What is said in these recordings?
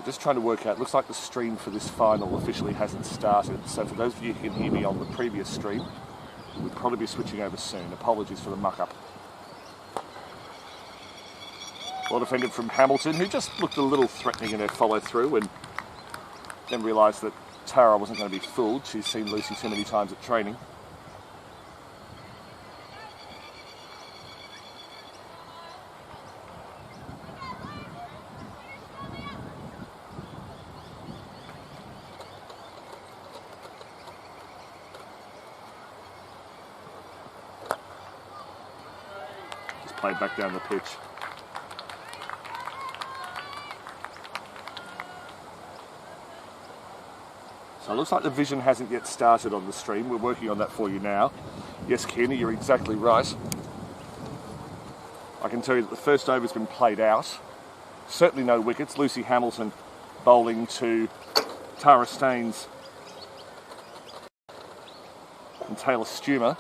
I'm just trying to work out, looks like the stream for this final officially hasn't started. So for those of you who can hear me on the previous stream, we'll probably be switching over soon. Apologies for the muck-up. Well defended from Hamilton, who just looked a little threatening in her follow-through and then realised that Tara wasn't going to be fooled. She's seen Lucy too many times at training. Just played back down the pitch. So it looks like the vision hasn't yet started on the stream. We're working on that for you now. Yes, Kearney, you're exactly right. I can tell you that the first over's been played out. Certainly no wickets. Lucy Hamilton bowling to Tara Staines and Taylor Stumer.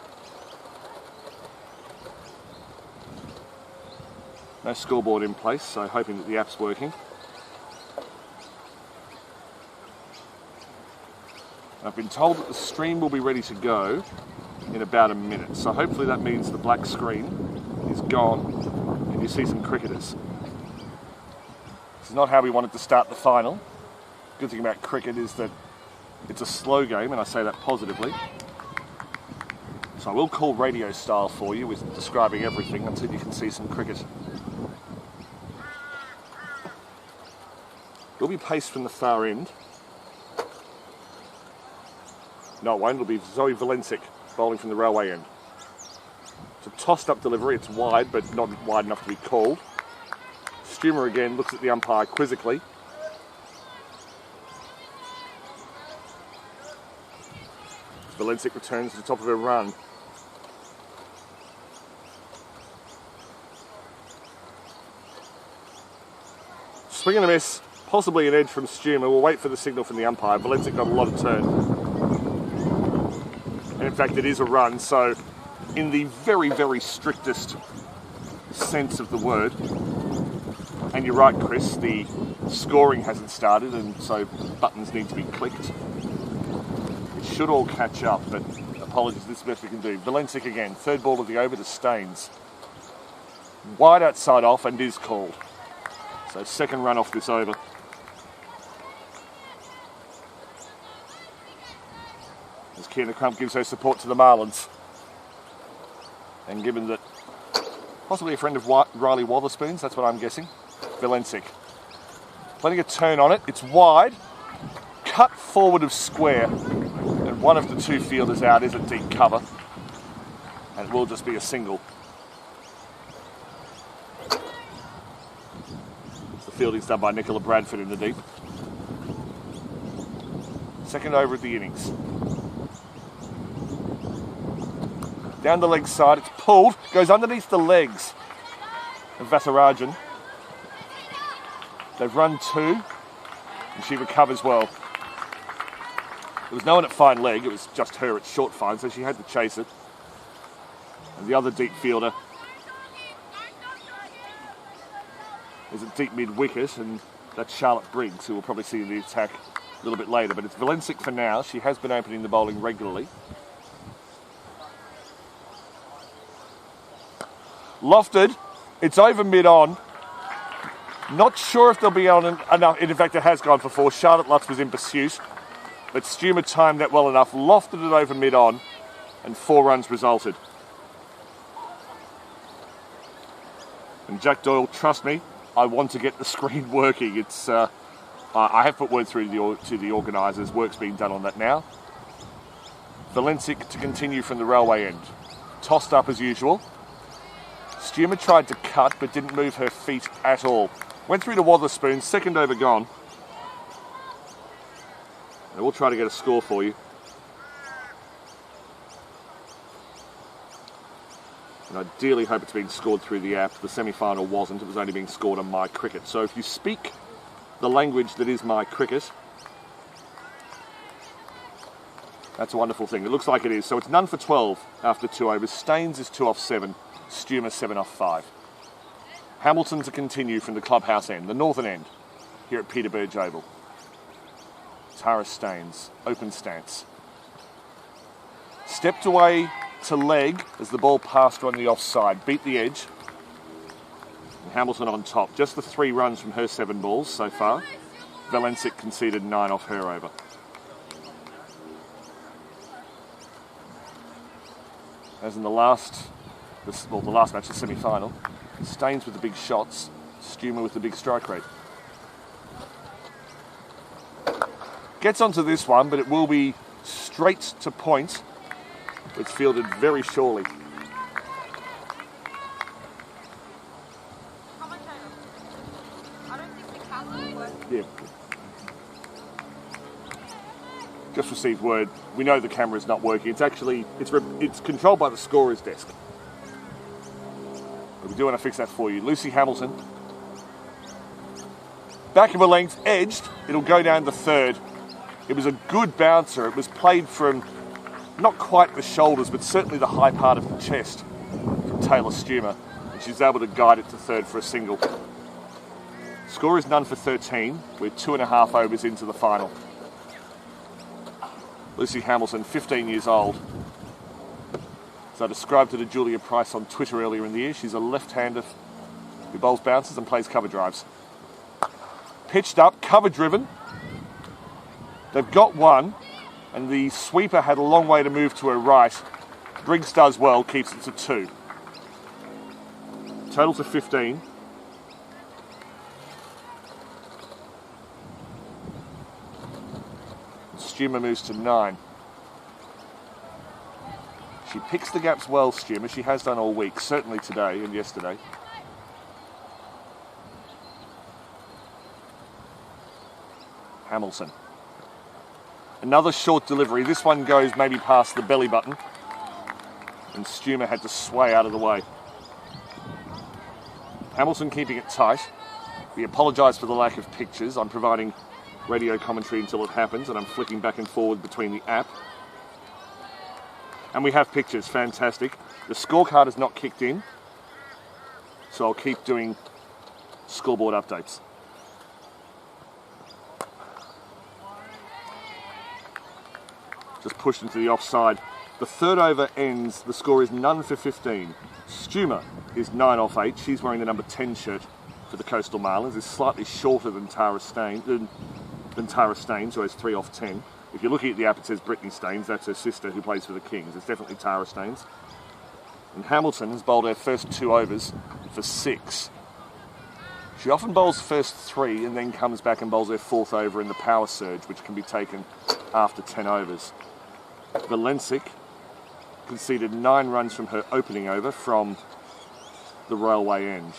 No scoreboard in place, so hoping that the app's working. I've been told that the stream will be ready to go in about a minute. So hopefully that means the black screen is gone and you see some cricketers. This is not how we wanted to start the final. Good thing about cricket is that it's a slow game, and I say that positively. So I will call radio style for you with describing everything until you can see some cricket. It'll be paced from the far end. No, it won't. It'll be Zoe Valencic bowling from the railway end. It's a tossed up delivery. It's wide, but not wide enough to be called. Stumer again looks at the umpire quizzically. Valencic returns to the top of her run. Swing and a miss. Possibly an edge from Stumer. We'll wait for the signal from the umpire. Valencic got a lot of turn. And in fact, it is a run, so in the very, very strictest sense of the word, and you're right, Chris, the scoring hasn't started, and so buttons need to be clicked. It should all catch up, but apologies, this is the best we can do. Valencic again, third ball of the over to Staines. Wide outside off and is called. So second run off this over. As Kierna Crump gives her support to the Marlins. And given that possibly a friend of Riley Wotherspoon's, that's what I'm guessing. Valencic. Letting a turn on it, it's wide. Cut forward of square. And one of the two fielders out is a deep cover. And it will just be a single. The fielding's done by Nicola Bradford in the deep. Second over at the innings. Down the leg side, it's pulled, goes underneath the legs of Vatharajan. They've run two, and she recovers well. There was no one at fine leg, it was just her at short fine, so she had to chase it. And the other deep fielder is at deep mid-wicket, and that's Charlotte Briggs, who we'll probably see in the attack a little bit later. But it's Valencic for now. She has been opening the bowling regularly. Lofted, it's over mid-on. Not sure if they'll be on enough. In fact, it has gone for four. Charlotte Lutz was in pursuit, but Stumer timed that well enough, lofted it over mid-on, and 4 runs resulted. And Jack Doyle, trust me, I want to get the screen working. It's I have put word through to the organisers. Work's being done on that now. Valencic to continue from the railway end. Tossed up as usual. Stumer tried to cut, but didn't move her feet at all. Went through to Wotherspoon, second over gone. And we'll try to get a score for you. And I ideally hope it's being scored through the app. The semi-final wasn't, it was only being scored on My Cricket. So if you speak the language that is My Cricket, that's a wonderful thing. It looks like it is. So it's none for 12 after 2 overs. Staines is 2 off 7. Stumer 7 off 5. Hamilton to continue from the clubhouse end, the northern end. here at Peter Burge Oval. Tara Staines, open stance. Stepped away to leg as the ball passed her on the offside. Beat the edge. And Hamilton on top. Just the 3 runs from her 7 balls so far. Valencic conceded 9 off her over. As in the last match, the semi-final, Staines with the big shots, Stumer with the big strike rate. Gets onto this one, but it will be straight to point. It's fielded very surely. Yeah. Just received word. We know the camera is not working. It's controlled by the scorer's desk. But we do want to fix that for you. Lucy Hamilton. Back of a length, edged. It'll go down the third. It was a good bouncer. It was played from not quite the shoulders, but certainly the high part of the chest from Taylor Stumer. And she's able to guide it to third for a single. Score is none for 13. We're 2.5 overs into the final. Lucy Hamilton, 15 years old. As I described her to Julia Price on Twitter earlier in the year, she's a left-hander who bowls bounces and plays cover drives. Pitched up, cover driven. They've got one, and the sweeper had a long way to move to her right. Briggs does well, keeps it to 2. Total to 15. Stumer moves to 9. She picks the gaps well, Stumer. She has done all week, certainly today and yesterday. Hamilton. Another short delivery. This one goes maybe past the belly button. And Stumer had to sway out of the way. Hamilton keeping it tight. We apologise for the lack of pictures. I'm providing radio commentary until it happens, and I'm flicking back and forward between the app. And we have pictures, fantastic. The scorecard is not kicked in, so I'll keep doing scoreboard updates. Just pushed into the offside. The third over ends, the score is none for 15. Stumer is 9 off 8. She's wearing the number 10 shirt for the Coastal Marlins. Is slightly shorter than Tara Staines, who has 3 off 10. If you're looking at the app, it says Brittany Staines. That's her sister who plays for the Kings. It's definitely Tara Staines. And Hamilton has bowled her first 2 overs for 6. She often bowls first 3 and then comes back and bowls her 4th over in the power surge, which can be taken after 10 overs. Valencic conceded 9 runs from her opening over from the railway end.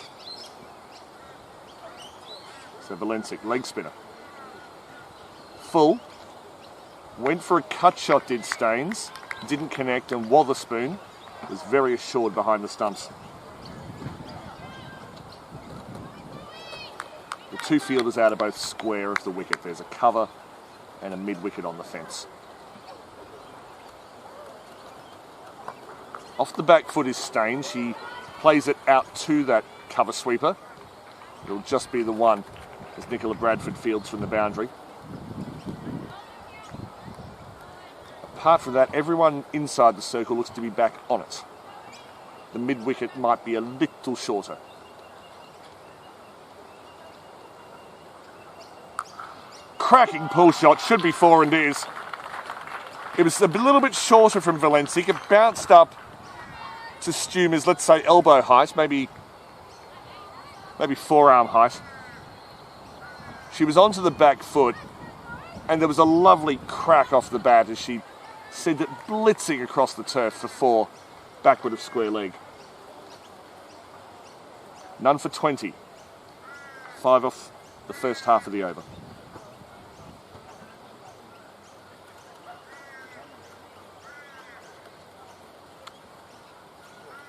So Valencic, leg spinner. Full. Went for a cut shot, did Staines. Didn't connect, and Wotherspoon was very assured behind the stumps. The 2 fielders out are both square of the wicket. There's a cover and a mid-wicket on the fence. Off the back foot is Staines. She plays it out to that cover sweeper. It'll just be the one as Nicola Bradford fields from the boundary. Apart from that, everyone inside the circle looks to be back on it. The mid-wicket might be a little shorter. Cracking pull shot, should be 4 and is. It was a little bit shorter from Valencic. It bounced up to Stumer's, let's say, elbow height, maybe forearm height. She was onto the back foot, and there was a lovely crack off the bat as she sent it blitzing across the turf for 4, backward of square leg. None for 20. 5 off the first half of the over.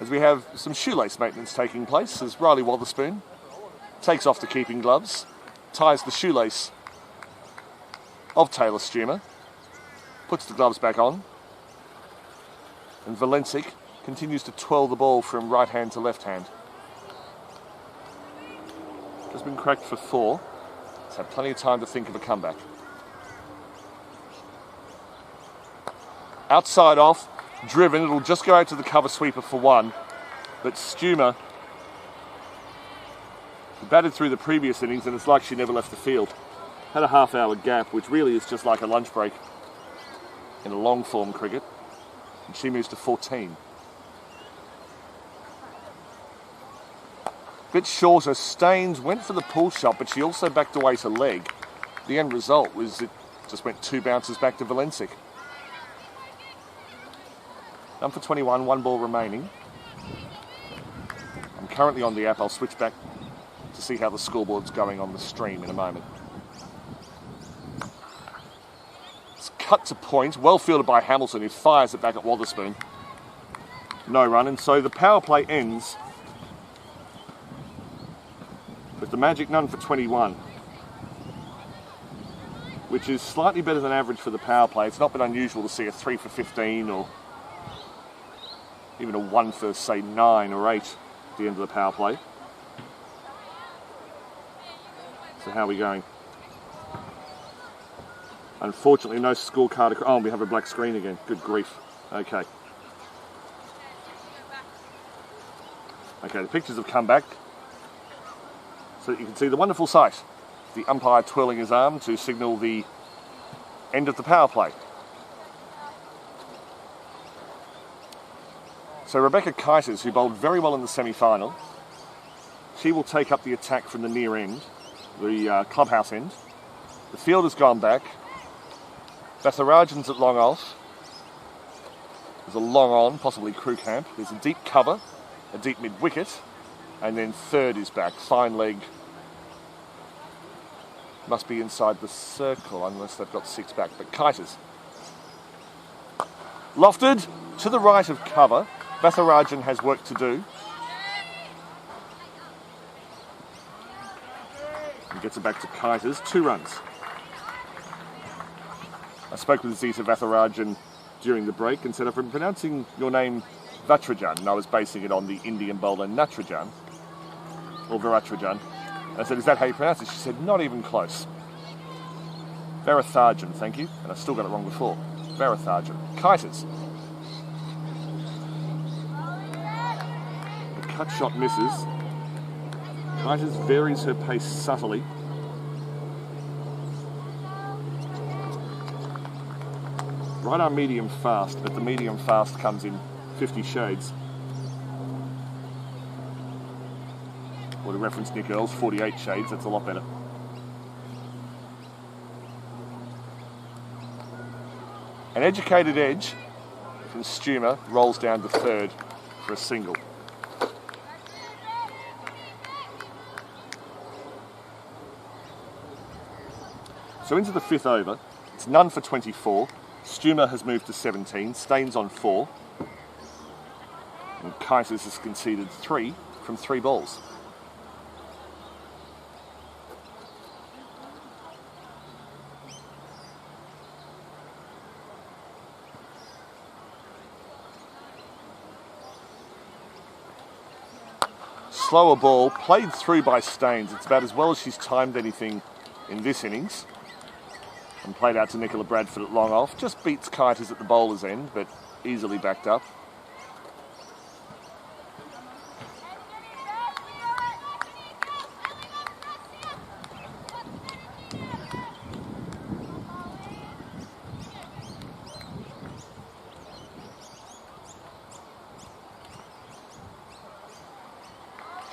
As we have some shoelace maintenance taking place as Riley Wotherspoon takes off the keeping gloves, ties the shoelace of Taylor Stumer, puts the gloves back on, and Valencic continues to twirl the ball from right hand to left hand. Just been cracked for 4. So plenty of time to think of a comeback. Outside off, driven, it'll just go out to the cover sweeper for one, but Stumer batted through the previous innings and it's like she never left the field. Had a half-hour gap, which really is just like a lunch break in a long-form cricket, and she moves to 14. Bit shorter, Staines went for the pull shot, but she also backed away to leg. The end result was it just went 2 bounces back to Valencic. Done for 21, 1 ball remaining. I'm currently on the app. I'll switch back to see how the scoreboard's going on the stream in a moment. It's cut to point, well fielded by Hamilton, who fires it back at Wotherspoon. No run, and so the power play ends with the magic none for 21, which is slightly better than average for the power play. It's not been unusual to see a 3 for 15 or even a 1 for, say, 9 or 8 at the end of the power play. So how are we going? Unfortunately, no scorecard. Oh, we have a black screen again. Good grief. Okay. Okay, the pictures have come back. So that you can see the wonderful sight. The umpire twirling his arm to signal the end of the power play. So Rebecca Kiters, who bowled very well in the semi-final, she will take up the attack from the near end, the clubhouse end. The field has gone back. Vatharajan's at long off. There's a long on, possibly crew camp. There's a deep cover, a deep mid wicket, and then third is back. Fine leg. Must be inside the circle unless they've got 6 back. But Kiters. Lofted to the right of cover. Vatharajan has work to do. And gets it back to Kiters. 2 runs. I spoke with Zita Vatharajan during the break and said, I've been pronouncing your name Vatrajan, and I was basing it on the Indian bowler Natrajan, or Varatrajan. And I said, is that how you pronounce it? She said, not even close. Varatharjan, thank you. And I still got it wrong before. Varatharjan. Kiters. The cut shot misses. Kiters varies her pace subtly. Right arm medium fast, but the medium fast comes in 50 shades. Or to reference Nick Earls, 48 shades, that's a lot better. An educated edge from Stumer rolls down to third for a single. So into the 5th over, it's none for 24. Stumer has moved to 17, Staines on 4. And Kiters has conceded 3 from 3 balls. Slower ball, played through by Staines. It's about as well as she's timed anything in this innings. And played out to Nicola Bradford at long off. Just beats Kiters at the bowler's end, but easily backed up.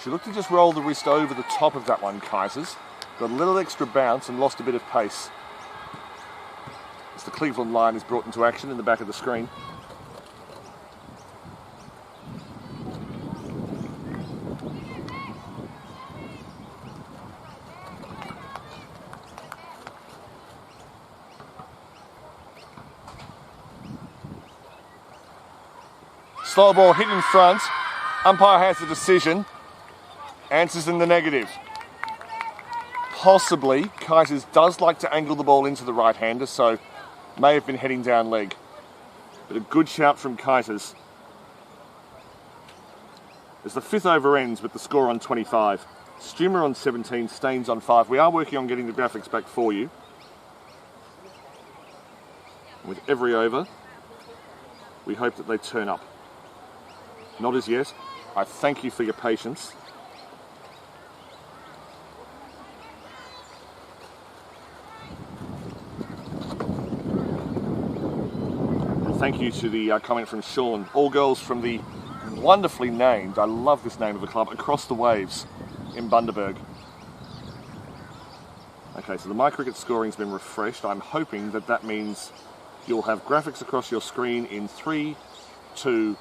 She looked to just roll the wrist over the top of that one, Kiters. Got a little extra bounce and lost a bit of pace. As the Cleveland line is brought into action in the back of the screen. Slow ball hit in front. Umpire has the decision. Answers in the negative. Possibly, Kiters does like to angle the ball into the right-hander, so may have been heading down leg. But a good shout from Kiters. As the 5th over ends with the score on 25. Stumer on 17, Staines on 5. We are working on getting the graphics back for you. With every over, we hope that they turn up. Not as yet. I thank you for your patience. And thank you to the comment from Sean. All girls from the wonderfully named, I love this name of the club, Across the Waves in Bundaberg. Okay, so the My Cricket scoring's been refreshed. I'm hoping that that means you'll have graphics across your screen in 3, 2,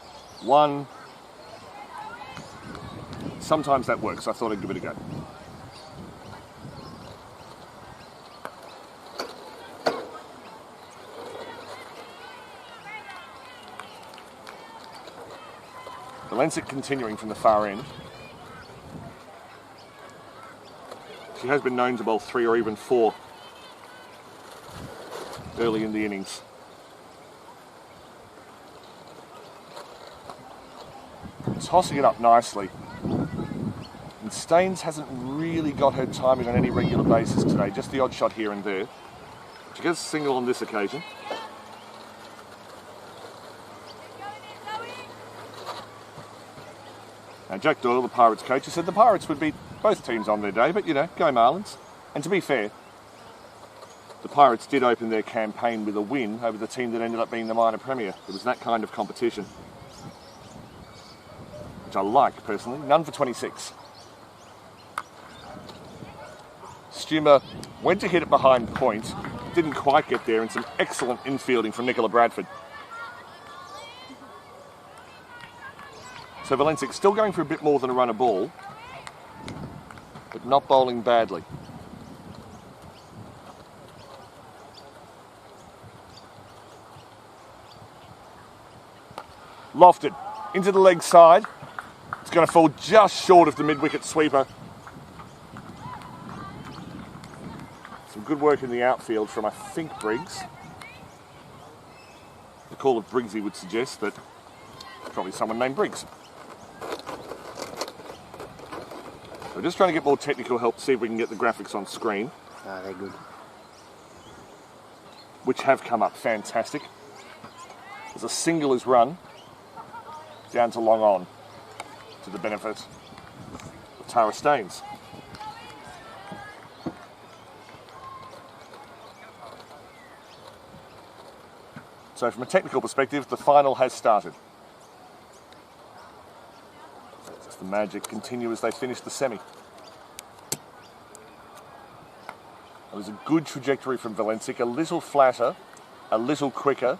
1. Sometimes that works. I thought I'd give it a go. Valencic continuing from the far end. She has been known to bowl 3 or even 4 early in the innings. Tossing it up nicely. And Staines hasn't really got her timing on any regular basis today, just the odd shot here and there. She gets a single on this occasion. Now Jack Doyle, the Pirates coach, has said the Pirates would beat both teams on their day, but you know, go Marlins. And to be fair, the Pirates did open their campaign with a win over the team that ended up being the minor premier. It was that kind of competition, which I like personally. None for 26. Stumer went to hit it behind point, didn't quite get there, and some excellent infielding from Nicola Bradford. So Valencic still going for a bit more than a run a ball, but not bowling badly. Lofted into the leg side. It's going to fall just short of the mid-wicket sweeper. Some good work in the outfield from, I think, Briggs. The call of Briggsy would suggest that probably someone named Briggs. We're just trying to get more technical help to see if we can get the graphics on screen. Ah, they're good. Which have come up fantastic. As a single is run down to long on to the benefit of Tara Staines. So from a technical perspective, the final has started. Just the magic continue as they finish the semi. It was a good trajectory from Valencic, a little flatter, a little quicker.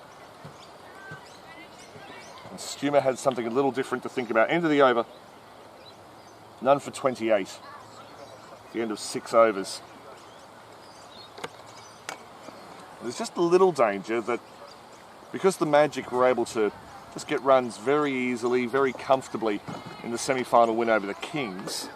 And Stumer had something a little different to think about. End of the over. None for 28. The end of 6 overs. There's just a little danger that because the Magic were able to just get runs very easily, very comfortably in the semi-final win over the Kings,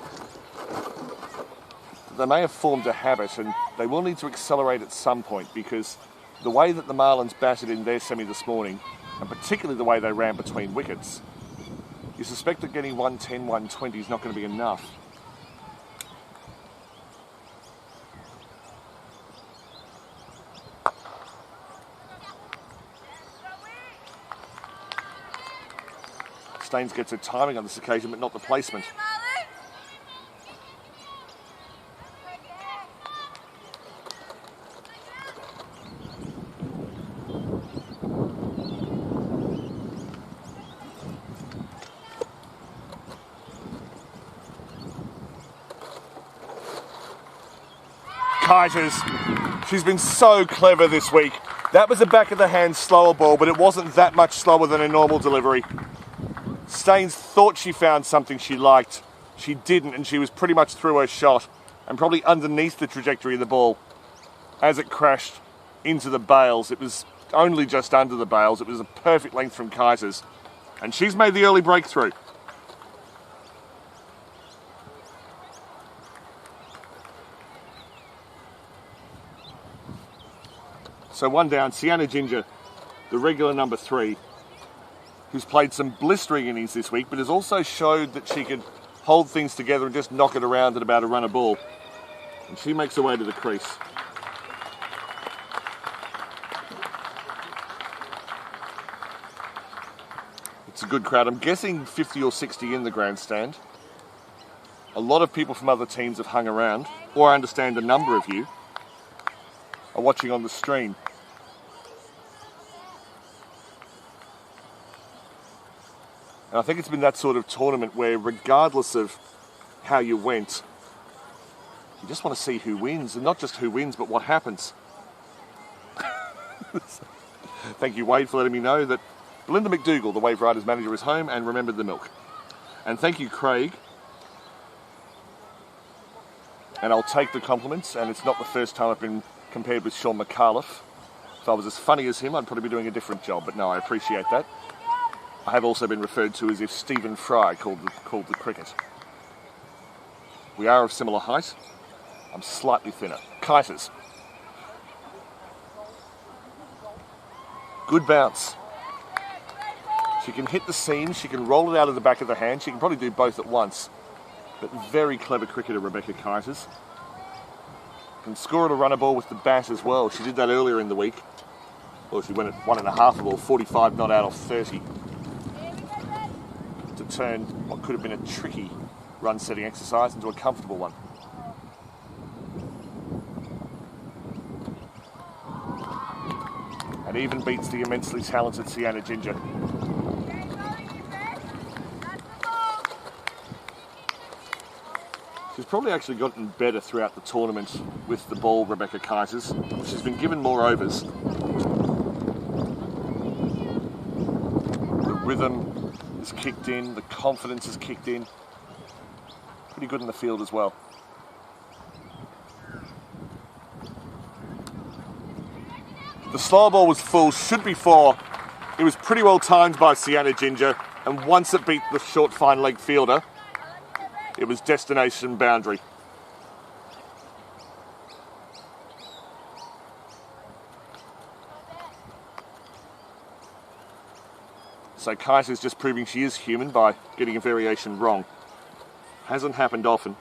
they may have formed a habit, and they will need to accelerate at some point, because the way that the Marlins batted in their semi this morning, and particularly the way they ran between wickets, you suspect that getting 110, 120 is not going to be enough. Staines gets her timing on this occasion, but not the placement. Kiters, she's been so clever this week. That was a back of the hand slower ball, but it wasn't that much slower than a normal delivery. Staines thought she found something she liked. She didn't, and she was pretty much through her shot and probably underneath the trajectory of the ball as it crashed into the bails. It was only just under the bails. It was a perfect length from Kiters, and she's made the early breakthrough. So one down, Sienna Ginger, the regular number 3, who's played some blistering innings this week, but has also showed that she could hold things together and just knock it around at about a run a ball. And she makes her way to the crease. It's a good crowd. I'm guessing 50 or 60 in the grandstand. A lot of people from other teams have hung around, or I understand a number of you are watching on the stream. And I think it's been that sort of tournament where, regardless of how you went, you just want to see who wins, and not just who wins, but what happens. Thank you, Wade, for letting me know that Belinda McDougall, the Wave Riders manager, is home and remembered the milk. And thank you, Craig. And I'll take the compliments, and it's not the first time I've been compared with Sean McAuliffe. If I was as funny as him, I'd probably be doing a different job, but no, I appreciate that. I have also been referred to as if Stephen Fry called the cricket. We are of similar height. I'm slightly thinner. Kiters. Good bounce. She can hit the seam, she can roll it out of the back of the hand, she can probably do both at once. But very clever cricketer, Rebecca Kiters. Can score at a runner ball with the bat as well. She did that earlier in the week. Well, she went at 1.5 a ball, 45 not out off 30. To turn what could have been a tricky run-setting exercise into a comfortable one. And even beats the immensely talented Sienna Ginger. She's probably actually gotten better throughout the tournament with the ball, Rebecca Kiters. She's been given more overs. The rhythm is kicked in, the confidence is kicked in. Pretty good in the field as well. The slow ball was full, should be 4. It was pretty well timed by Sienna Ginger, and once it beat the short fine leg fielder, it was destination boundary. So Kiters just proving she is human by getting a variation wrong. Hasn't happened often.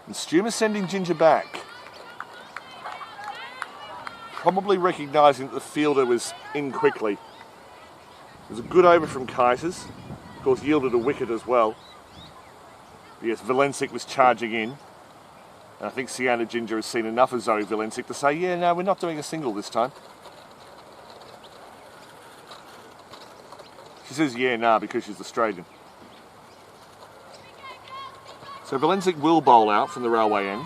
And Stumer sending Ginger back. Probably recognising that the fielder was in quickly. It was a good over from Kiters. Of course, yielded a wicket as well. Yes, Valencic was charging in. And I think Sienna Ginger has seen enough of Zoe Valencic to say, yeah, no, we're not doing a single this time. She says, yeah, nah, because she's Australian. So Valencic will bowl out from the railway end.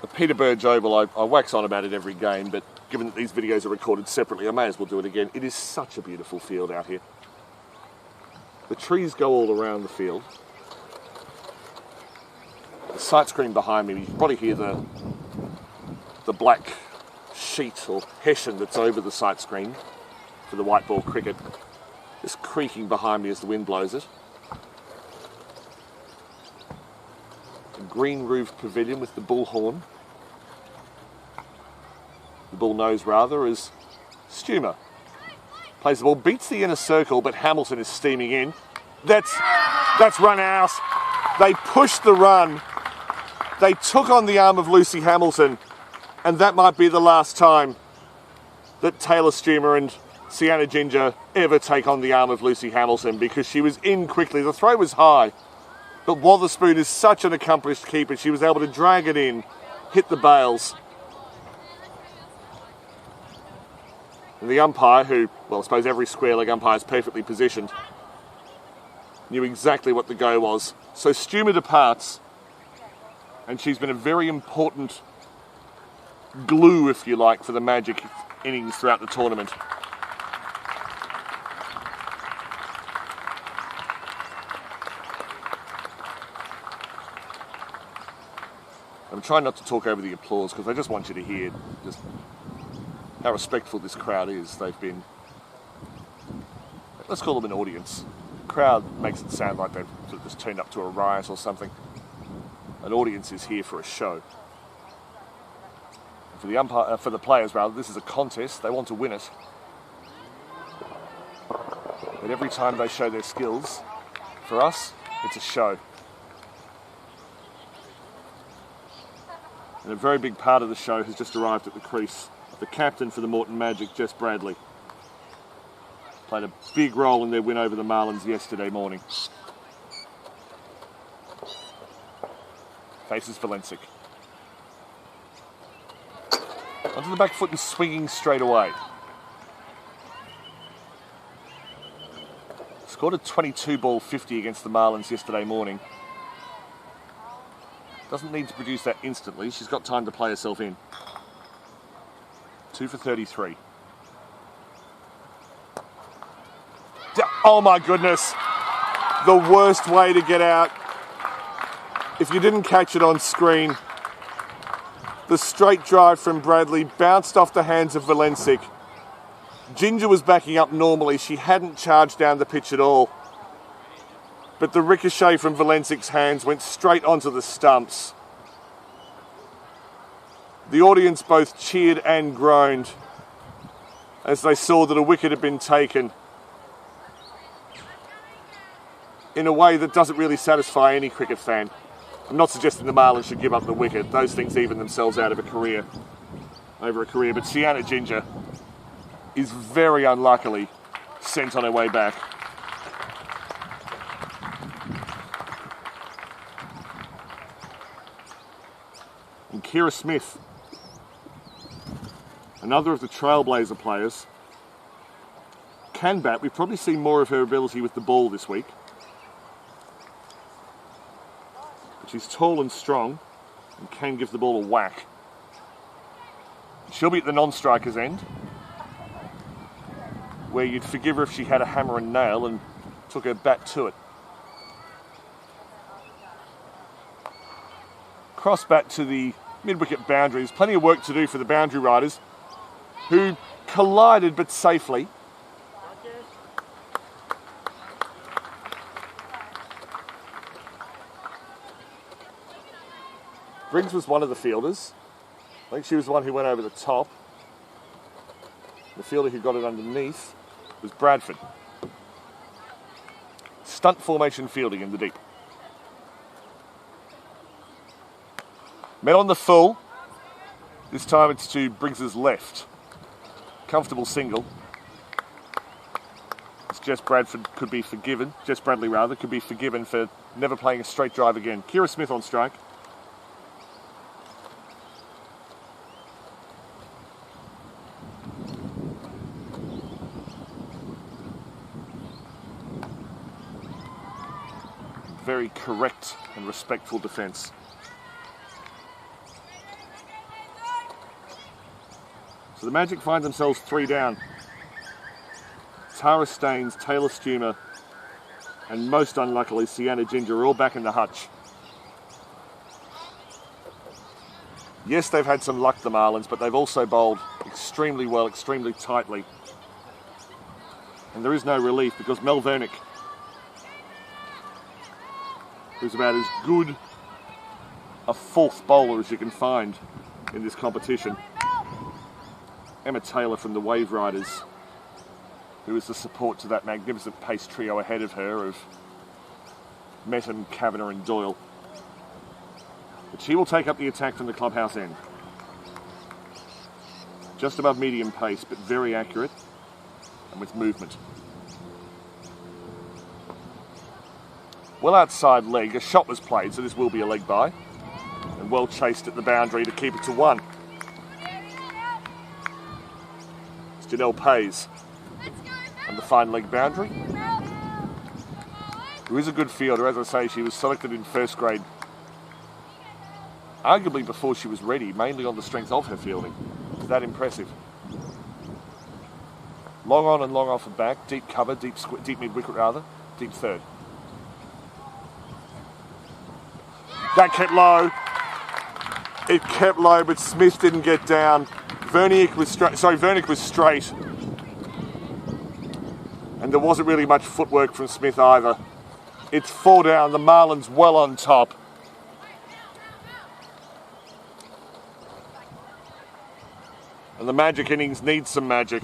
The Peter Burge Oval, I wax on about it every game, but given that these videos are recorded separately, I may as well do it again. It is such a beautiful field out here. The trees go all around the field. The sight screen behind me, you can probably hear the black sheet or hessian that's over the sight screen for the white ball cricket. Just creaking behind me as the wind blows it. A green roofed pavilion with the bullhorn. The bull nose rather, as Stumer plays the ball, beats the inner circle, but Hamilton is steaming in. That's run out. They pushed the run. They took on the arm of Lucy Hamilton, and that might be the last time that Taylor Stumer and Sienna Ginger ever take on the arm of Lucy Hamilton, because she was in quickly. The throw was high, but Wotherspoon is such an accomplished keeper. She was able to drag it in, hit the bails. And the umpire, who, well, I suppose every square leg umpire is perfectly positioned, knew exactly what the go was. So Stumer departs, and she's been a very important glue, if you like, for the Magic innings throughout the tournament. I'm trying not to talk over the applause because I just want you to hear just how respectful this crowd is. They've been, let's call them an audience. crowd makes it sound like they've sort of just turned up to a riot or something. An audience is here for a show. For the umpire, for the players rather, this is a contest. They want to win it. But every time they show their skills, for us, it's a show. And a very big part of the show has just arrived at the crease. The captain for the Moreton Magic, Jess Bradley, played a big role in their win over the Marlins yesterday morning. Faces Valencic. Onto the back foot and swinging straight away. Scored a 22 ball 50 against the Marlins yesterday morning. Doesn't need to produce that instantly. She's got time to play herself in. 2 for 33. Oh my goodness. The worst way to get out. If you didn't catch it on screen, the straight drive from Bradley bounced off the hands of Valencic. Ginger was backing up normally. She hadn't charged down the pitch at all. But the ricochet from Valencic's hands went straight onto the stumps. The audience both cheered and groaned as they saw that a wicket had been taken in a way that doesn't really satisfy any cricket fan. I'm not suggesting the Marlins should give up the wicket. Those things even themselves out of a career, over a career. But Sienna Ginger is very unluckily sent on her way back. And Kira Smith, another of the Trailblazer players, can bat. We've probably seen more of her ability with the ball this week. But she's tall and strong and can give the ball a whack. She'll be at the non-striker's end, where you'd forgive her if she had a hammer and nail and took her bat to it. Cross bat to the mid-wicket boundaries. Plenty of work to do for the boundary riders, who collided but safely. Briggs was one of the fielders. I think she was the one who went over the top. The fielder who got it underneath was Bradford. Stunt formation fielding in the deep. Met on the full. This time it's to Briggs's left. Comfortable single. Jess Bradley could be forgiven for never playing a straight drive again. Kira Smith on strike. Very correct and respectful defence. So the Magic find themselves 3 down. Tara Staines, Taylor Stumer, and most unluckily Sienna Ginger are all back in the hutch. Yes, they've had some luck, the Marlins, but they've also bowled extremely well, extremely tightly. And there is no relief because Mel Vernick, who's about as good a fourth bowler as you can find in this competition. Emma Taylor from the Wave Riders, who is the support to that magnificent pace trio ahead of her of Metten, Kavanagh and Doyle. But she will take up the attack from the clubhouse end. Just above medium pace, but very accurate and with movement. Well outside leg, a shot was played, so this will be a leg by. And well chased at the boundary to keep it to 1. It's Janelle Pays on the fine leg boundary. Who is a good fielder. As I say, she was selected in first grade, arguably before she was ready, mainly on the strength of her fielding. It's that impressive. Long on and long off and back, deep cover, deep mid-wicket rather, deep third. That kept low. It kept low, but Smith didn't get down. Vernick was straight. And And there wasn't really much footwork from Smith either. It's 4 down, the Marlins well on top. And the magic innings needs some magic.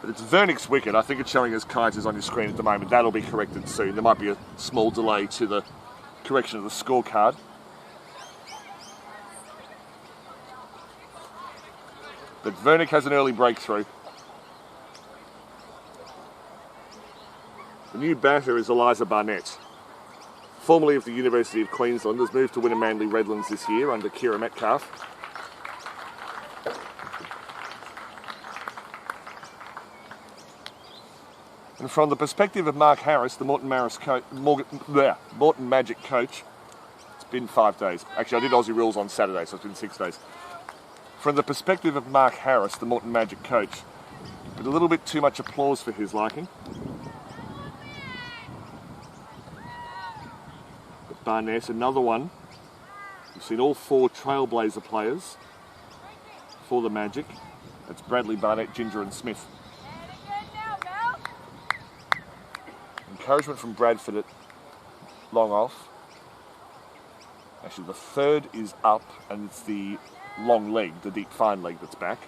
But it's Vernick's wicket. I think it's showing as Kites is on your screen at the moment. That'll be corrected soon. There might be a small delay to the correction of the scorecard. But Vernick has an early breakthrough. The new batter is Eliza Barnett, formerly of the University of Queensland, has moved to Winnemanly Redlands this year under Kira Metcalf. And from the perspective of Mark Harris, the Moreton Magic coach, it's been 5 days. Actually, I did Aussie rules on Saturday, so it's been 6 days. From the perspective of Mark Harris, the Moreton Magic coach, but a little bit too much applause for his liking. But Barnett, another one. You've seen all 4 Trailblazer players for the Magic. That's Bradley, Barnett, Ginger and Smith. Encouragement from Bradford at long off. Actually, the third is up, and it's the long leg, the deep fine leg that's back.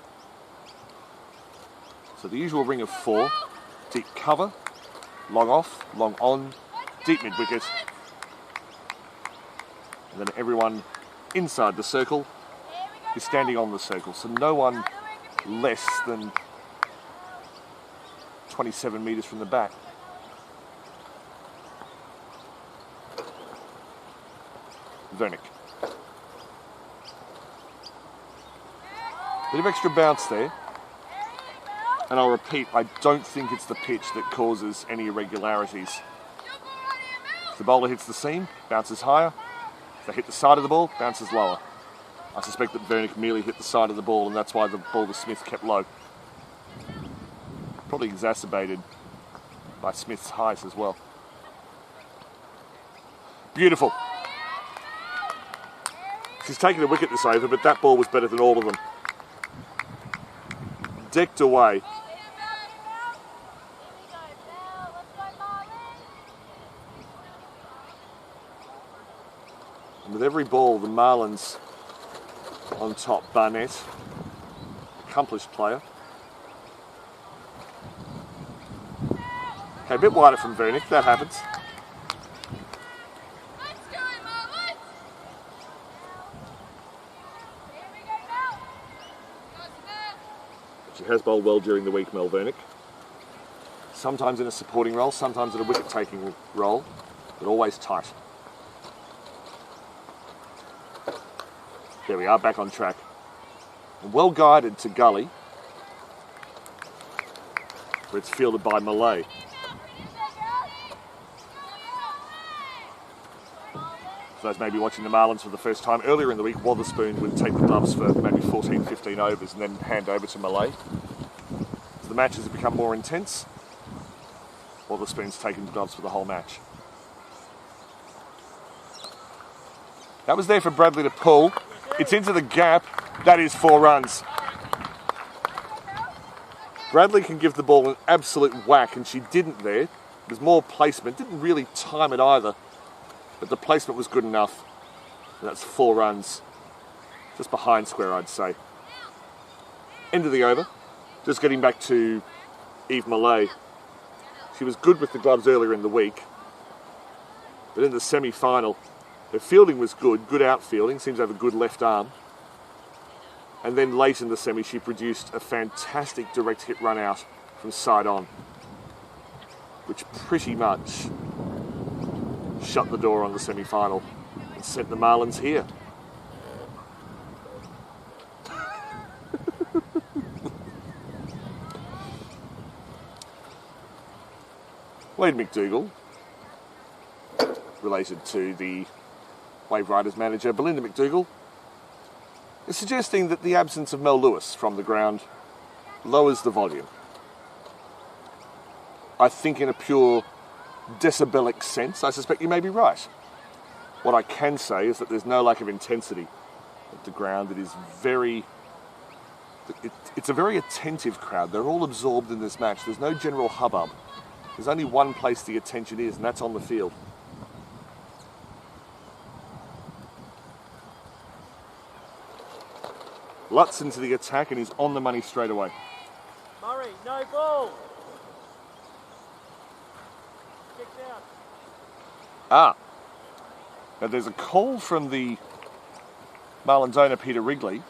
So the usual ring of 4, deep cover, long off, long on, deep mid wicket, and then everyone inside the circle is standing on the circle, so no one less than 27 metres from the bat. Vernick. Bit of extra bounce there. And I'll repeat, I don't think it's the pitch that causes any irregularities. If the bowler hits the seam, bounces higher. If they hit the side of the ball, bounces lower. I suspect that Vernick merely hit the side of the ball, and that's why the ball to Smith kept low. Probably exacerbated by Smith's height as well. Beautiful. She's taken a wicket this over, but that ball was better than all of them. Decked away. And with every ball, the Marlins on top. Barnett, accomplished player. Okay, a bit wider from Vernick, that happens. She has bowled well during the week, Mel Vernick. Sometimes in a supporting role, sometimes in a wicket-taking role, but always tight. There we are, back on track. And well guided to gully, where it's fielded by Malay. For those maybe watching the Marlins for the first time, earlier in the week, Wotherspoon would take the gloves for maybe 14, 15 overs and then hand over to Malay. As the matches have become more intense, Wotherspoon's taken the gloves for the whole match. That was there for Bradley to pull. It's into the gap. That is 4 runs. Bradley can give the ball an absolute whack, and she didn't there. There's more placement. Didn't really time it either. But the placement was good enough. And that's 4 runs. Just behind square, I'd say. End of the over. Just getting back to Eve Malay. She was good with the gloves earlier in the week. But in the semi-final, her fielding was good. Good outfielding. Seems to have a good left arm. And then late in the semi, she produced a fantastic direct hit run out from side on. Which pretty much shut the door on the semi-final and sent the Marlins here. Wade McDougall, related to the Wave Riders manager Belinda McDougall, is suggesting that the absence of Mel Lewis from the ground lowers the volume. I think in a pure decibelic sense, I suspect you may be right. What I can say is that there's no lack of intensity at the ground. It is very... It's a very attentive crowd. They're all absorbed in this match. There's no general hubbub. There's only one place the attention is, and that's on the field. Lutz into the attack, and he's on the money straight away. Murray, no ball. Kicked out. Ah. Now there's a call from the Marlins owner, Peter Wrigley,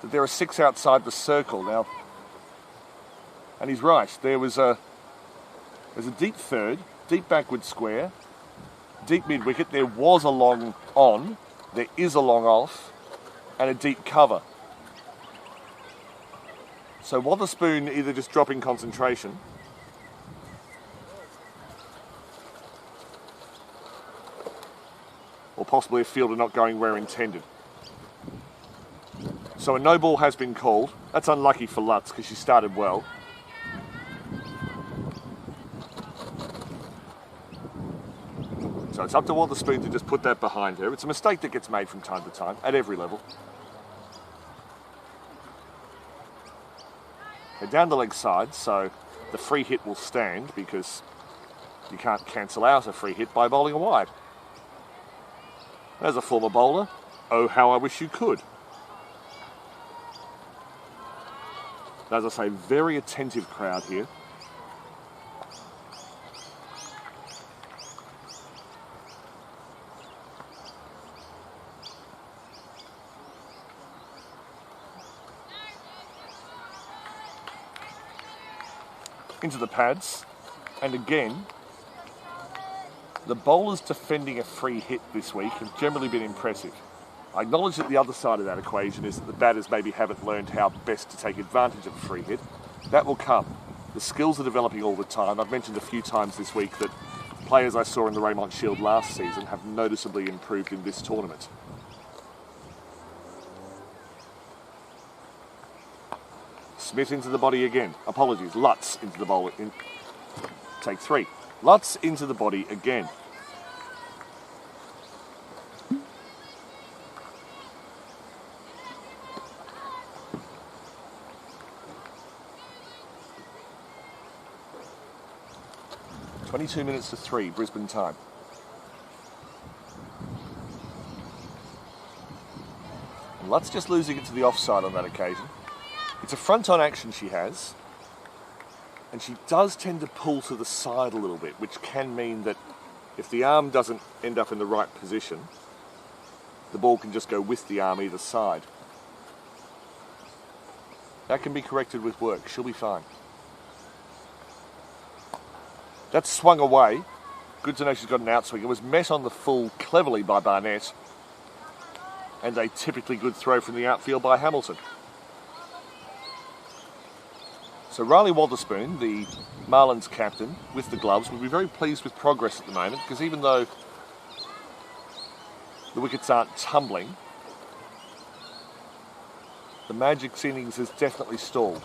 that there are 6 outside the circle now. And he's right. There's a deep third, deep backward square, deep mid wicket. There was a long on. There is a long off. And a deep cover. So Wotherspoon either just dropping concentration or possibly a fielder not going where intended. So a no ball has been called. That's unlucky for Lutz because she started well. So it's up to Wotherspoon to just put that behind her. It's a mistake that gets made from time to time at every level. They're down the leg side, so the free hit will stand because you can't cancel out a free hit by bowling a wide. As a former bowler, oh how I wish you could. As I say, very attentive crowd here. Into the pads, and again, the bowlers defending a free hit this week have generally been impressive. I acknowledge that the other side of that equation is that the batters maybe haven't learned how best to take advantage of a free hit. That will come. The skills are developing all the time. I've mentioned a few times this week that players I saw in the Raymond Shield last season have noticeably improved in this tournament. Smith into the body again. Apologies, Lutz into the bowl. Take 3. Lutz into the body again. "22 minutes to 3, Brisbane time. And Lutz just losing it to the offside on that occasion. It's a front-on action she has, and she does tend to pull to the side a little bit, which can mean that if the arm doesn't end up in the right position, the ball can just go with the arm either side. That can be corrected with work. She'll be fine. That's swung away. Good to know she's got an outswing. It was met on the full cleverly by Barnett, and a typically good throw from the outfield by Hamilton. So Riley Wotherspoon, the Marlins captain, with the gloves, will be very pleased with progress at the moment, because even though the wickets aren't tumbling, the Magic's innings has definitely stalled.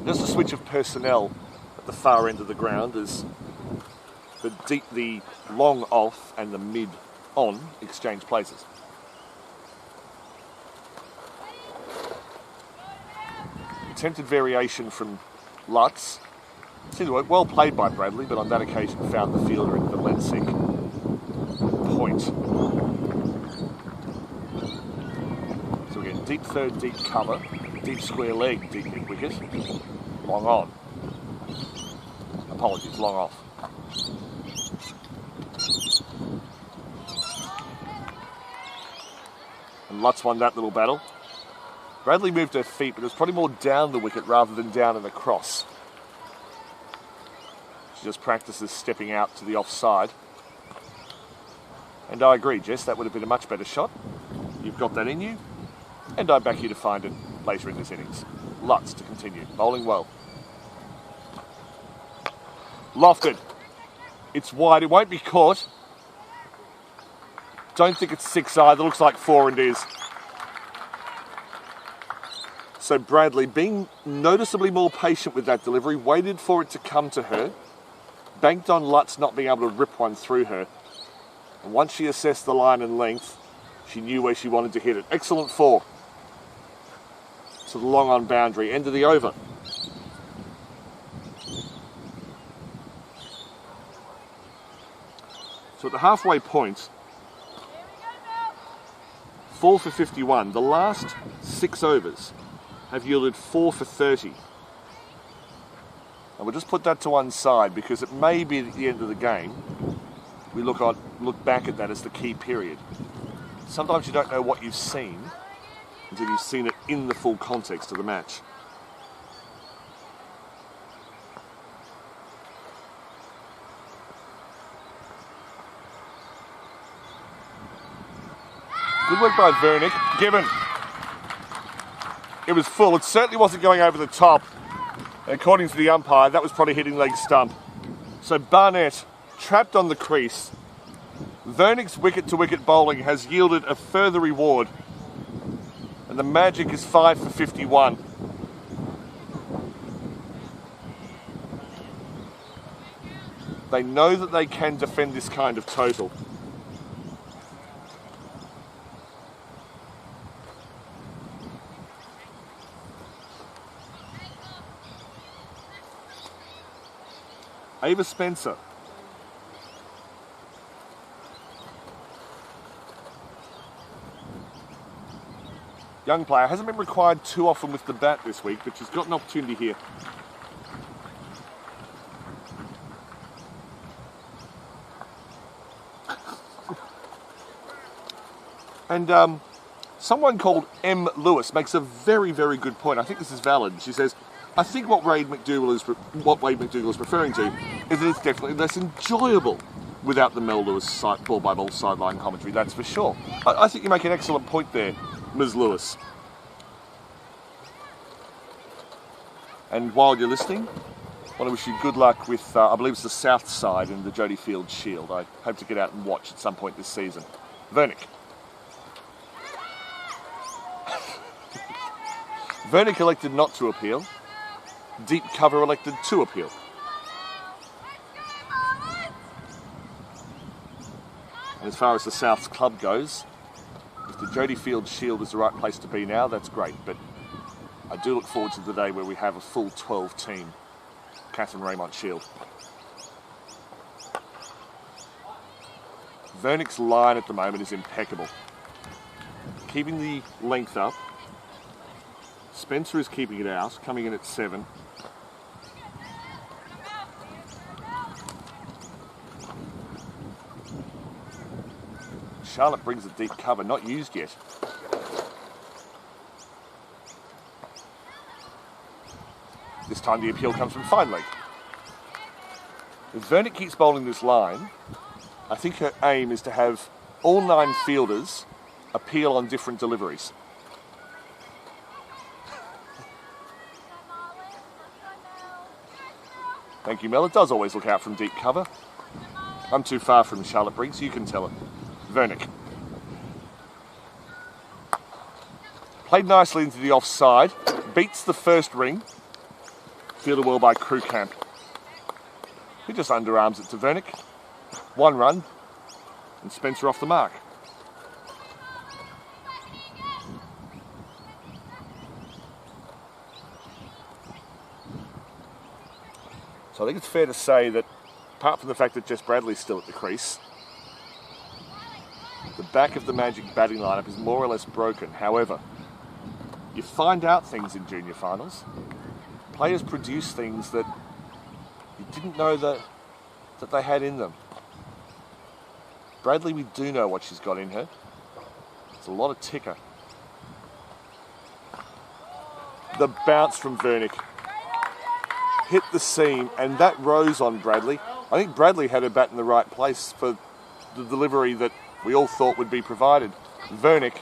Just a switch of personnel at the far end of the ground as the long off and the mid on exchange places. Attempted variation from Lutz. Seemed to work. Well played by Bradley, but on that occasion found the fielder into the lead sink. Point. So again, deep third, deep cover, deep square leg, deep mid wicket, long on. Apologies, long off. And Lutz won that little battle. Bradley moved her feet, but it was probably more down the wicket rather than down and across. She just practices stepping out to the offside. And I agree, Jess, that would have been a much better shot. You've got that in you, and I back you to find it later in this innings. Lutz to continue, bowling well. Lofted. It's wide, it won't be caught. Don't think it's 6 either, looks like 4 and is. So Bradley, being noticeably more patient with that delivery, waited for it to come to her, banked on Lutz not being able to rip one through her, And once she assessed the line and length, she knew where she wanted to hit it. Excellent 4. To the long on boundary, end of the over. So at the halfway point, 4 for 51. The last 6 overs have yielded 4 for 30. And we'll just put that to one side because it may be at the end of the game. We look back at that as the key period. Sometimes you don't know what you've seen until you've seen it in the full context of the match. Good work by Vernick. Given. It was full. It certainly wasn't going over the top. According to the umpire, that was probably hitting leg stump. So Barnett trapped on the crease. Vernick's wicket-to-wicket bowling has yielded a further reward. And the Magic is 5 for 51. They know that they can defend this kind of total. Ava Spencer. Young player, hasn't been required too often with the bat this week, but she's got an opportunity here. And someone called M. Lewis makes a very, very good point. I think this is valid. She says, I think what Wade McDougall is referring to is that it's definitely less enjoyable without the Mel Lewis ball-by-ball sideline commentary, that's for sure. I think you make an excellent point there, Ms. Lewis. And while you're listening, I want to wish you good luck with, I believe it's the South Side in the Jody Field Shield. I hope to get out and watch at some point this season. Vernick. Vernick elected not to appeal. Deep cover elected to appeal. And as far as the South's club goes, if the Jody Field Shield is the right place to be now, that's great. But I do look forward to the day where we have a full 12-team Catherine Raymond Shield. Vernick's line at the moment is impeccable. Keeping the length up. Spencer is keeping it out, coming in at 7. Charlotte brings a deep cover, not used yet. This time the appeal comes from fine leg. If Vernick keeps bowling this line, I think her aim is to have all 9 fielders appeal on different deliveries. Thank you, Mel. It does always look out from deep cover. I'm too far from Charlotte Briggs, you can tell it. Vernick. Played nicely into the offside. Beats the first ring. Fielded well by Crew Camp. He just underarms it to Vernick. 1 run. And Spencer off the mark. So I think it's fair to say that, apart from the fact that Jess Bradley's still at the crease, the back of the Magic batting lineup is more or less broken. However, you find out things in junior finals. Players produce things that you didn't know that they had in them. Bradley, we do know what she's got in her. It's a lot of ticker. The bounce from Vernick hit the seam, and that rose on Bradley. I think Bradley had her bat in the right place for the delivery that we all thought would be provided. Vernick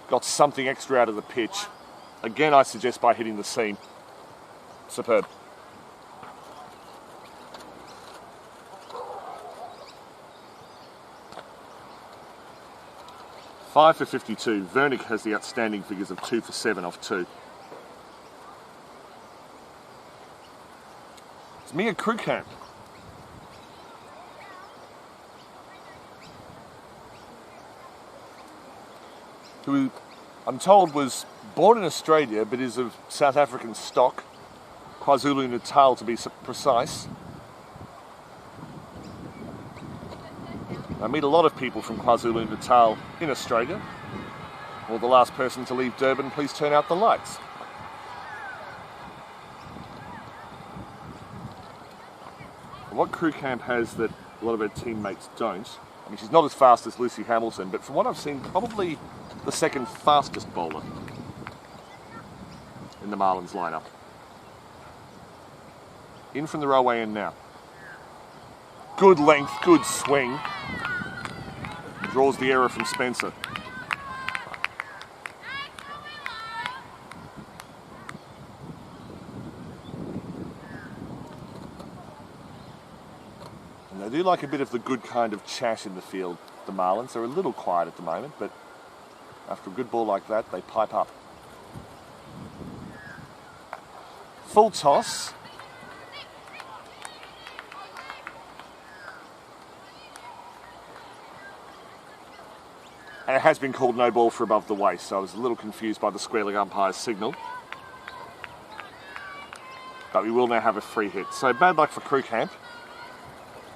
got something extra out of the pitch. Again, I suggest by hitting the seam. Superb. Five for 52. Vernick has the outstanding figures of 2 for 7 off 2. It's Mia Krugkamp. who I'm told was born in Australia but is of South African stock, KwaZulu-Natal to be precise. I meet a lot of people from KwaZulu-Natal in Australia. Or the last person to leave Durban, please turn out the lights. What Crew Camp has that a lot of her teammates don't, I mean, she's not as fast as Lucy Hamilton, but from what I've seen, probably the second fastest bowler in the Marlins lineup. In from the railway end now. Good length, good swing. Draws the error from Spencer. And they do like a bit of the good kind of chat in the field, the Marlins. They're a little quiet at the moment, but after a good ball like that, they pipe up. Full toss. And it has been called no ball for above the waist, so I was a little confused by the square leg umpire's signal. But we will now have a free hit. So bad luck for Crew Camp,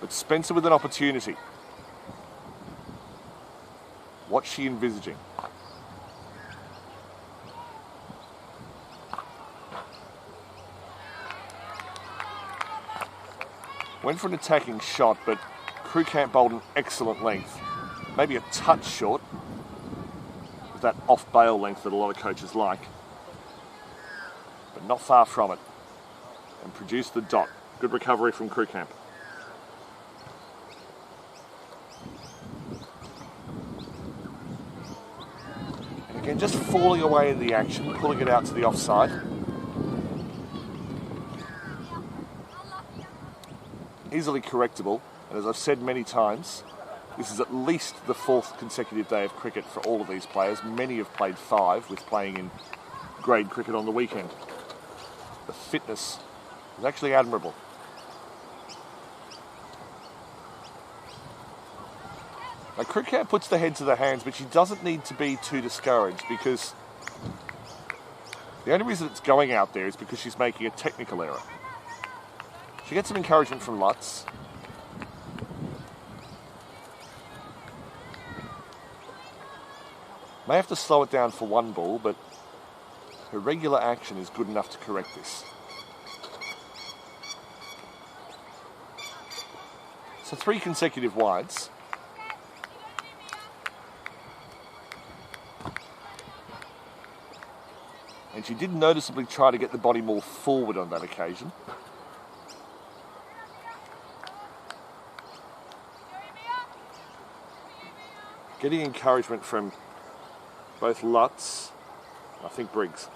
but Spencer with an opportunity. What's she envisaging? Went for an attacking shot, but Crew Camp bowled an excellent length. Maybe a touch short with that off-bail length that a lot of coaches like. But not far from it. And produced the dot. Good recovery from Crew Camp. And again, just falling away in the action, pulling it out to the offside. Easily correctable, and as I've said many times, this is at least the 4th consecutive day of cricket for all of these players. Many have played 5, with playing in grade cricket on the weekend. The fitness is actually admirable. Now, Crew Camp puts the head to the hands, but she doesn't need to be too discouraged, because the only reason it's going out there is because she's making a technical error. She gets some encouragement from Lutz. May have to slow it down for one ball, but her regular action is good enough to correct this. So 3 consecutive wides. And she did noticeably try to get the body more forward on that occasion. Getting encouragement from both Lutz, I think Briggs.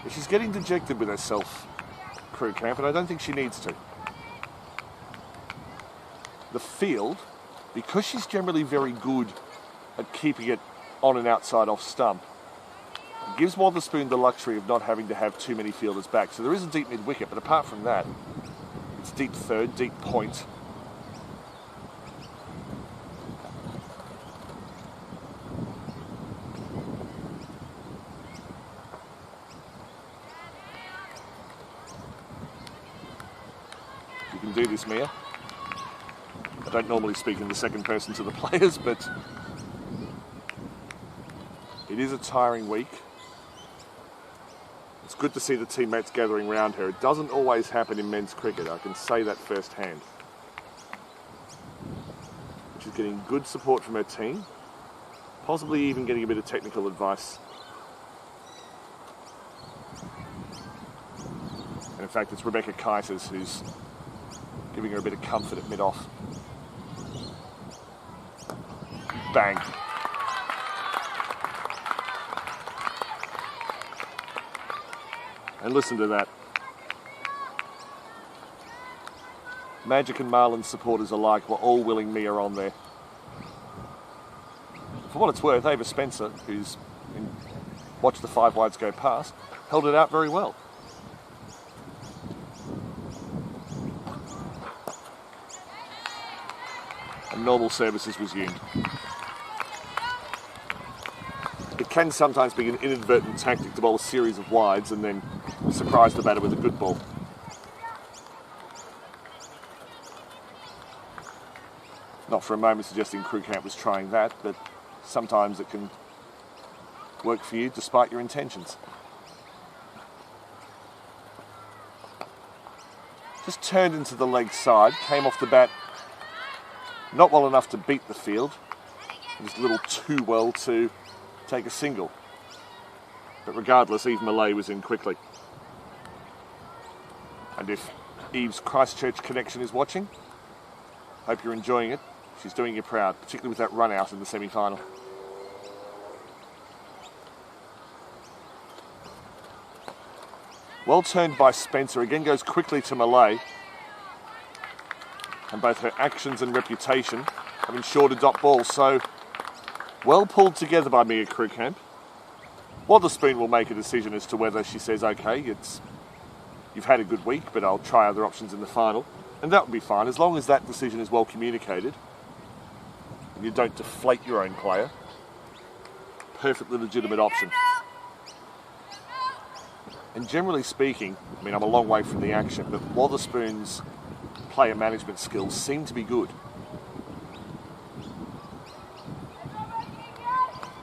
But she's getting dejected with herself, Crew Camp, and I don't think she needs to. The field, because she's generally very good at keeping it on and outside off stump, gives Wotherspoon the luxury of not having to have too many fielders back. So there is a deep mid-wicket, but apart from that, it's deep third, deep point. You can do this, Mia. I don't normally speak in the second person to the players, but it is a tiring week. It's good to see the teammates gathering around her. It doesn't always happen in men's cricket, I can say that firsthand. She's getting good support from her team, possibly even getting a bit of technical advice. And in fact, it's Rebecca Keiters who's giving her a bit of comfort at mid-off. Bang. And listen to that. Magic and Marlins supporters alike were all willing Mia on there. For what it's worth, Ava Spencer, who's watched the 5 wides go past, held it out very well. and normal services resumed. It can sometimes be an inadvertent tactic to bowl a series of wides and then surprise the batter with a good ball. Not for a moment suggesting crew camp was trying that, but sometimes it can work for you despite your intentions. Just turned into the leg side, came off the bat not well enough to beat the field, just a little too well to take a single. But regardless, Eve Malay was in quickly. And if Eve's Christchurch connection is watching, hope you're enjoying it. She's doing you proud, particularly with that run out in the semi-final. Well turned by Spencer, again goes quickly to Malay. And both her actions and reputation have ensured a dot ball, so well pulled together by Mia Krugkamp. Wotherspoon will make a decision as to whether she says, okay, you've had a good week, but I'll try other options in the final. And that would be fine, as long as that decision is well communicated and you don't deflate your own player. Perfectly legitimate option. And generally speaking, I mean, I'm a long way from the action, but Wotherspoon's player management skills seem to be good.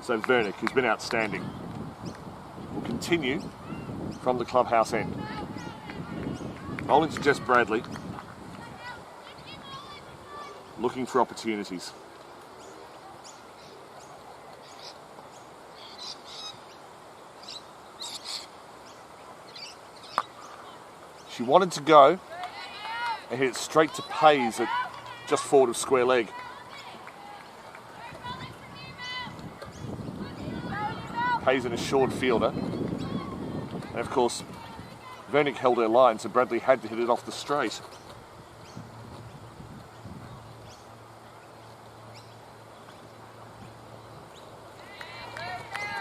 So Vernick, who's been outstanding, will continue from the clubhouse end. Bowling to Jess Bradley, looking for opportunities. She wanted to go and hit it straight to Pays at just forward of square leg. Pays an assured fielder. And of course, Vernick held her line, so Bradley had to hit it off the straight.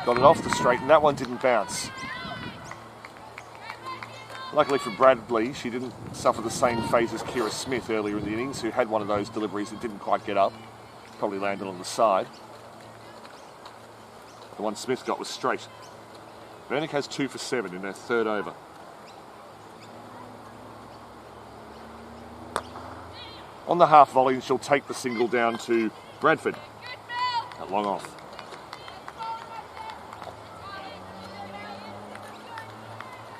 Got it off the straight, and that one didn't bounce. Luckily for Bradley, she didn't suffer the same fate as Kira Smith earlier in the innings, who had one of those deliveries that didn't quite get up. Probably landed on the side. The one Smith got was straight. Vernick has 2 for 7 in their third over. On the half volley, she'll take the single down to Bradford at long off.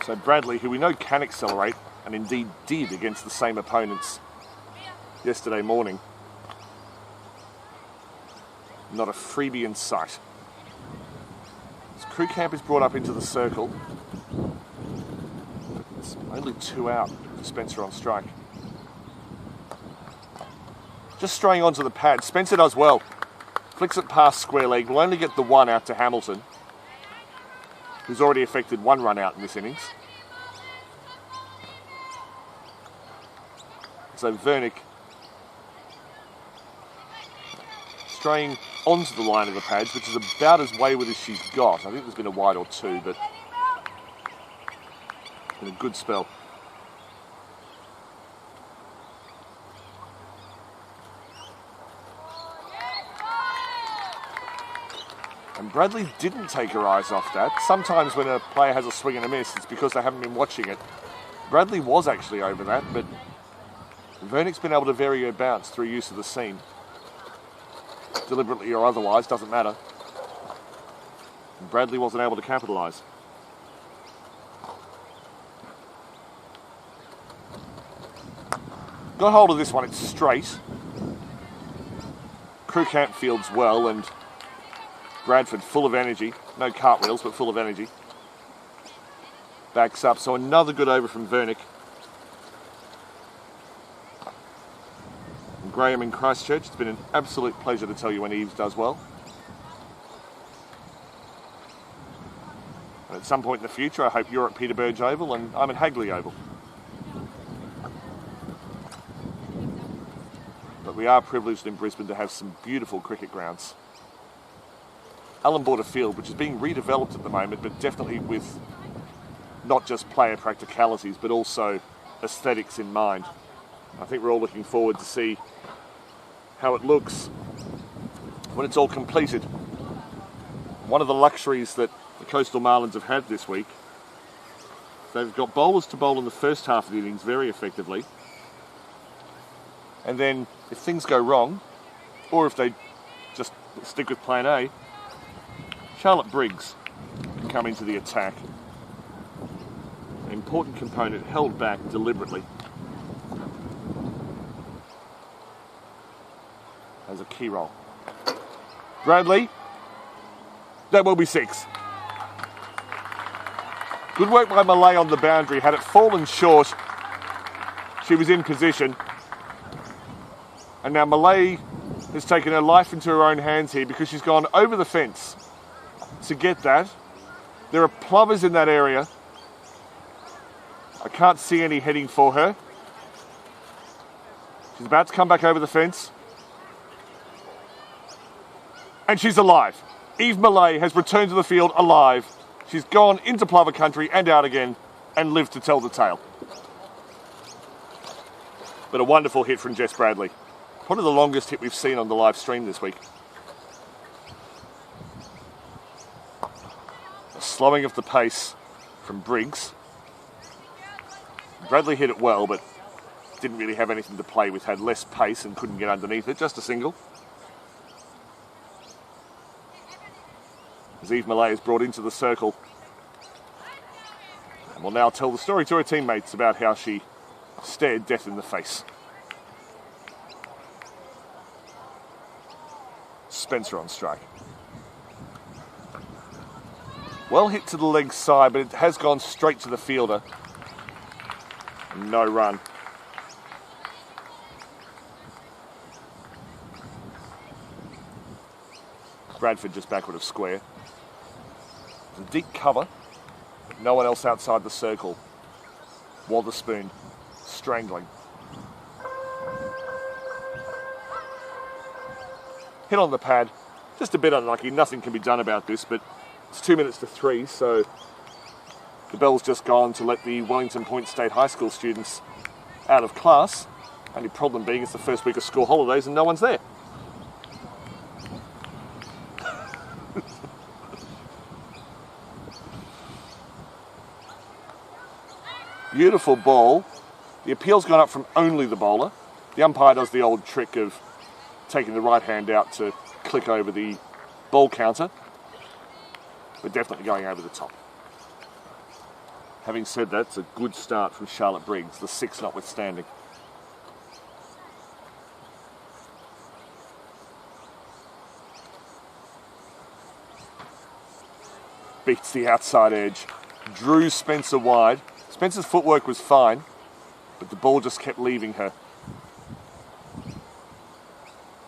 So Bradley, who we know can accelerate, and indeed did against the same opponents yesterday morning. Not a freebie in sight. As Krugkamp is brought up into the circle, it's only 2 out for Spencer on strike. Just straying onto the pad, Spencer does well. Flicks it past square leg, will only get the 1 out to Hamilton, who's already effected 1 run out in this innings. So Vernick straying onto the line of the pads, which is about as wayward as she's got. I think there's been a wide or 2, but in a good spell. And Bradley didn't take her eyes off that. Sometimes when a player has a swing and a miss, it's because they haven't been watching it. Bradley was actually over that, but Vernick's been able to vary her bounce through use of the seam. Deliberately or otherwise, doesn't matter. And Bradley wasn't able to capitalise. Got hold of this one, it's straight. Krugkamp fields well, and Bradford full of energy. No cartwheels, but full of energy. Backs up, so another good over from Vernick. And Graham in Christchurch, it's been an absolute pleasure to tell you when Eves does well. And at some point in the future, I hope you're at Peter Burge Oval and I'm at Hagley Oval. But we are privileged in Brisbane to have some beautiful cricket grounds. Allan Border Field, which is being redeveloped at the moment, but definitely with not just player practicalities, but also aesthetics in mind. I think we're all looking forward to see how it looks when it's all completed. One of the luxuries that the Coastal Marlins have had this week, they've got bowlers to bowl in the first half of the innings very effectively. And then if things go wrong, or if they just stick with plan A, Charlotte Briggs can come into the attack. An important component held back deliberately. As a key role. Bradley, that will be 6. Good work by Malay on the boundary. Had it fallen short, she was in position. And now Malay has taken her life into her own hands here because she's gone over the fence to get that. There are plovers in that area. I can't see any heading for her. She's about to come back over the fence. And she's alive. Eve Malay has returned to the field alive. She's gone into plover country and out again and lived to tell the tale. But a wonderful hit from Jess Bradley. Probably the longest hit we've seen on the live stream this week. A slowing of the pace from Briggs. Bradley hit it well, but didn't really have anything to play with. Had less pace and couldn't get underneath it. Just a single. As Eve Malay is brought into the circle. And will now tell the story to her teammates about how she stared death in the face. Spencer on strike. Well hit to the leg side, but it has gone straight to the fielder. No run. Bradford just backward of square. It's a deep cover. No one else outside the circle. Wotherspoon strangling. Hit on the pad. Just a bit unlucky. Nothing can be done about this, but it's 2 minutes to 3, so the bell's just gone to let the Wellington Point State High School students out of class. Only problem being it's the first week of school holidays and no one's there. Beautiful ball. The appeal's gone up from only the bowler. The umpire does the old trick of taking the right hand out to click over the ball counter. We're definitely going over the top. Having said that, it's a good start from Charlotte Briggs, the 6 notwithstanding. Beats the outside edge. Drew Spencer wide. Spencer's footwork was fine, but the ball just kept leaving her.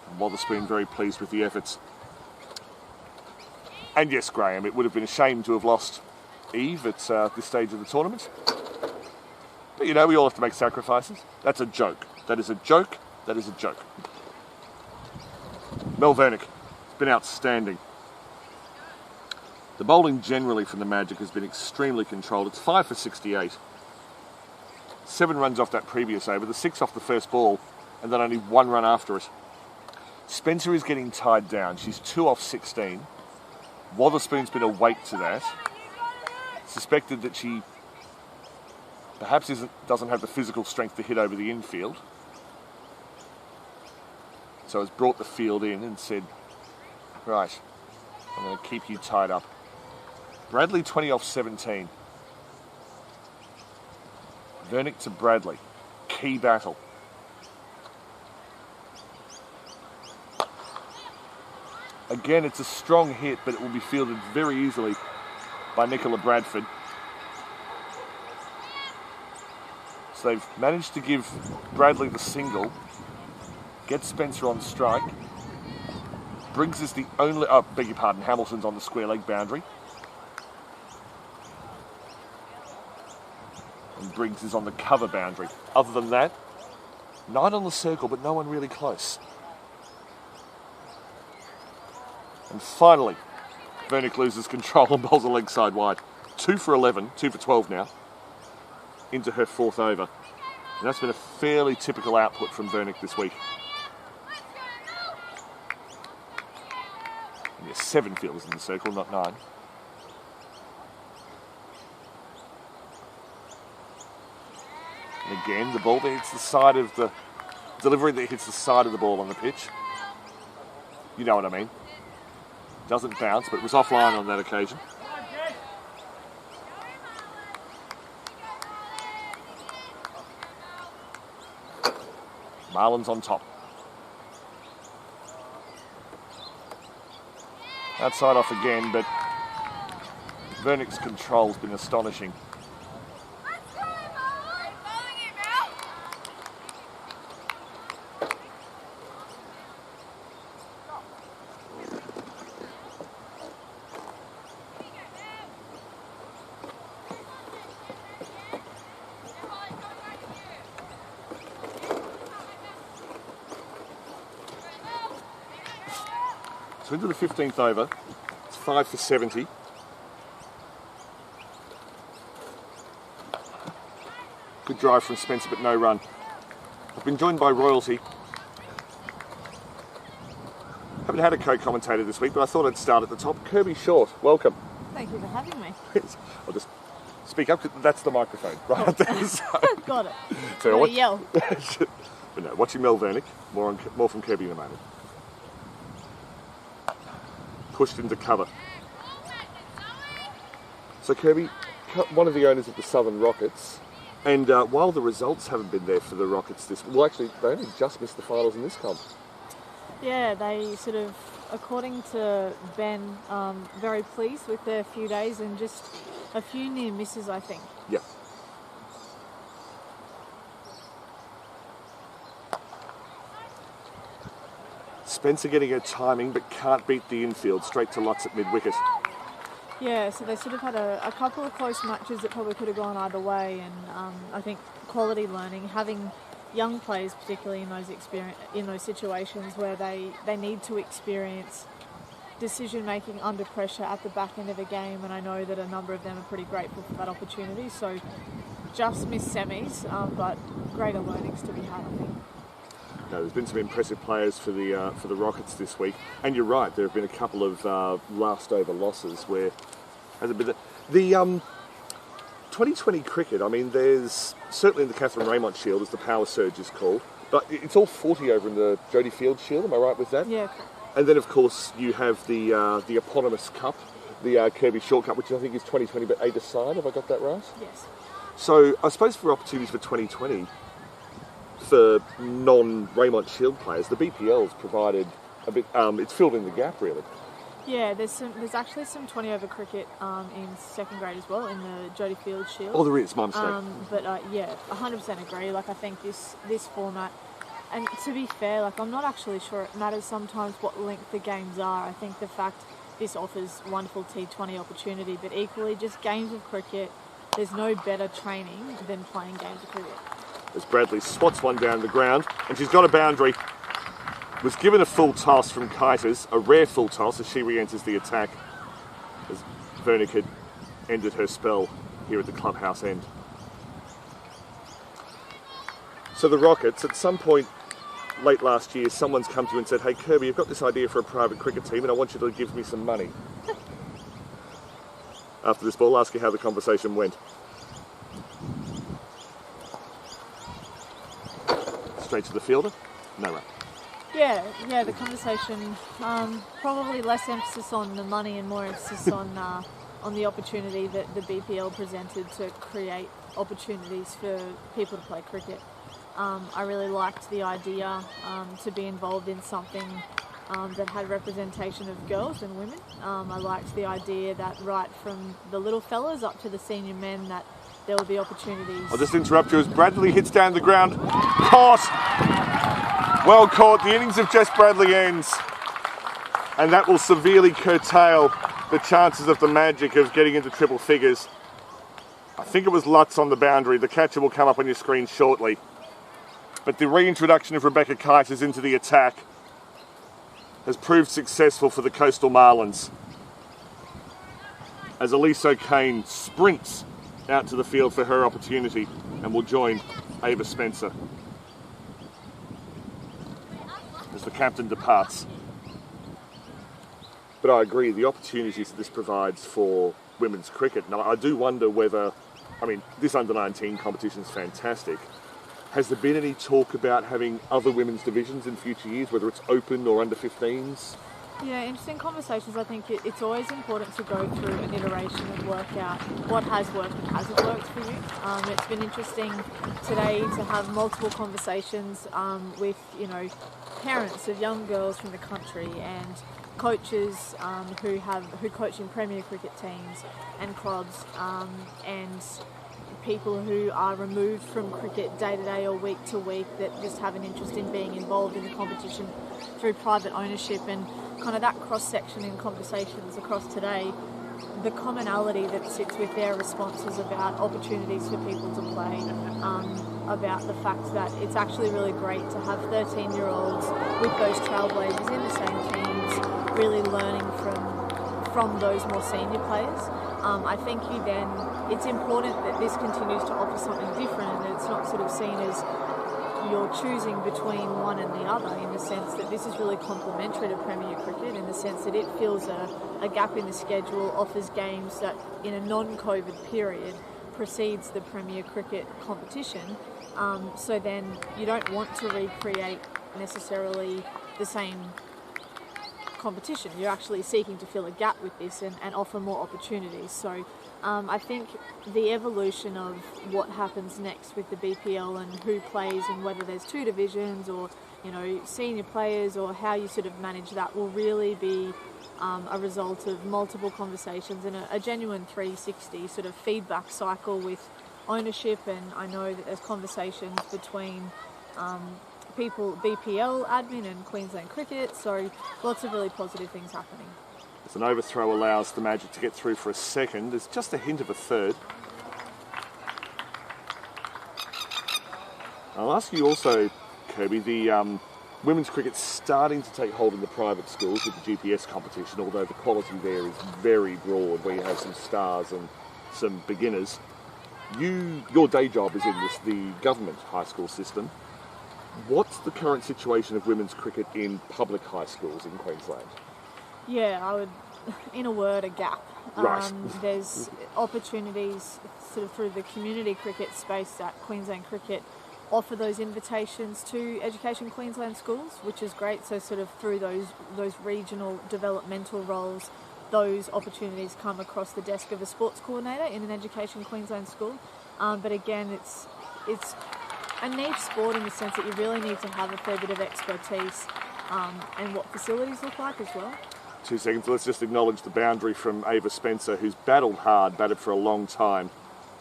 And Wotherspoon very pleased with the efforts. And yes, Graham, it would have been a shame to have lost Eve at this stage of the tournament. But you know, we all have to make sacrifices. That's a joke. That is a joke. That is a joke. Mel Vernick has been outstanding. The bowling generally from the Magic has been extremely controlled. It's 5 for 68. 7 runs off that previous over, the 6 off the first ball, and then only 1 run after it. Spencer is getting tied down. She's 2 off 16. Wotherspoon's been awake to that. Suspected that she perhaps doesn't have the physical strength to hit over the infield. So has brought the field in and said, right, I'm going to keep you tied up. Bradley 20 off 17. Vernick to Bradley. Key battle. Again, it's a strong hit, but it will be fielded very easily by Nicola Bradford. So they've managed to give Bradley the single. Get Spencer on strike. Briggs is the only... Oh, beg your pardon, Hamilton's on the square leg boundary. And Briggs is on the cover boundary. Other than that, 9 on the circle, but no one really close. And finally, Vernick loses control and bowls a leg side wide. 2 for 11, 2 for 12 now, into her 4th over. And that's been a fairly typical output from Vernick this week. Yes, 7 fielders in the circle, not 9. And again, the ball that hits the side of the delivery that hits the side of the ball on the pitch. You know what I mean. Doesn't bounce, but it was offline on that occasion. Marlins on top. Outside off again, but Vernick's control's been astonishing. So into the 15th over, it's 5 for 70. Good drive from Spencer, but no run. I've been joined by royalty. Haven't had a co-commentator this week, but I thought I'd start at the top. Kirby Short, welcome. Thank you for having me. I'll just speak up, 'cause that's the microphone right up there. So. Got it. So Yell. But no, watching Mel Vernick, more from Kirby in a moment. Pushed into cover. So Kirby, one of the owners of the Southern Rockets, and while the results haven't been there for the Rockets well actually they only just missed the finals in this comp. Yeah, they sort of, according to Ben, very pleased with their few days and just a few near misses, I think. Yeah. Spencer getting her timing but can't beat the infield, straight to Lutz at mid-wicket. Yeah, so they sort of had a couple of close matches that probably could have gone either way, and I think quality learning, having young players particularly in those situations where they need to experience decision making under pressure at the back end of a game, and I know that a number of them are pretty grateful for that opportunity. So just missed semis, but greater learnings to be had, I think. No, there's been some impressive players for the Rockets this week, and you're right. There have been a couple of last over losses where hasn't been the 2020 cricket. I mean, there's certainly in the Catherine Raymond Shield, as the Power Surge is called, but it's all 40 over in the Jodie Field Shield. Am I right with that? Yeah. And then, of course, you have the eponymous cup, the Kirby Short Cup, which I think is 2020, but 8 aside. Have I got that right? Yes. So I suppose for opportunities for 2020. For non-Raymond Shield players, the BPL's provided a bit. It's filled in the gap, really. Yeah, there's actually some 20 over cricket in second grade as well in the Jodie Field Shield. Oh, there is, my mistake. But yeah, 100% agree. Like, I think this format, and to be fair, like, I'm not actually sure it matters sometimes what length the games are. I think the fact this offers wonderful T20 opportunity, but equally just games of cricket. There's no better training than playing games of cricket. As Bradley swats one down the ground, and she's got a boundary. Was given a full toss from Kiters, a rare full toss as she re-enters the attack, as Vernick had ended her spell here at the clubhouse end. So the Rockets, at some point late last year, someone's come to you and said, "Hey Kirby, I've got this idea for a private cricket team and I want you to give me some money." After this ball, ask you how the conversation went. Straight to the fielder, no run. Yeah, the conversation, probably less emphasis on the money and more emphasis on the opportunity that the BPL presented to create opportunities for people to play cricket. I really liked the idea to be involved in something that had representation of girls and women. I liked the idea that right from the little fellas up to the senior men that there will be opportunities. I'll just interrupt you as Bradley hits down the ground. Caught! Well caught. The innings of Jess Bradley ends. And that will severely curtail the chances of the Magic of getting into triple figures. I think it was Lutz on the boundary. The catcher will come up on your screen shortly. But the reintroduction of Rebecca Kiters into the attack has proved successful for the Coastal Marlins. As Elise O'Kane sprints out to the field for her opportunity and will join Ava Spencer as the captain departs. But I agree, the opportunities that this provides for women's cricket, and I do wonder whether, I mean, this under-19 competition is fantastic. Has there been any talk about having other women's divisions in future years, whether it's open or under-15s? Yeah, interesting conversations. I think it's always important to go through an iteration and work out what has worked and hasn't worked for you. It's been interesting today to have multiple conversations with, parents of young girls from the country and coaches who coach in Premier cricket teams and clubs and people who are removed from cricket day to day or week to week that just have an interest in being involved in the competition through private ownership, and kind of that cross-section in conversations across today, the commonality that sits with their responses about opportunities for people to play, about the fact that it's actually really great to have 13-year-olds with those trailblazers in the same teams, really learning from those more senior players. I think it's important that this continues to offer something different, and it's not sort of seen as you're choosing between one and the other, in the sense that this is really complementary to Premier cricket, in the sense that it fills a gap in the schedule, offers games that in a non-COVID period precedes the Premier cricket competition. So then you don't want to recreate necessarily the same competition. You're actually seeking to fill a gap with this and offer more opportunities. So I think the evolution of what happens next with the BPL and who plays and whether there's two divisions or senior players or how you sort of manage that will really be a result of multiple conversations and a genuine 360 sort of feedback cycle with ownership. And I know that there's conversations between people, BPL admin and Queensland Cricket, so lots of really positive things happening. As an overthrow allows the Magic to get through for a second, there's just a hint of a third. I'll ask you also, Kirby, the women's cricket's starting to take hold in the private schools with the GPS competition, although the quality there is very broad, where you have some stars and some beginners. Your day job is in the government high school system. What's the current situation of women's cricket in public high schools in Queensland? Yeah, I would, in a word, a gap. Right. There's opportunities sort of through the community cricket space that Queensland Cricket offer those invitations to Education Queensland schools, which is great. So sort of through those regional developmental roles, those opportunities come across the desk of a sports coordinator in an Education Queensland school. But again, it's a niche sport in the sense that you really need to have a fair bit of expertise and what facilities look like as well. 2 seconds, let's just acknowledge the boundary from Ava Spencer, who's battled hard, batted for a long time,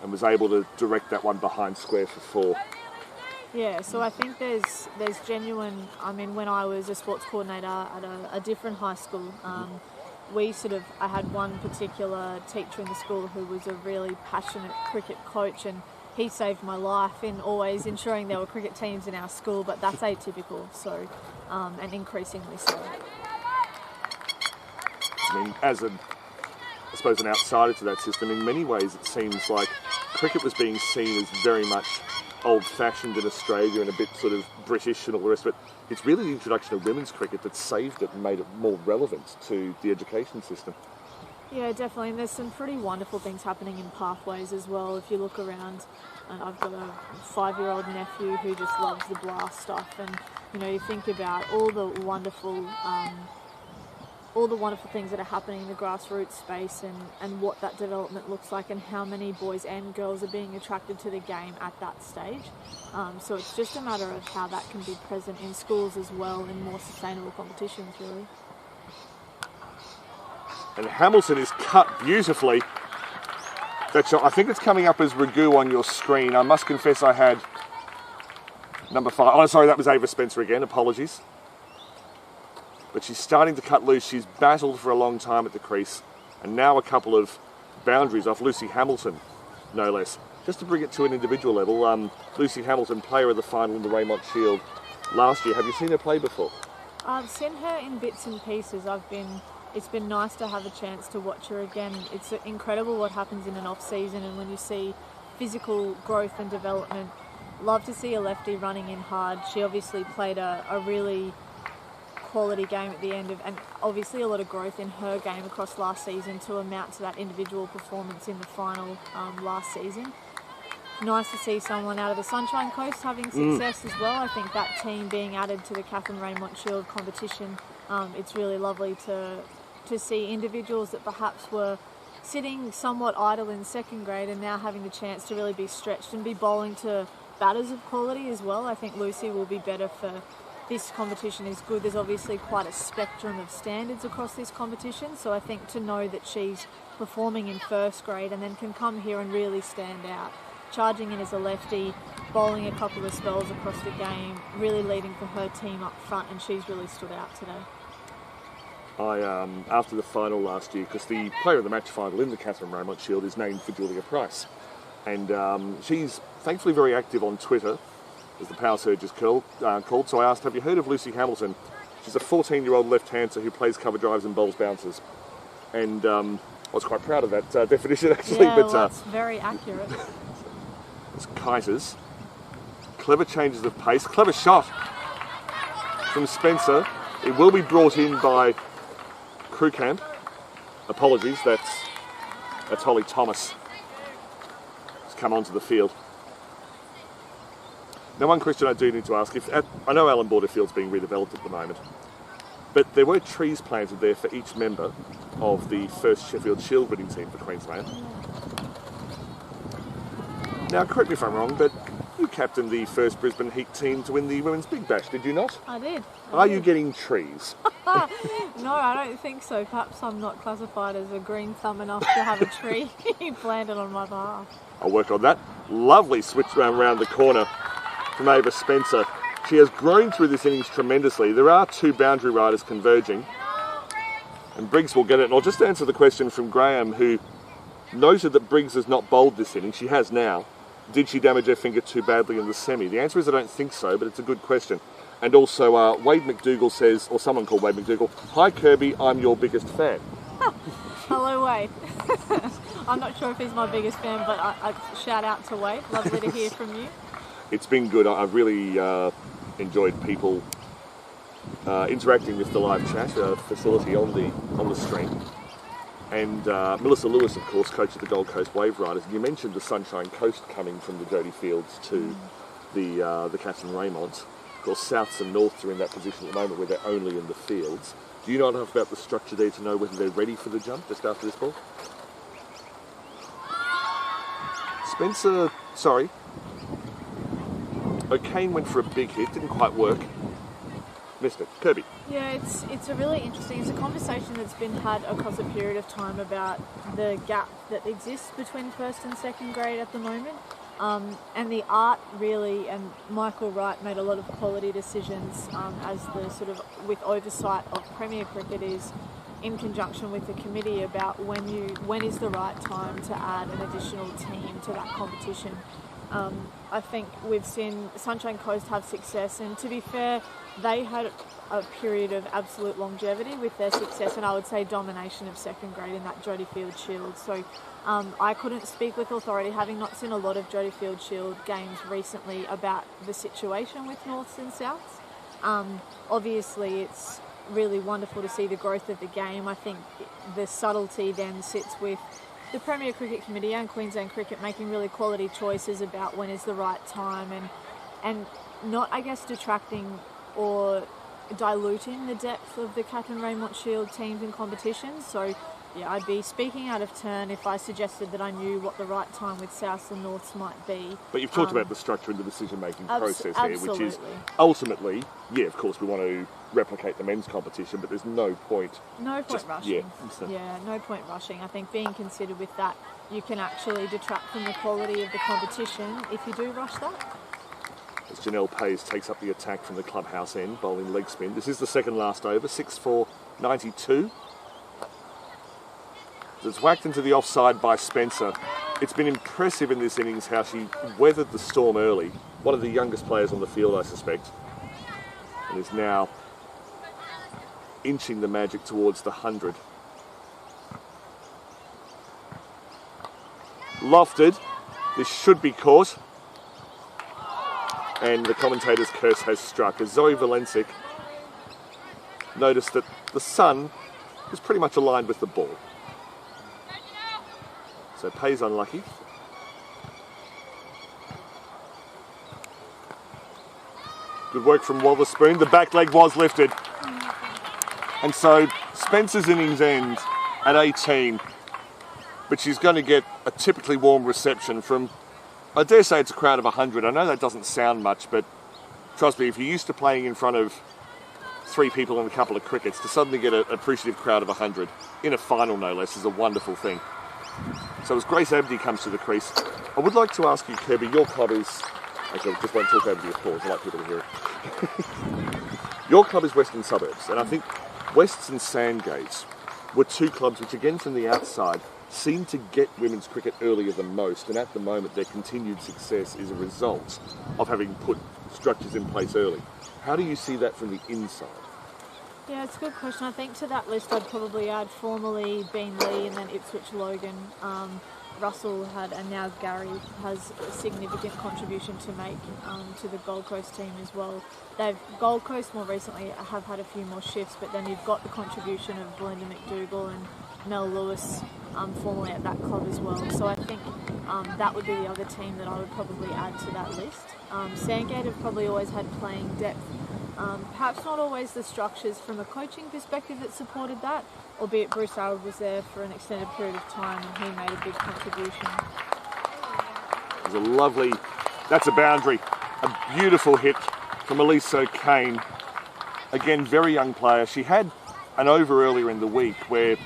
and was able to direct that one behind square for 4. Yeah, so I think there's genuine, when I was a sports coordinator at a different high school, I had one particular teacher in the school who was a really passionate cricket coach, and he saved my life in always ensuring there were cricket teams in our school, but that's atypical, so, and increasingly so. I mean, as an outsider to that system, in many ways it seems like cricket was being seen as very much old-fashioned in Australia and a bit sort of British and all the rest of it. It's really the introduction of women's cricket that saved it and made it more relevant to the education system. Yeah, definitely, and there's some pretty wonderful things happening in pathways as well. If you look around, I've got a 5-year-old nephew who just loves the blast stuff, and you think about all the wonderful things that are happening in the grassroots space and what that development looks like and how many boys and girls are being attracted to the game at that stage. So it's just a matter of how that can be present in schools as well in more sustainable competitions, really. And Hamilton is cut beautifully. That shot, I think it's coming up as Ragu on your screen. I must confess I had number 5. Oh, sorry, that was Ava Spencer again. Apologies. But she's starting to cut loose. She's battled for a long time at the crease. And now a couple of boundaries off Lucy Hamilton, no less. Just to bring it to an individual level, Lucy Hamilton, player of the final in the Raymond Shield last year. Have you seen her play before? I've seen her in bits and pieces. It's been nice to have a chance to watch her again. It's incredible what happens in an off-season, and when you see physical growth and development. Love to see a lefty running in hard. She obviously played a really quality game at the end of, and obviously a lot of growth in her game across last season to amount to that individual performance in the final last season. Nice to see someone out of the Sunshine Coast having success as well. I think that team being added to the Catherine Raymond Shield competition, it's really lovely to see individuals that perhaps were sitting somewhat idle in second grade and now having the chance to really be stretched and be bowling to batters of quality as well. I think Lucy will be better for this competition is good. There's obviously quite a spectrum of standards across this competition, so I think to know that she's performing in first grade and then can come here and really stand out, charging in as a lefty, bowling a couple of spells across the game, really leading for her team up front, and she's really stood out today. After the final last year, because the player of the match final in the Catherine Raymond Shield is named for Julia Price, and she's thankfully very active on Twitter, as the Power Surge is called. So I asked, have you heard of Lucy Hamilton? She's a 14-year-old left-hander who plays cover drives and bowls bouncers. And I was quite proud of that definition, actually. Yeah, well, that's very accurate. It's Kiters. Clever changes of pace. Clever shot from Spencer. It will be brought in by Crew Camp. Apologies, that's Holly Thomas. Has come onto the field. Now, one question I do need to ask, I know Allan Border Field's being redeveloped at the moment, but there were trees planted there for each member of the first Sheffield Shield winning team for Queensland. Now, correct me if I'm wrong, but you captained the first Brisbane Heat team to win the Women's Big Bash, did you not? I did. Are you getting trees? No, I don't think so. Perhaps I'm not classified as a green thumb enough to have a tree planted on my behalf. I'll work on that. Lovely switch around the corner from Ava Spencer. She has grown through this innings tremendously. There are two boundary riders converging, and Briggs will get it. And I'll just answer the question from Graham, who noted that Briggs has not bowled this inning. She has now. Did she damage her finger too badly in the semi? The answer is I don't think so, but it's a good question. And also, Wade McDougall says, or someone called Wade McDougall, "Hi Kirby, I'm your biggest fan." Hello, Wade. I'm not sure if he's my biggest fan, but I shout out to Wade. Lovely to hear from you. It's been good. I've really enjoyed people interacting with the live chat facility on the stream. And Melissa Lewis, of course, coach of the Gold Coast Wave Riders. And you mentioned the Sunshine Coast coming from the Jodie Fields to the Catherine Raymonds. Of course, Souths and Norths are in that position at the moment where they're only in the fields. Do you know enough about the structure there to know whether they're ready for the jump just after this ball? Spencer, sorry. O'Kane went for a big hit, didn't quite work. Missed it. Kirby. Yeah, it's a really interesting, it's a conversation that's been had across a period of time about the gap that exists between first and second grade at the moment. And the art really, and Michael Wright made a lot of quality decisions as the sort of, with oversight of Premier Cricket, is in conjunction with the committee about when is the right time to add an additional team to that competition. I think we've seen Sunshine Coast have success, and to be fair, they had a period of absolute longevity with their success, and I would say domination of second grade in that Jodie Field Shield. So I couldn't speak with authority, having not seen a lot of Jodie Field Shield games recently, about the situation with Norths and Souths. Obviously, it's really wonderful to see the growth of the game. I think the subtlety then sits with the Premier Cricket Committee and Queensland Cricket making really quality choices about when is the right time, and not, I guess, detracting or diluting the depth of the Catherine Raymond Shield teams and competitions. So yeah, I'd be speaking out of turn if I suggested that I knew what the right time with Souths and Norths might be. But you've talked about the structure and the decision-making process here, which is absolutely. Ultimately, yeah, of course, we want to replicate the men's competition, but there's no point. No point rushing. Yeah. Yeah, no point rushing. I think being considered with that, you can actually detract from the quality of the competition if you do rush that. As Janelle Pays takes up the attack from the clubhouse end, bowling leg spin. This is the second last over, 6-4-92. It's whacked into the offside by Spencer. It's been impressive in this innings how she weathered the storm early. One of the youngest players on the field, I suspect. And is now inching the magic towards the 100. Lofted. This should be caught. And the commentator's curse has struck as Zoe Valencic noticed that the sun is pretty much aligned with the ball. So Pay's unlucky. Good work from Wotherspoon. The back leg was lifted. And so Spencer's innings ends at 18, but she's going to get a typically warm reception from, I dare say it's a crowd of 100. I know that doesn't sound much, but trust me, if you're used to playing in front of 3 people and a couple of crickets, to suddenly get an appreciative crowd of 100 in a final no less is a wonderful thing. So as Grace Abdi comes to the crease, I would like to ask you, Kirby, your club is... Okay, just won't talk over the applause, I like people to hear it. Your club is Western Suburbs, and I think Wests and Sandgates were 2 clubs which, again from the outside, seem to get women's cricket earlier than most, and at the moment their continued success is a result of having put structures in place early. How do you see that from the inside? Yeah, it's a good question. I think to that list I'd probably add formerly Beanley and then Ipswich Logan. Russell had, and now Gary has a significant contribution to make to the Gold Coast team as well. Gold Coast more recently have had a few more shifts, but then you've got the contribution of Belinda McDougall and Mel Lewis, formerly at that club as well. So I think that would be the other team that I would probably add to that list. Sandgate have probably always had playing depth. Perhaps not always the structures from a coaching perspective that supported that, albeit Bruce Howard was there for an extended period of time and he made a big contribution. It was a lovely, that's a boundary, a beautiful hit from Elise O'Kane. Again, very young player. She had an over earlier in the week where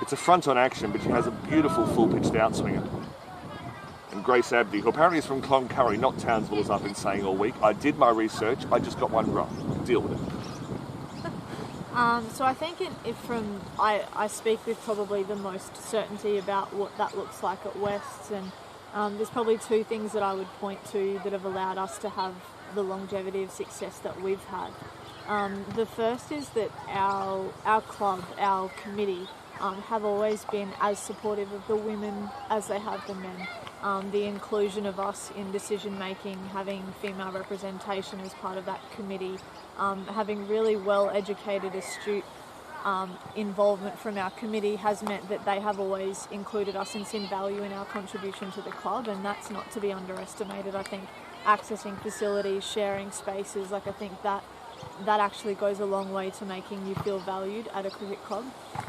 it's a front on action, but she has a beautiful full pitched outswinger. And Grace Abdi, who apparently is from Cloncurry, not Townsville, as I've been saying all week. I did my research, I just got one wrong. Deal with it. So I think I speak with probably the most certainty about what that looks like at Wests, and there's probably 2 things that I would point to that have allowed us to have the longevity of success that we've had. The first is that our club, our committee, have always been as supportive of the women as they have the men. The inclusion of us in decision making, having female representation as part of that committee, having really well educated, astute involvement from our committee has meant that they have always included us and seen value in our contribution to the club, and that's not to be underestimated. I think accessing facilities, sharing spaces, I think that actually goes a long way to making you feel valued at a cricket club.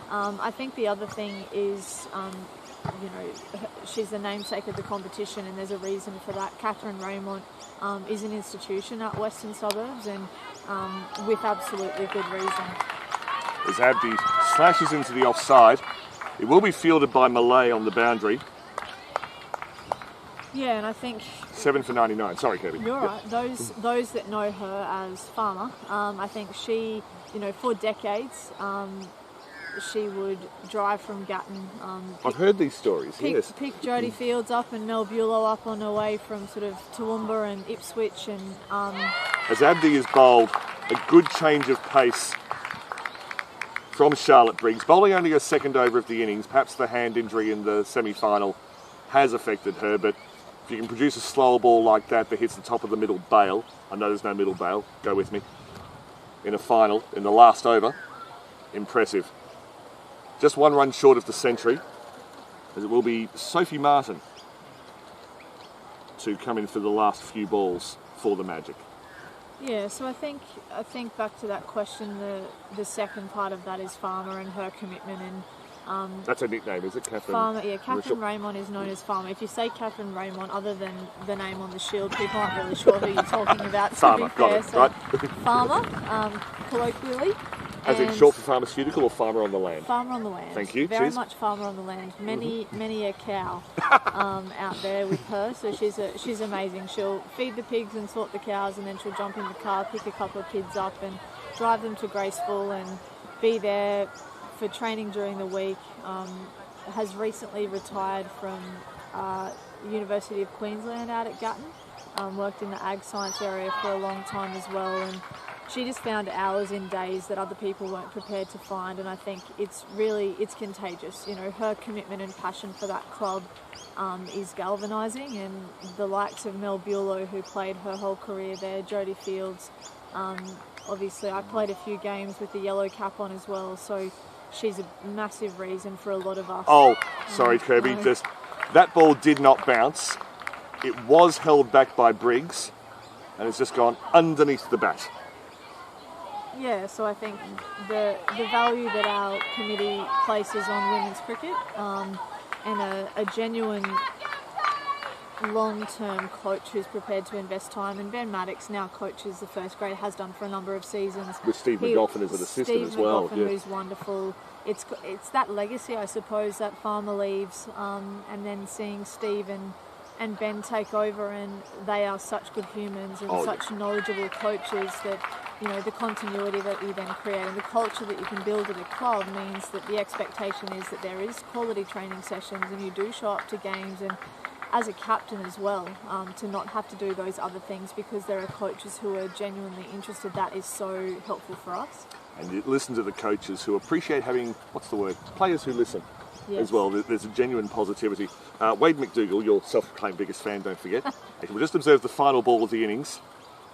I think the other thing is, she's the namesake of the competition, and there's a reason for that. Catherine Raymond is an institution at Western Suburbs, and with absolutely good reason. As Abdi slashes into the offside, it will be fielded by Malay on the boundary. Yeah, and I think 7 for 99. Sorry, Kirby. You're right. Those that know her as Farmer, I think she, for decades, she would drive from Gatton. I've heard these stories. Yes. Pick Jodie Fields up and Mel Bulow up on her way from sort of Toowoomba and Ipswich, and as Abdi is bowled, a good change of pace from Charlotte Briggs, bowling only a second over of the innings. Perhaps the hand injury in the semi-final has affected her, but if you can produce a slower ball like that hits the top of the middle bail, I know there's no middle bail, go with me, in a final, in the last over, impressive. Just 1 run short of the century, as it will be Sophie Martin to come in for the last few balls for the Magic. Yeah, so I think back to that question, the second part of that is Farmer and her commitment, and that's her nickname, is it, Catherine? Farmer, yeah, Catherine Raymond is known as Farmer. If you say Catherine Raymond, other than the name on the shield, people aren't really sure who you're talking about. Farmer, got it, right? Farmer, colloquially. As in short for pharmaceutical or farmer on the land? Farmer on the land. Thank you. Very Cheers. much farmer on the land. Many a cow out there with her. So she's amazing. She'll feed the pigs and sort the cows, and then she'll jump in the car, pick a couple of kids up, and drive them to Graceful and be there for training during the week. Has recently retired from University of Queensland out at Gatton. Worked in the ag science area for a long time as well, and she just found hours in days that other people weren't prepared to find, and I think it's contagious. Her commitment and passion for that club is galvanising, and the likes of Mel Bulow, who played her whole career there, Jodie Fields, Obviously, I played a few games with the yellow cap on as well, so she's a massive reason for a lot of us. Oh, sorry, Kirby. No. Just that ball did not bounce. It was held back by Briggs, and it's just gone underneath the bat. Yeah, so I think the value that our committee places on women's cricket, and a genuine long-term coach who's prepared to invest time, and Ben Maddox now coaches the first grade, has done for a number of seasons. With Steve McGoffin as an assistant as well. Steve McGoffin, who's wonderful. It's that legacy, I suppose, that Farmer leaves, and then seeing Steve and Ben take over, and they are such good humans and such knowledgeable coaches that, you know, the continuity that you then create and the culture that you can build at a club means that the expectation is that there is quality training sessions and you do show up to games, and as a captain as well, to not have to do those other things because there are coaches who are genuinely interested. That is so helpful for us. And you listen to the coaches who appreciate having, players who listen. Yes. As well. There's a genuine positivity. Wade McDougall, your self-proclaimed biggest fan, don't forget. We'll just observe the final ball of the innings.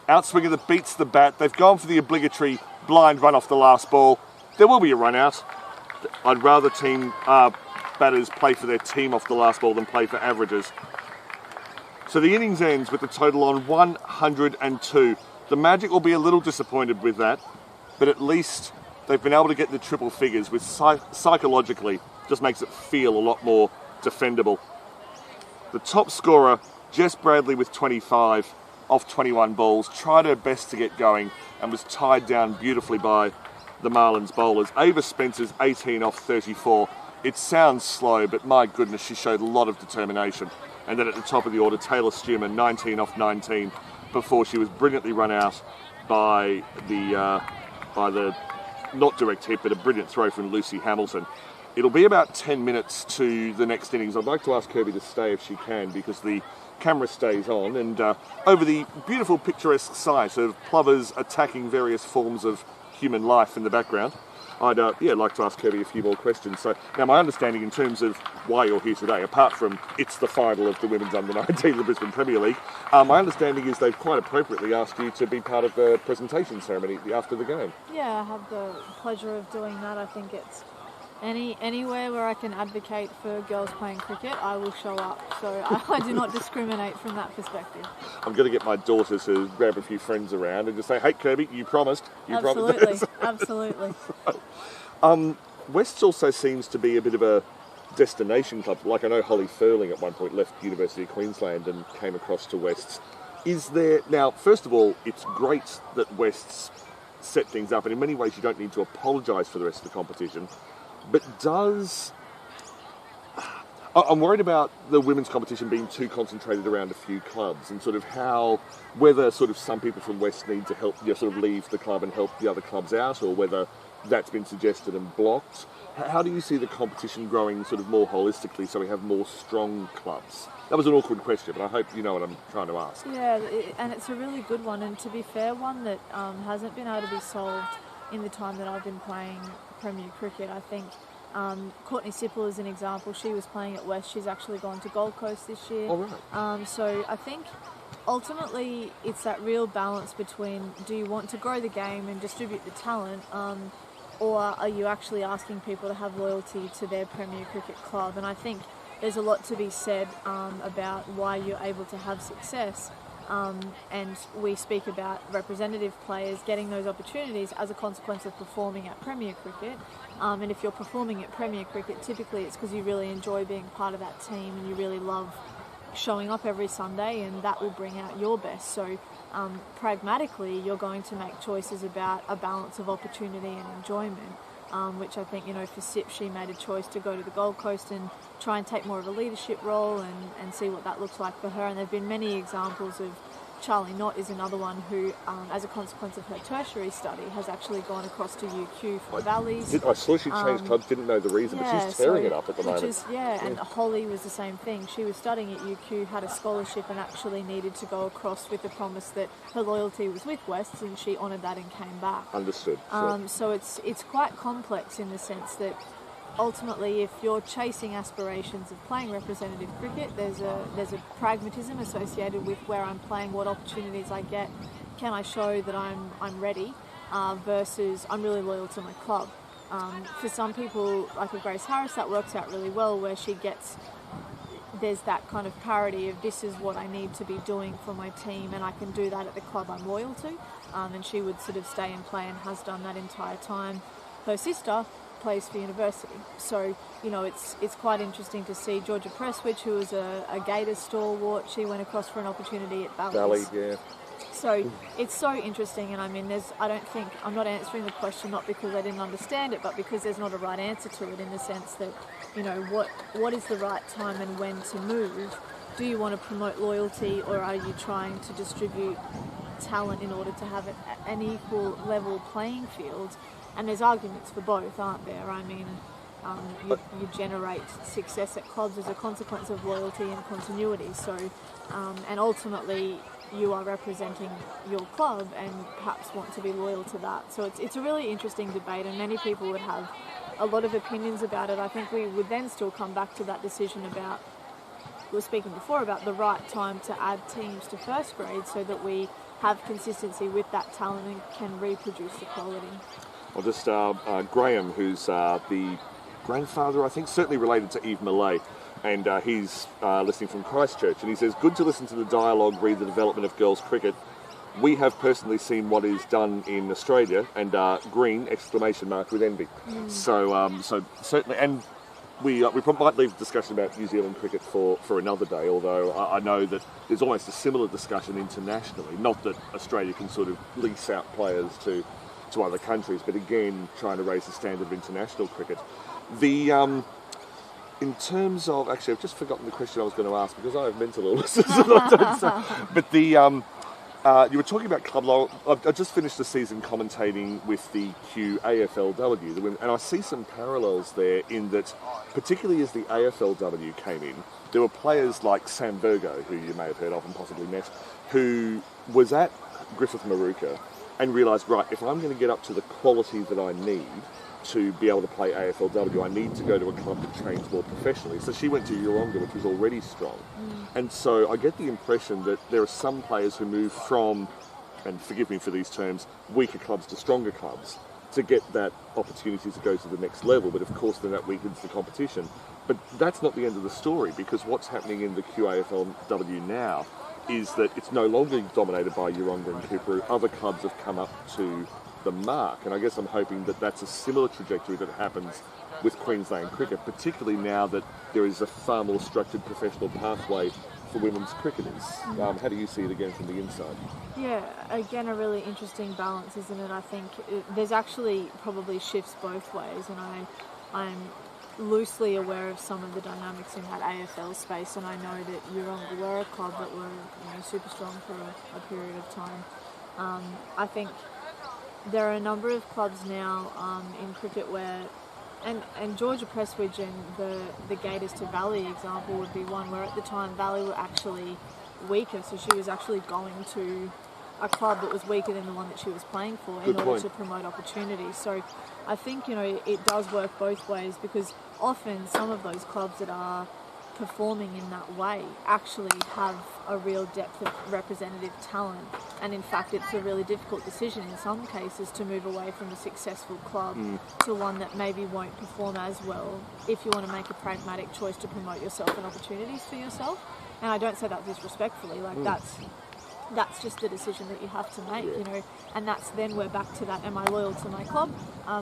Outswinger that beats the bat. They've gone for the obligatory blind run off the last ball. There will be a run out. I'd rather team batters play for their team off the last ball than play for averages. So the innings ends with the total on 102. The Magic will be a little disappointed with that, but at least they've been able to get the triple figures, which psychologically just makes it feel a lot more defendable. The top scorer, Jess Bradley with 25 off 21 balls, tried her best to get going and was tied down beautifully by the Marlins bowlers. Ava Spencer's 18 off 34. It sounds slow, but my goodness, she showed a lot of determination. And then at the top of the order, Taylor Stuman, 19 off 19, before she was brilliantly run out by the not direct hit, but a brilliant throw from Lucy Hamilton. It'll be about 10 minutes to the next innings. I'd like to ask Kirby to stay if she can, because the camera stays on, and over the beautiful picturesque sight of plovers attacking various forms of human life in the background, I'd like to ask Kirby a few more questions. So now my understanding in terms of why you're here today, apart from it's the final of the Women's Under-19 of the Brisbane Premier League, my understanding is they've quite appropriately asked you to be part of the presentation ceremony after the game. Yeah, I have the pleasure of doing that. I think it's anywhere where I can advocate for girls playing cricket, I will show up. So I do not discriminate from that perspective. I'm going to get my daughter to grab a few friends around and just say, hey Kirby, you promised. Absolutely, absolutely. Wests also seems to be a bit of a destination club. Like I know Holly Furling at one point left University of Queensland and came across to Wests. Is there, now first of all, it's great that Wests set things up, and in many ways you don't need to apologise for the rest of the competition. But I'm worried about the women's competition being too concentrated around a few clubs, and sort of whether sort of some people from West need to help, sort of leave the club and help the other clubs out, or whether that's been suggested and blocked. How do you see the competition growing sort of more holistically so we have more strong clubs? That was an awkward question, but I hope you know what I'm trying to ask. Yeah, and it's a really good one, and to be fair, one that hasn't been able to be solved in the time that I've been playing Premier Cricket. I think Courtney Sipple is an example. She was playing at West. She's actually gone to Gold Coast this year. All right. So I think ultimately it's that real balance between, do you want to grow the game and distribute the talent, or are you actually asking people to have loyalty to their Premier Cricket club? And I think there's a lot to be said about why you're able to have success. And we speak about representative players getting those opportunities as a consequence of performing at Premier Cricket. And if you're performing at Premier Cricket, typically it's because you really enjoy being part of that team and you really love showing up every Sunday, and that will bring out your best. So pragmatically, you're going to make choices about a balance of opportunity and enjoyment, which I think, for Sip, she made a choice to go to the Gold Coast and try and take more of a leadership role and see what that looks like for her. And there have been many examples of Charlie Knott is another one who, as a consequence of her tertiary study, has actually gone across to UQ for Valleys. I saw she changed clubs, didn't know the reason, but she's tearing it up at the moment. And Holly was the same thing. She was studying at UQ, had a scholarship, and actually needed to go across with the promise that her loyalty was with West, and she honoured that and came back. Understood. So it's quite complex in the sense that ultimately, if you're chasing aspirations of playing representative cricket, there's a pragmatism associated with where I'm playing, what opportunities I get. can I show that I'm ready versus I'm really loyal to my club. For some people, like with Grace Harris, that works out really well, where there's that kind of parity of this is what I need to be doing for my team, and I can do that at the club I'm loyal to. And she would sort of stay and play and has done that entire time. Her sister plays for university, so it's quite interesting to see Georgia Presswich, who was a Gators stalwart. She went across for an opportunity at Valley. So it's so interesting, and I mean, I'm not answering the question not because I didn't understand it, but because there's not a right answer to it, in the sense that, what is the right time and when to move? Do you want to promote loyalty, or are you trying to distribute talent in order to have an equal level playing field? And there's arguments for both, aren't there? I mean, you generate success at clubs as a consequence of loyalty and continuity. So, and ultimately, you are representing your club and perhaps want to be loyal to that. So it's a really interesting debate, and many people would have a lot of opinions about it. I think we would then still come back to that decision about, we were speaking before about the right time to add teams to first grade so that we have consistency with that talent and can reproduce the quality. Well, just Graham, who's the grandfather, I think, certainly related to Eve Millay, and he's listening from Christchurch, and he says, good to listen to the dialogue, read the development of girls cricket. We have personally seen what is done in Australia, and green, ! With envy. So certainly, and we might leave the discussion about New Zealand cricket for another day, although I know that there's almost a similar discussion internationally, not that Australia can sort of lease out players to other countries, but again, trying to raise the standard of international cricket. In terms of, actually, I've just forgotten the question I was going to ask because I have mental illnesses. But you were talking about club law. I've just finished the season commentating with the QAFLW, and I see some parallels there in that, particularly as the AFLW came in, there were players like Sam Virgo, who you may have heard of and possibly met, who was at Griffith Maruka and realised, right, if I'm going to get up to the quality that I need to be able to play AFLW, I need to go to a club that trains more professionally. So she went to Yeronga, which was already strong. And so I get the impression that there are some players who move from, and forgive me for these terms, weaker clubs to stronger clubs to get that opportunity to go to the next level. But of course, then that weakens the competition. But that's not the end of the story, because what's happening in the QAFLW now is that it's no longer dominated by Yeronga and Cooper. Other clubs have come up to the mark, and I guess I'm hoping that that's a similar trajectory that happens with Queensland cricket, particularly now that there is a far more structured professional pathway for women's cricketers. How do you see it again from the inside? Yeah, again, a really interesting balance, isn't it? I think there's actually probably shifts both ways, and I'm loosely aware of some of the dynamics in that AFL space, and I know that Yeronga were a club that were super strong for a period of time. I think there are a number of clubs now in cricket where, and Georgia Presswich and the Gators to Valley example would be one where at the time Valley were actually weaker, so she was actually going to a club that was weaker than the one that she was playing for in order to promote opportunities. So I think it does work both ways, because often some of those clubs that are performing in that way actually have a real depth of representative talent, and in fact it's a really difficult decision in some cases to move away from a successful club to one that maybe won't perform as well if you want to make a pragmatic choice to promote yourself and opportunities for yourself. And I don't say that disrespectfully, that's just the decision that you have to make, and that's then we're back to that, am I loyal to my club,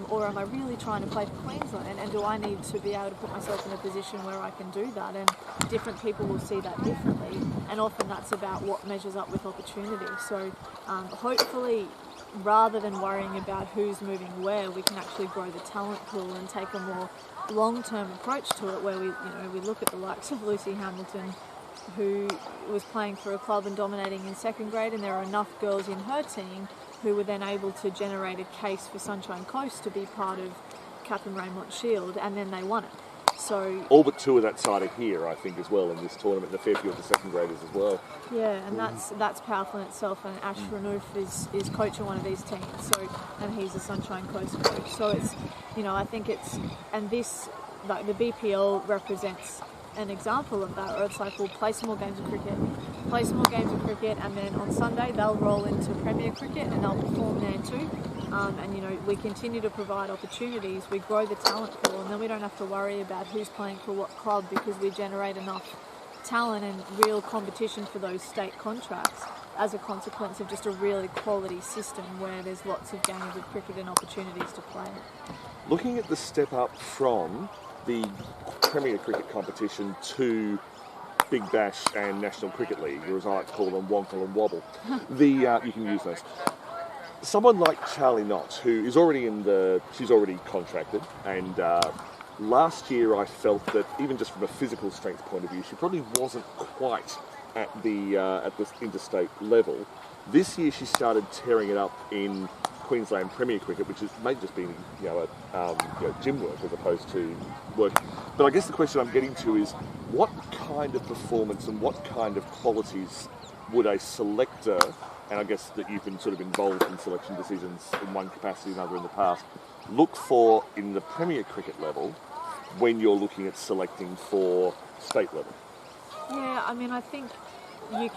or am I really trying to play for Queensland, and do I need to be able to put myself in a position where I can do that? And different people will see that differently, and often that's about what measures up with opportunity. So hopefully, rather than worrying about who's moving where, we can actually grow the talent pool and take a more long-term approach to it, where we look at the likes of Lucy Hamilton, who was playing for a club and dominating in second grade, and there are enough girls in her team who were then able to generate a case for Sunshine Coast to be part of Catherine Raymond Shield, and then they won it. So all but two of that side are here, I think, as well in this tournament, and a fair few of the second graders as well. Yeah, and that's powerful in itself. And Ash Renouf is coaching one of these teams, and he's a Sunshine Coast coach. So it's, I think it's, and this, like the BPL represents an example of that, where it's like, we'll play some more games of cricket, and then on Sunday they'll roll into Premier Cricket and they'll perform there too. And, you know, we continue to provide opportunities, we grow the talent pool, and then we don't have to worry about who's playing for what club, because we generate enough talent and real competition for those state contracts as a consequence of just a really quality system where there's lots of games of cricket and opportunities to play. Looking at the step up from the Premier Cricket competition to Big Bash and National Cricket League, or as I like to call them, Wonkle and Wobble, you can use those. Someone like Charlie Knott, who is already she's already contracted, and last year I felt that even just from a physical strength point of view, she probably wasn't quite at the interstate level. This year she started tearing it up in Queensland Premier Cricket, which may just be gym work as opposed to work. But I guess the question I'm getting to is, what kind of performance and what kind of qualities would a selector, and I guess that you've been sort of involved in selection decisions in one capacity or another in the past, look for in the Premier Cricket level when you're looking at selecting for state level? Yeah, I mean, I think you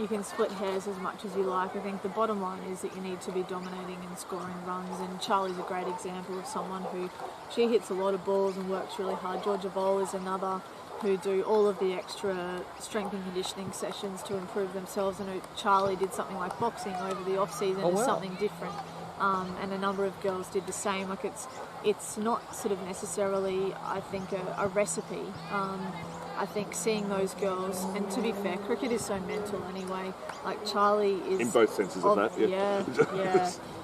can split hairs as much as you like. I think the bottom line is that you need to be dominating and scoring runs, and Charlie's a great example of someone who, she hits a lot of balls and works really hard. Georgia Vole is another who do all of the extra strength and conditioning sessions to improve themselves. I know Charlie did something like boxing over the off-season as something different, and a number of girls did the same. Like, it's not sort of necessarily, I think, a recipe. I think seeing those girls, and to be fair, cricket is so mental anyway. Like, Charlie is... In both senses of that, yeah.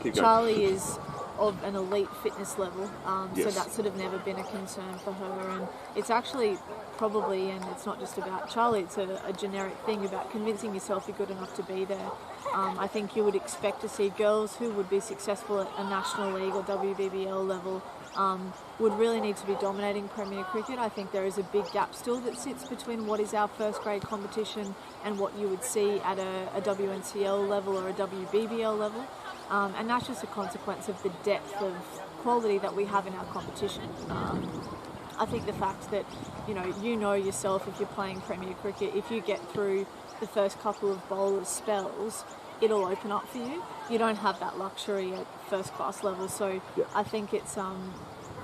Yeah. Charlie is of an elite fitness level, yes. So that's sort of never been a concern for her. And it's actually probably, and it's not just about Charlie, it's a generic thing about convincing yourself you're good enough to be there. I think you would expect to see girls who would be successful at a National League or WBBL level would really need to be dominating Premier Cricket. I think there is a big gap still that sits between what is our first grade competition and what you would see at a WNCL level or a WBBL level. And that's just a consequence of the depth of quality that we have in our competition. I think the fact that, you know yourself, if you're playing Premier Cricket, if you get through the first couple of bowler spells, it'll open up for you. You don't have that luxury at first class level. So yeah. I think it's,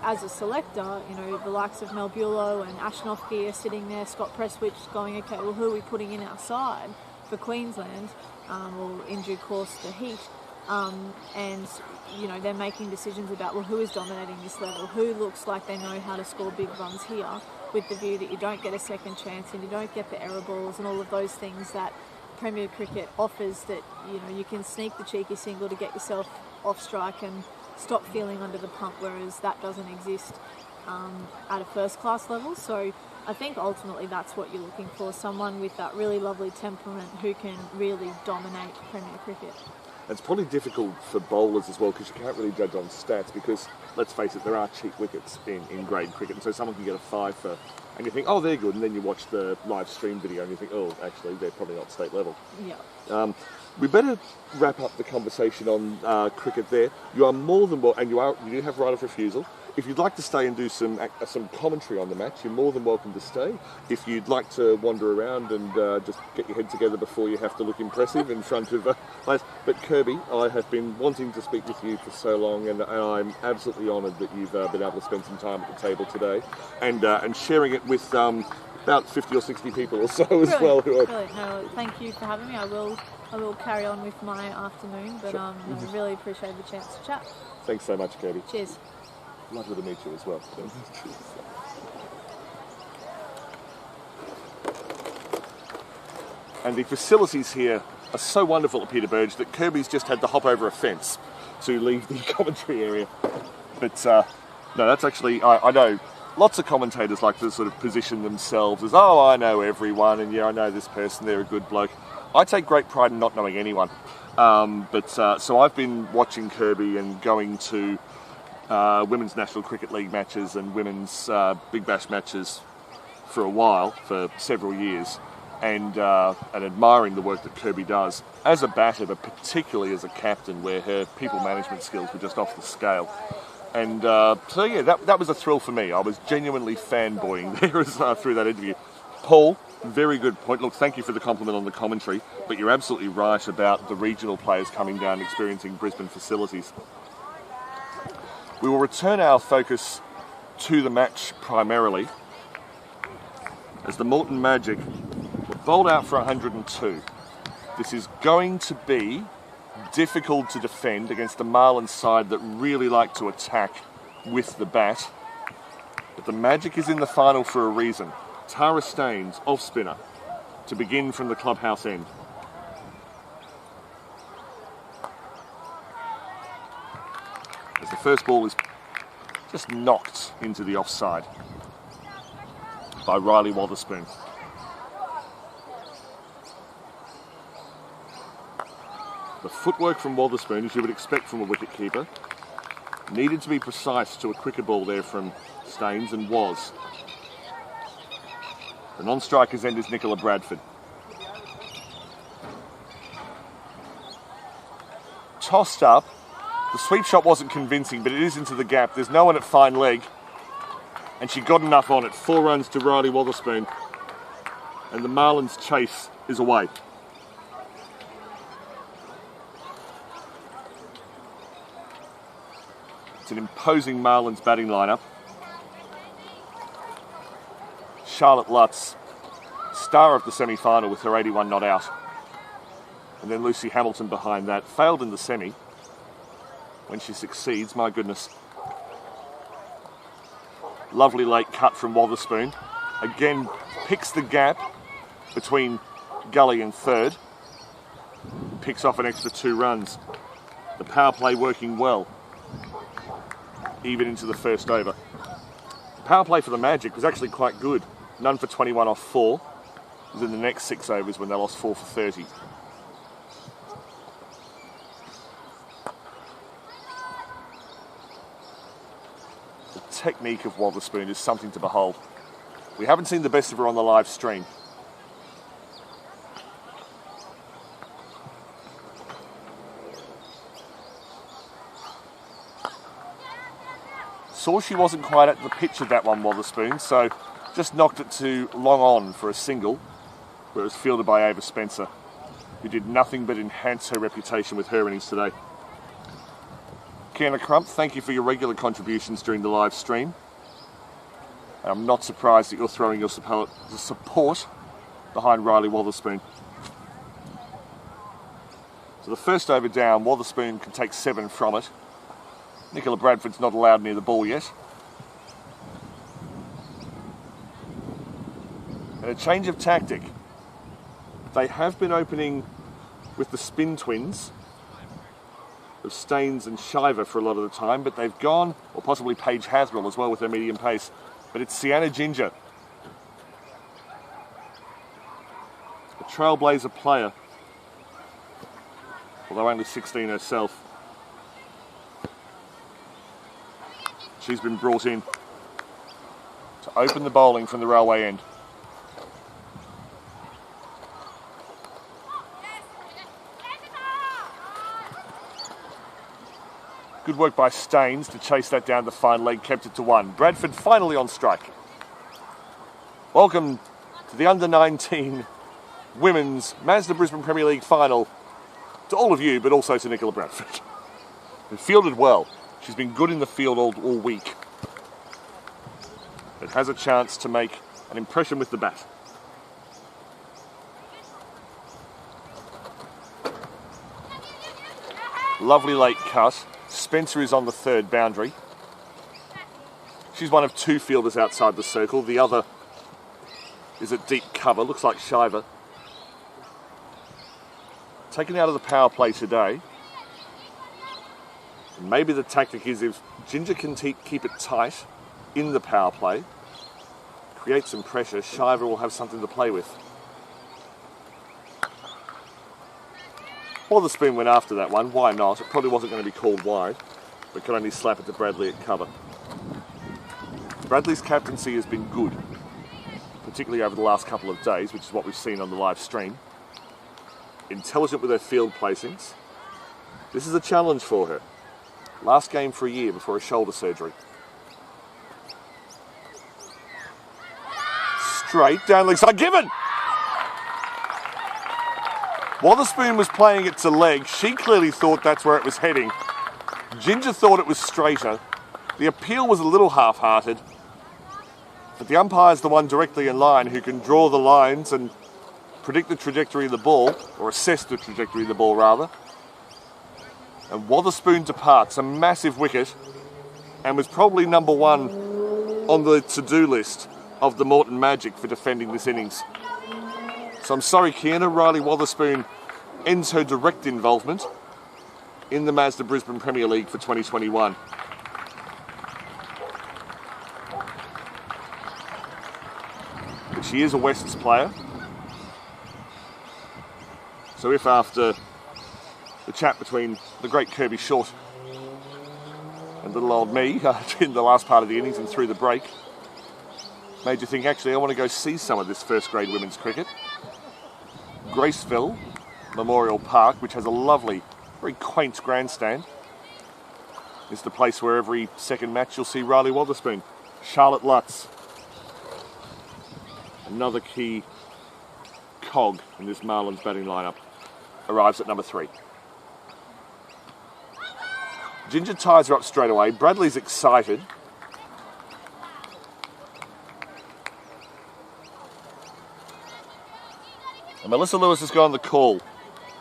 as a selector, the likes of Mel Bulow and Ashnoffke are sitting there, Scott Prestwich going, okay, well, who are we putting in our side for Queensland, or in due course the Heat? And they're making decisions about, well, who is dominating this level, who looks like they know how to score big runs here, with the view that you don't get a second chance and you don't get the error balls and all of those things that Premier Cricket offers, that you can sneak the cheeky single to get yourself off strike and stop feeling under the pump, whereas that doesn't exist at a first class level. So I think ultimately that's what you're looking for, someone with that really lovely temperament who can really dominate Premier Cricket. It's probably difficult for bowlers as well, because you can't really judge on stats, because, let's face it, there are cheap wickets in grade cricket, and so someone can get a 5 for, and you think, oh, they're good, and then you watch the live stream video and you think, oh, actually, they're probably not state level. Yeah. We better wrap up the conversation on cricket there. You are more than well, and you do have right of refusal. If you'd like to stay and do some commentary on the match, you're more than welcome to stay. If you'd like to wander around and just get your head together before you have to look impressive in front of players. But Kirby, I have been wanting to speak with you for so long, and I'm absolutely honoured that you've been able to spend some time at the table today, and sharing it with about 50 or 60 people or so as well. Brilliant. No, thank you for having me. I will carry on with my afternoon, but I really appreciate the chance to chat. Thanks so much, Kirby. Cheers. Lovely to meet you as well. And the facilities here are so wonderful at Peter Burge that Kirby's just had to hop over a fence to leave the commentary area. But no, that's actually, I know lots of commentators like to sort of position themselves as, oh, I know everyone, and yeah, I know this person, they're a good bloke. I take great pride in not knowing anyone. So I've been watching Kirby and going to women's National Cricket League matches and women's Big Bash matches for a while, for several years, and admiring the work that Kirby does as a batter, but particularly as a captain, where her people management skills were just off the scale. And so yeah, that was a thrill for me. I was genuinely fanboying there as through that interview. Paul, very good point. Look, thank you for the compliment on the commentary, but you're absolutely right about the regional players coming down and experiencing Brisbane facilities. We will return our focus to the match primarily as the Moreton Magic were bowled out for 102. This is going to be difficult to defend against a Marlins side that really like to attack with the bat. But the Magic is in the final for a reason. Tara Staines, off spinner, to begin from the clubhouse end. As the first ball is just knocked into the offside by Riley Wotherspoon. The footwork from Wotherspoon, as you would expect from a wicketkeeper, needed to be precise to a quicker ball there from Staines, and was. The non-striker's end is Nicola Bradford. Tossed up. The sweep shot wasn't convincing, but it is into the gap. There's no one at fine leg. And she got enough on it. 4 runs to Riley Wotherspoon. And the Marlins chase is away. It's an imposing Marlins batting lineup. Charlotte Lutz, star of the semi-final with her 81 not out. And then Lucy Hamilton behind that. Failed in the semi. When she succeeds, my goodness. Lovely late cut from Wotherspoon. Again, picks the gap between Gully and third. Picks off an extra 2 runs. The power play working well, even into the first over. The power play for the Magic was actually quite good. None for 21 off 4. It was in the next 6 overs when they lost 4 for 30. The technique of Wotherspoon is something to behold. We haven't seen the best of her on the live stream. Saw she wasn't quite at the pitch of that one, Wotherspoon, so just knocked it to long on for a single, where it was fielded by Ava Spencer, who did nothing but enhance her reputation with her innings today. Kiana Crump, thank you for your regular contributions during the live stream. And I'm not surprised that you're throwing your support behind Riley Wotherspoon. So the first over down, Wotherspoon can take 7 from it. Nicola Bradford's not allowed near the ball yet. And a change of tactic. They have been opening with the spin twins of Staines and Shiver for a lot of the time, but they've gone, or possibly Paige Haswell as well with their medium pace, but it's Sienna Ginger, a trailblazer player, although only 16 herself. She's been brought in to open the bowling from the railway end. Good work by Staines to chase that down the fine leg, kept it to 1. Bradford finally on strike. Welcome to the Under-19 Women's Mazda Brisbane Premier League final. To all of you, but also to Nicola Bradford. Who fielded well. She's been good in the field all week. But has a chance to make an impression with the bat. Lovely late cut. Spencer is on the 3rd boundary. She's one of 2 fielders outside the circle. The other is at deep cover. Looks like Shiver. Taken out of the power play today. Maybe the tactic is if Ginger can keep it tight in the power play, create some pressure, Shiver will have something to play with. Wotherspoon went after that one. Why not? It probably wasn't going to be called wide, but could only slap it to Bradley at cover. Bradley's captaincy has been good, particularly over the last couple of days, which is what we've seen on the live stream. Intelligent with her field placings. This is a challenge for her. Last game for a year before his shoulder surgery. Straight down leg side, given! Wotherspoon was playing it to leg. She clearly thought that's where it was heading. Ginger thought it was straighter. The appeal was a little half-hearted. But the umpire's the one directly in line who can draw the lines and predict the trajectory of the ball, or assess the trajectory of the ball rather. And Wotherspoon departs, a massive wicket, and was probably number one on the to-do list of the Moreton Magic for defending this innings. So I'm sorry, Kiana, Riley Wotherspoon ends her direct involvement in the Mazda Brisbane Premier League for 2021. But she is a Wests player. So if after the chat between the great Kirby Short and little old me in the last part of the innings and through the break made you think, actually, I want to go see some of this first grade women's cricket, Graceville Memorial Park, which has a lovely, very quaint grandstand, is the place where every second match you'll see Riley Wotherspoon. Charlotte Lutz, another key cog in this Marlins batting lineup, arrives at number 3. Ginger ties her up straight away. Bradley's excited. And Melissa Lewis has gone the call.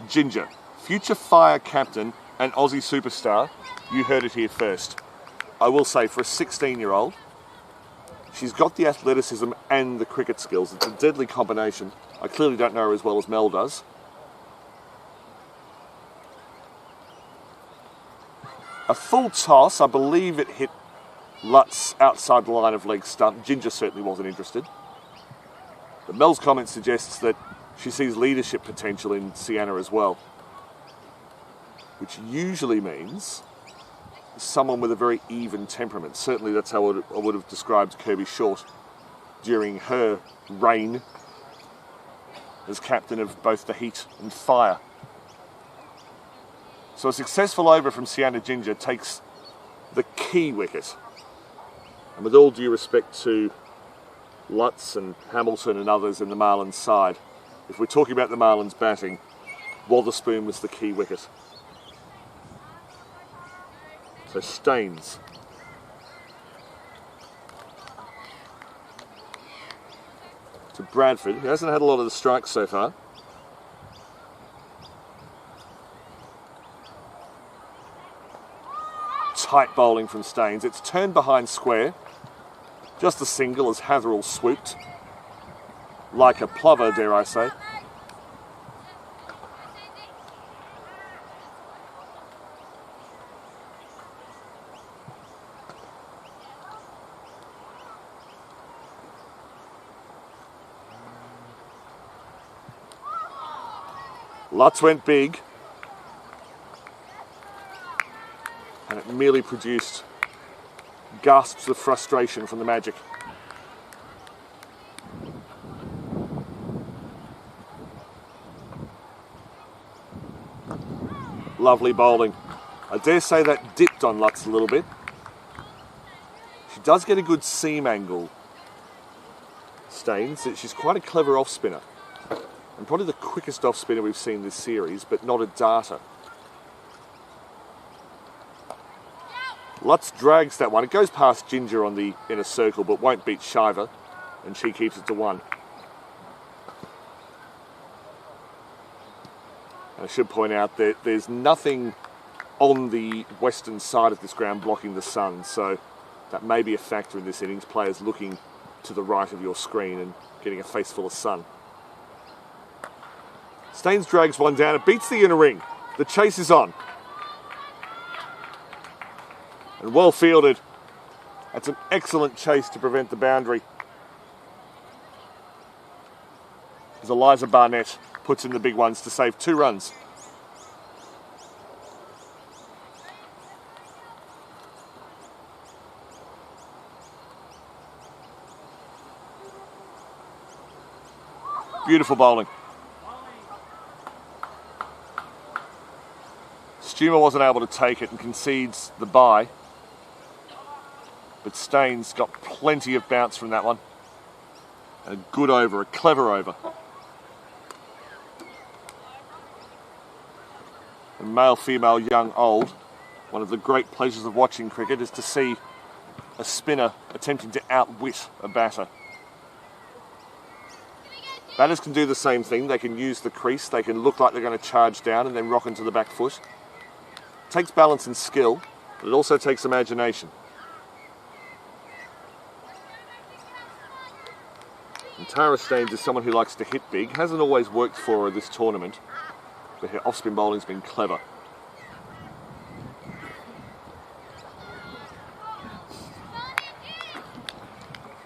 Ginger, future Fire captain and Aussie superstar. You heard it here first. I will say, for a 16-year-old, she's got the athleticism and the cricket skills. It's a deadly combination. I clearly don't know her as well as Mel does. A full toss, I believe it hit Lutz outside the line of leg stump. Ginger certainly wasn't interested. But Mel's comment suggests that she sees leadership potential in Sienna as well, which usually means someone with a very even temperament. Certainly that's how I would have described Kirby Short during her reign as captain of both the Heat and Fire. So a successful over from Sienna Ginger takes the key wicket. And with all due respect to Lutz and Hamilton and others in the Marlins side, if we're talking about the Marlins batting, Wotherspoon was the key wicket. So Staines. To Bradford, who hasn't had a lot of the strikes so far. Tight bowling from Staines. It's turned behind square. Just a single as Hatherell swooped. Like a plover, dare I say. Lutz went big. And it merely produced gasps of frustration from the Magic. Lovely bowling. I dare say that dipped on Lutz a little bit. She does get a good seam angle, Staines. She's quite a clever off-spinner. And probably the quickest off-spinner we've seen this series, but not a darter. Lutz drags that one. It goes past Ginger on the inner circle, but won't beat Shiver, and she keeps it to 1. I should point out that there's nothing on the western side of this ground blocking the sun, so that may be a factor in this innings, players looking to the right of your screen and getting a face full of sun. Staines drags one down, it beats the inner ring. The chase is on. And well fielded. That's an excellent chase to prevent the boundary. As Eliza Barnett puts in the big ones to save 2 runs. Beautiful bowling. Juma wasn't able to take it and concedes the bye. But Staines got plenty of bounce from that one. A good over, a clever over. And male, female, young, old, one of the great pleasures of watching cricket is to see a spinner attempting to outwit a batter. Batters can do the same thing. They can use the crease, they can look like they're going to charge down and then rock into the back foot. It takes balance and skill, but it also takes imagination. And Tara Staines is someone who likes to hit big. Hasn't always worked for her this tournament, but her off-spin bowling's been clever.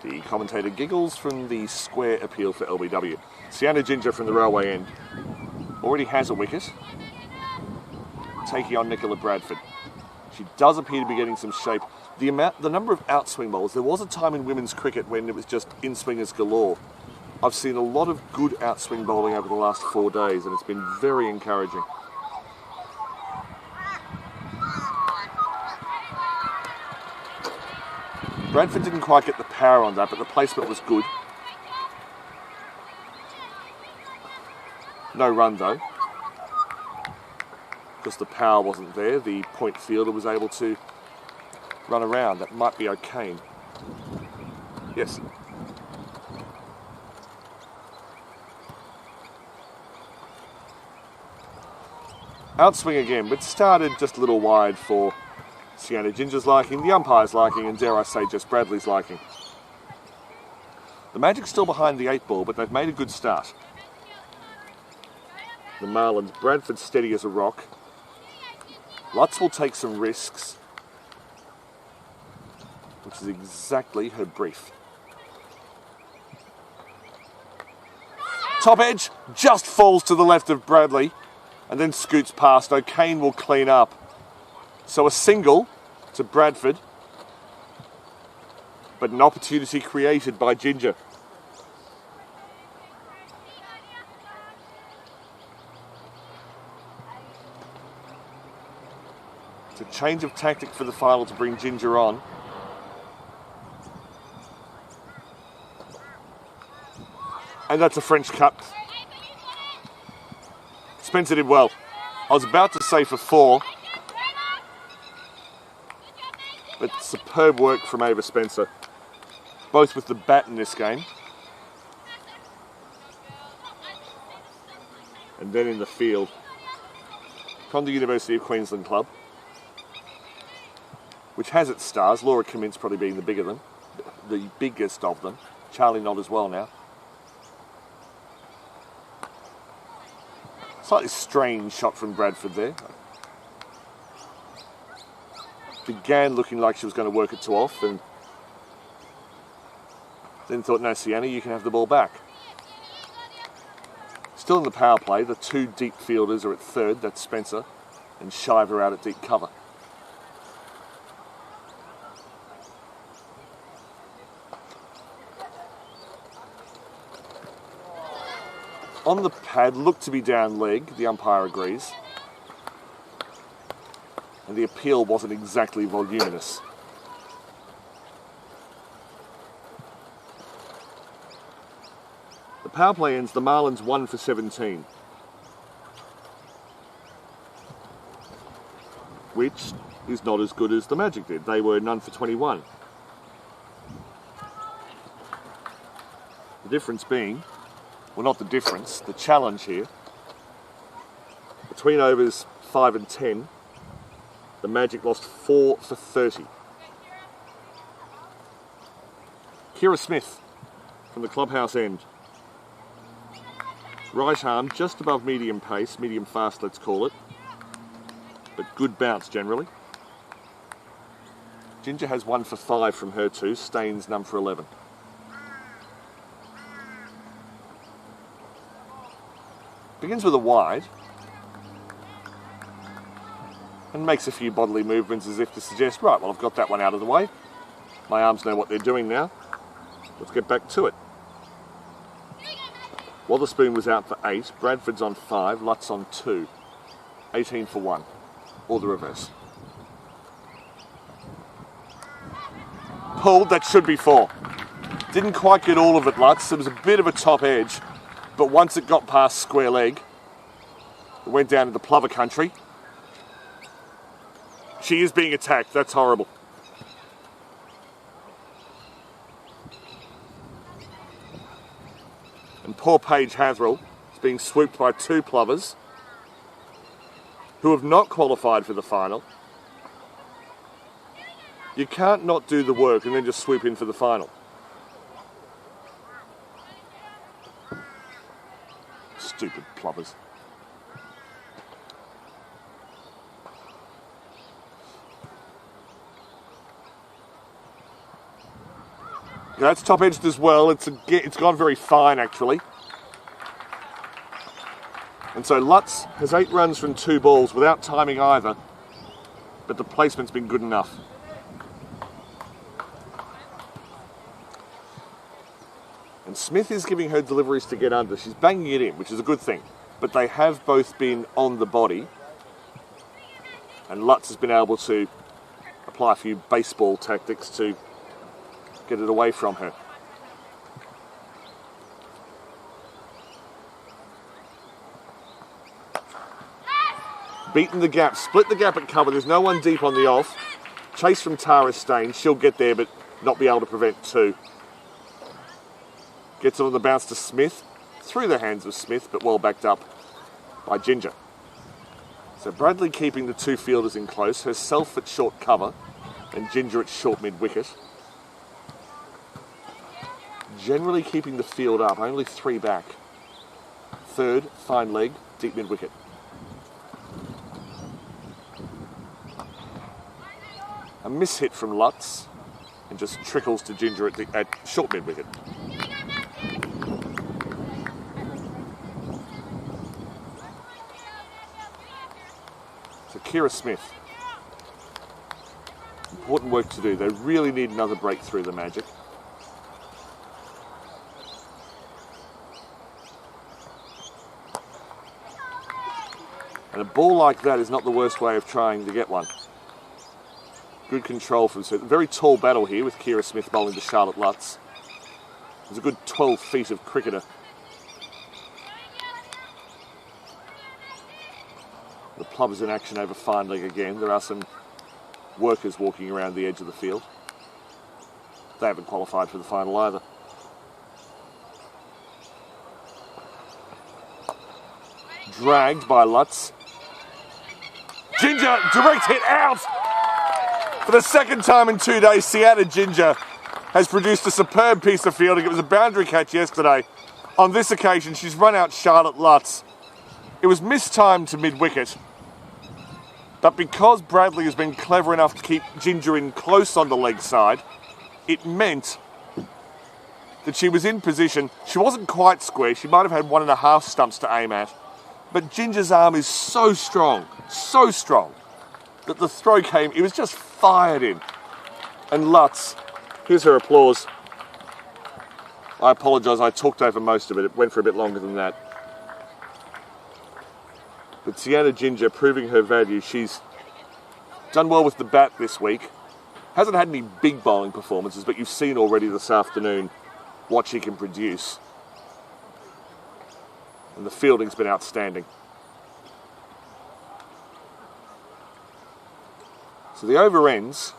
The commentator giggles from the square appeal for LBW. Sienna Ginger from the railway end already has a wicket, taking on Nicola Bradford. She does appear to be getting some shape. The number of outswing bowls, there was a time in women's cricket when it was just in-swingers galore. I've seen a lot of good outswing bowling over the last 4 days, and it's been very encouraging. Bradford didn't quite get the power on that, but the placement was good. No run though, because the power wasn't there. The point fielder was able to run around. That might be O'Kane. Yes. Outswing again, but started just a little wide for Sienna Ginger's liking, the umpire's liking, and dare I say Jess Bradley's liking. The Magic's still behind the 8 ball, but they've made a good start. The Marlins, Bradford steady as a rock. Lutz will take some risks, which is exactly her brief. Top edge just falls to the left of Bradley and then scoots past. O'Kane will clean up. So a single to Bradford, but an opportunity created by Ginger. It's a change of tactic for the final to bring Ginger on. And that's a French cut. Spencer did well. I was about to say for 4. But superb work from Ava Spencer, both with the bat in this game and then in the field. From the University of Queensland club, which has its stars, Laura Cummins probably being the biggest of them. Charlie Nott as well now. Slightly strange shot from Bradford there. Began looking like she was going to work it to off, and then thought, no, Sienna, you can have the ball back. Still in the power play, the 2 deep fielders are at third, that's Spencer, and Shiver out at deep cover. On the pad, looked to be down leg, the umpire agrees. And the appeal wasn't exactly voluminous. The power play ends, the Marlins 1 for 17. Which is not as good as the Magic did. They were none for 21. The difference being, well, not the difference, the challenge here. Between overs 5 and 10, the Magic lost 4 for 30. Kira Smith from the clubhouse end. Right arm just above medium pace, medium fast let's call it. But good bounce generally. Ginger has 1 for 5 from her 2, Staines none for 11. Begins with a wide. And makes a few bodily movements as if to suggest, right, well, I've got that one out of the way. My arms know what they're doing now. Let's get back to it. Wotherspoon was out for 8, Bradford's on 5, Lutz on 2. 18 for 1. or the reverse. Pulled, that should be 4. Didn't quite get all of it, Lutz. There was a bit of a top edge, but once it got past square leg, it went down into plover country. She is being attacked. That's horrible. And poor Paige Hatherell is being swooped by 2 plovers who have not qualified for the final. You can't not do the work and then just swoop in for the final. Stupid plovers. Yeah, that's top edged as well. It's gone very fine actually. And so Lutz has 8 runs from 2 balls without timing either, but the placement's been good enough. And Smith is giving her deliveries to get under. She's banging it in, which is a good thing. But they have both been on the body. And Lutz has been able to apply a few baseball tactics to get it away from her. Beaten the gap, split the gap at cover. There's no one deep on the off. Chase from Tara Stain. She'll get there, but not be able to prevent 2. Gets it on the bounce to Smith. Through the hands of Smith, but well backed up by Ginger. So Bradley keeping the 2 fielders in close. Herself at short cover and Ginger at short mid-wicket. Generally keeping the field up. Only 3 back. Third, fine leg, deep mid-wicket. A miss-hit from Lutz and just trickles to Ginger at short mid-wicket. So Kira Smith. Important work to do. They really need another breakthrough, the Magic. And a ball like that is not the worst way of trying to get one. Good control from Smith. Very tall battle here with Kira Smith bowling to Charlotte Lutz. There's a good 12 feet of cricketer. The plovers in action over fine leg again. There are some workers walking around the edge of the field. They haven't qualified for the final either. Dragged by Lutz. Ginger, direct hit out! For the second time in 2 days, Sienna Ginger has produced a superb piece of fielding. It was a boundary catch yesterday. On this occasion, she's run out Charlotte Lutz. It was mistimed to mid-wicket, but because Bradley has been clever enough to keep Ginger in close on the leg side, it meant that she was in position. She wasn't quite square. She might have had 1.5 stumps to aim at, but Ginger's arm is so strong, that the throw came, it was just fired in. And Lutz, here's her applause. I apologise, I talked over most of it. It went for a bit longer than that. But Sienna Ginger proving her value. She's done well with the bat this week. Hasn't had any big bowling performances, but you've seen already this afternoon what she can produce. And the fielding's been outstanding. So the over ends.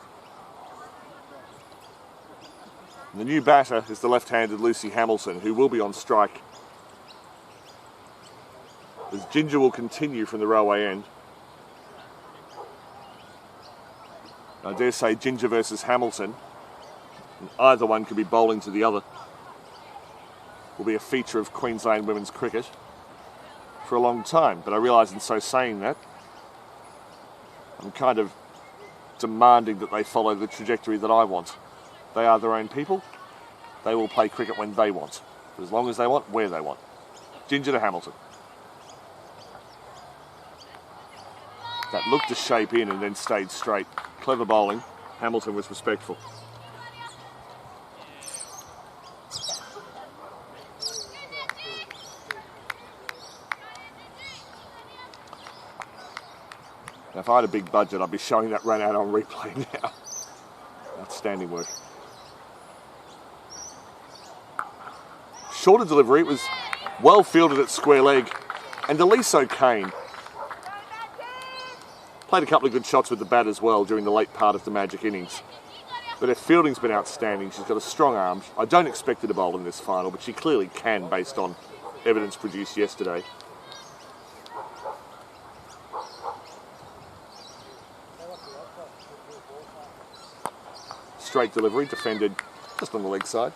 And the new batter is the left-handed Lucy Hamilton, who will be on strike. As Ginger will continue from the railway end. I dare say Ginger versus Hamilton, and either one could be bowling to the other, will be a feature of Queensland women's cricket for a long time. But I realise in so saying that, I'm kind of demanding that they follow the trajectory that I want. They are their own people. They will play cricket when they want, for as long as they want, where they want. Ginger to Hamilton. That looked to shape in and then stayed straight. Clever bowling. Hamilton was respectful. Now, if I had a big budget, I'd be showing that run out on replay now. Outstanding work. Shorter delivery. It was well fielded at square leg. And Aliso Kane played a couple of good shots with the bat as well during the late part of the Magic innings. But her fielding's been outstanding. She's got a strong arm. I don't expect her to bowl in this final, but she clearly can based on evidence produced yesterday. Straight delivery, defended just on the leg side.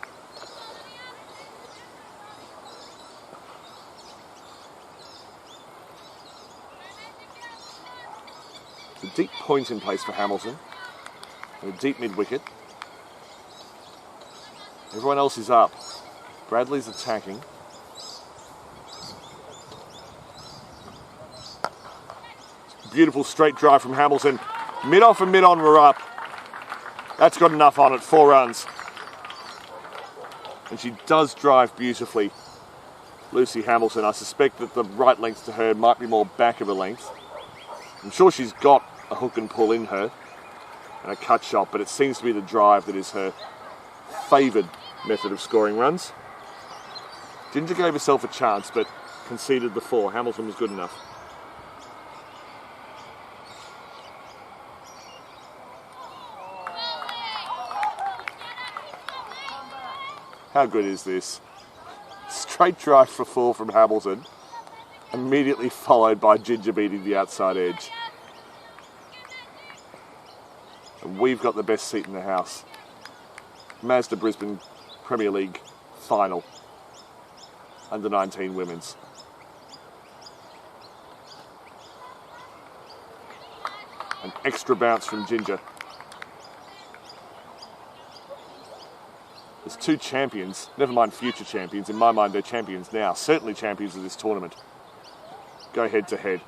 A deep point in place for Hamilton. And a deep mid-wicket. Everyone else is up. Bradley's attacking. Beautiful straight drive from Hamilton. Mid-off and mid-on were up. That's got enough on it, 4 runs. And she does drive beautifully. Lucy Hamilton, I suspect that the right length to her might be more back of a length. I'm sure she's got a hook and pull in her and a cut shot, but it seems to be the drive that is her favoured method of scoring runs. Ginger gave herself a chance, but conceded the 4. Hamilton was good enough. How good is this? Straight drive for 4 from Hamilton, immediately followed by Ginger beating the outside edge. And we've got the best seat in the house. Mazda Brisbane Premier League final, under 19 women's. An extra bounce from Ginger. There's 2 champions, never mind future champions. In my mind, they're champions now. Certainly champions of this tournament. Go head to head.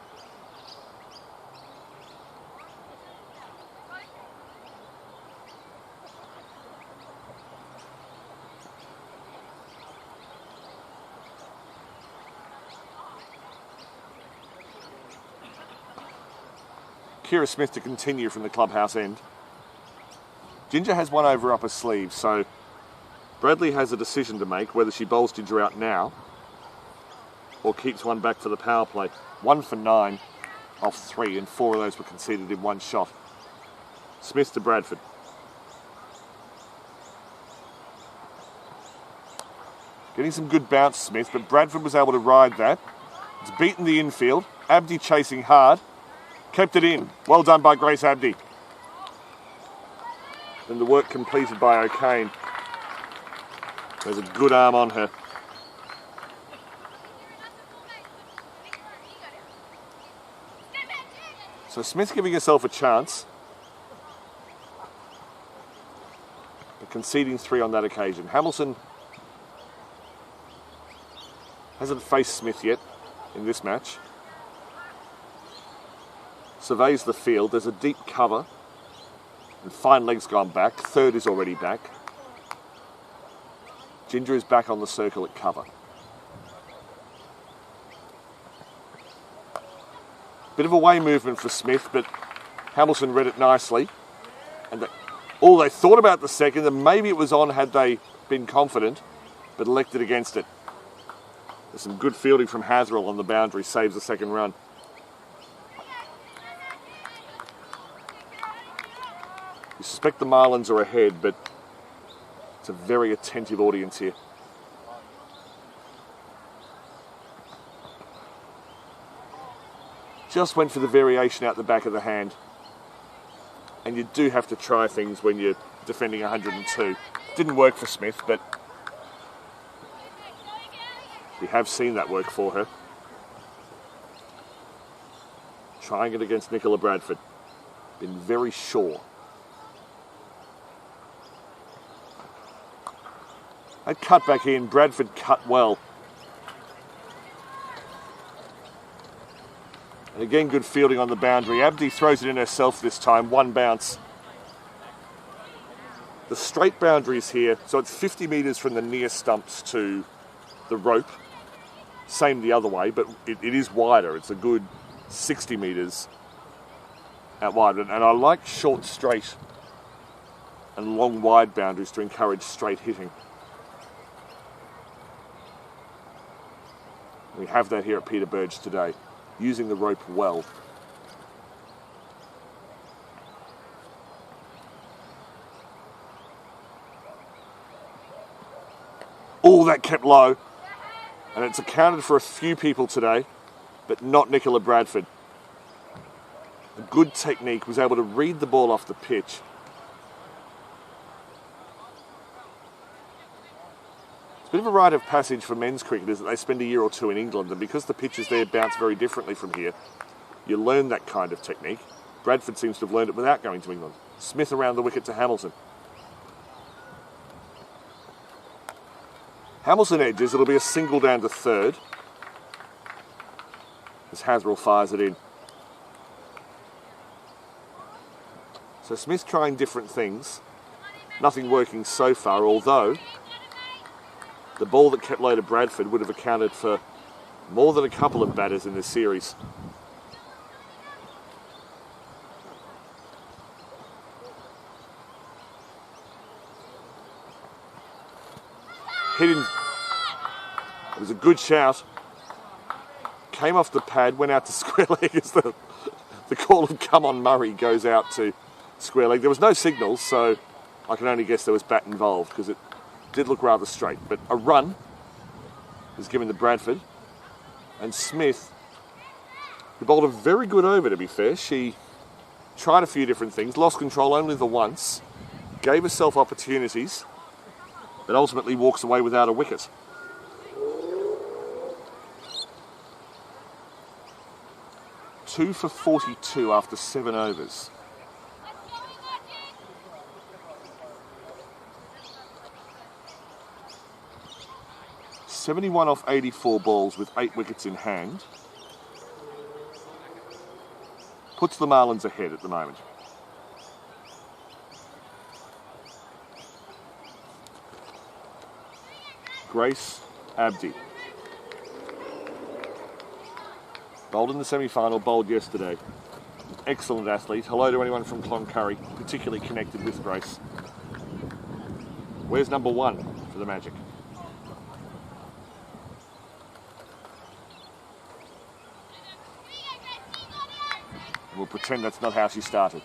Kira Smith to continue from the clubhouse end. Ginger has one over up her sleeve, so Bradley has a decision to make whether she bowls Ginger out now or keeps one back for the power play. 1 for 9 off 3, and 4 of those were conceded in one shot. Smith to Bradford. Getting some good bounce, Smith, but Bradford was able to ride that. It's beaten the infield. Abdi chasing hard. Kept it in. Well done by Grace Abdi. And the work completed by O'Kane. There's a good arm on her. So Smith giving herself a chance, but conceding 3 on that occasion. Hamilton hasn't faced Smith yet in this match. Surveys the field. There's a deep cover and fine legs gone back. Third is already back. Ginger is back on the circle at cover. Bit of away movement for Smith, but Hamilton read it nicely. And they thought about the second, and maybe it was on had they been confident, but elected against it. There's some good fielding from Hazrell on the boundary, saves the second run. You suspect the Marlins are ahead, but it's a very attentive audience here. Just went for the variation out the back of the hand. And you do have to try things when you're defending 102. Didn't work for Smith, but we have seen that work for her. Trying it against Nicola Bradford. Been very sure. That cut back in, Bradford cut well. And again, good fielding on the boundary. Abdi throws it in herself this time, 1 bounce. The straight boundaries here, so it's 50 metres from the near stumps to the rope. Same the other way, but it is wider. It's a good 60 metres out wide. And I like short, straight and long, wide boundaries to encourage straight hitting. We have that here at Peter Burge today, using the rope well. Oh, that kept low. And it's accounted for a few people today, but not Nicola Bradford. A good technique, was able to read the ball off the pitch. It's a bit of a rite of passage for men's cricketers that they spend a year or two in England, and because the pitches there bounce very differently from here, you learn that kind of technique. Bradford seems to have learned it without going to England. Smith around the wicket to Hamilton. Hamilton edges, it'll be a single down to third as Hasrell fires it in. So Smith trying different things, nothing working so far, although the ball that kept low to Bradford would have accounted for more than a couple of batters in this series. Hit in. It was a good shout. Came off the pad, went out to square leg as the call of come on Murray goes out to square leg. There was no signals, so I can only guess there was bat involved because it did look rather straight. But a run was given to Bradford. And Smith, who bowled a very good over, to be fair. She tried a few different things, lost control only the once, gave herself opportunities, but ultimately walks away without a wicket. Two for 42 after 7 overs. (71 off 84 balls with 8 wickets in hand. Puts the Marlins ahead at the moment. Grace Abdi. Bowled in the semi-final, bowled yesterday. Excellent athlete. Hello to anyone from Cloncurry, particularly connected with Grace. Where's number 1 for the Magic? We'll pretend that's not how she started.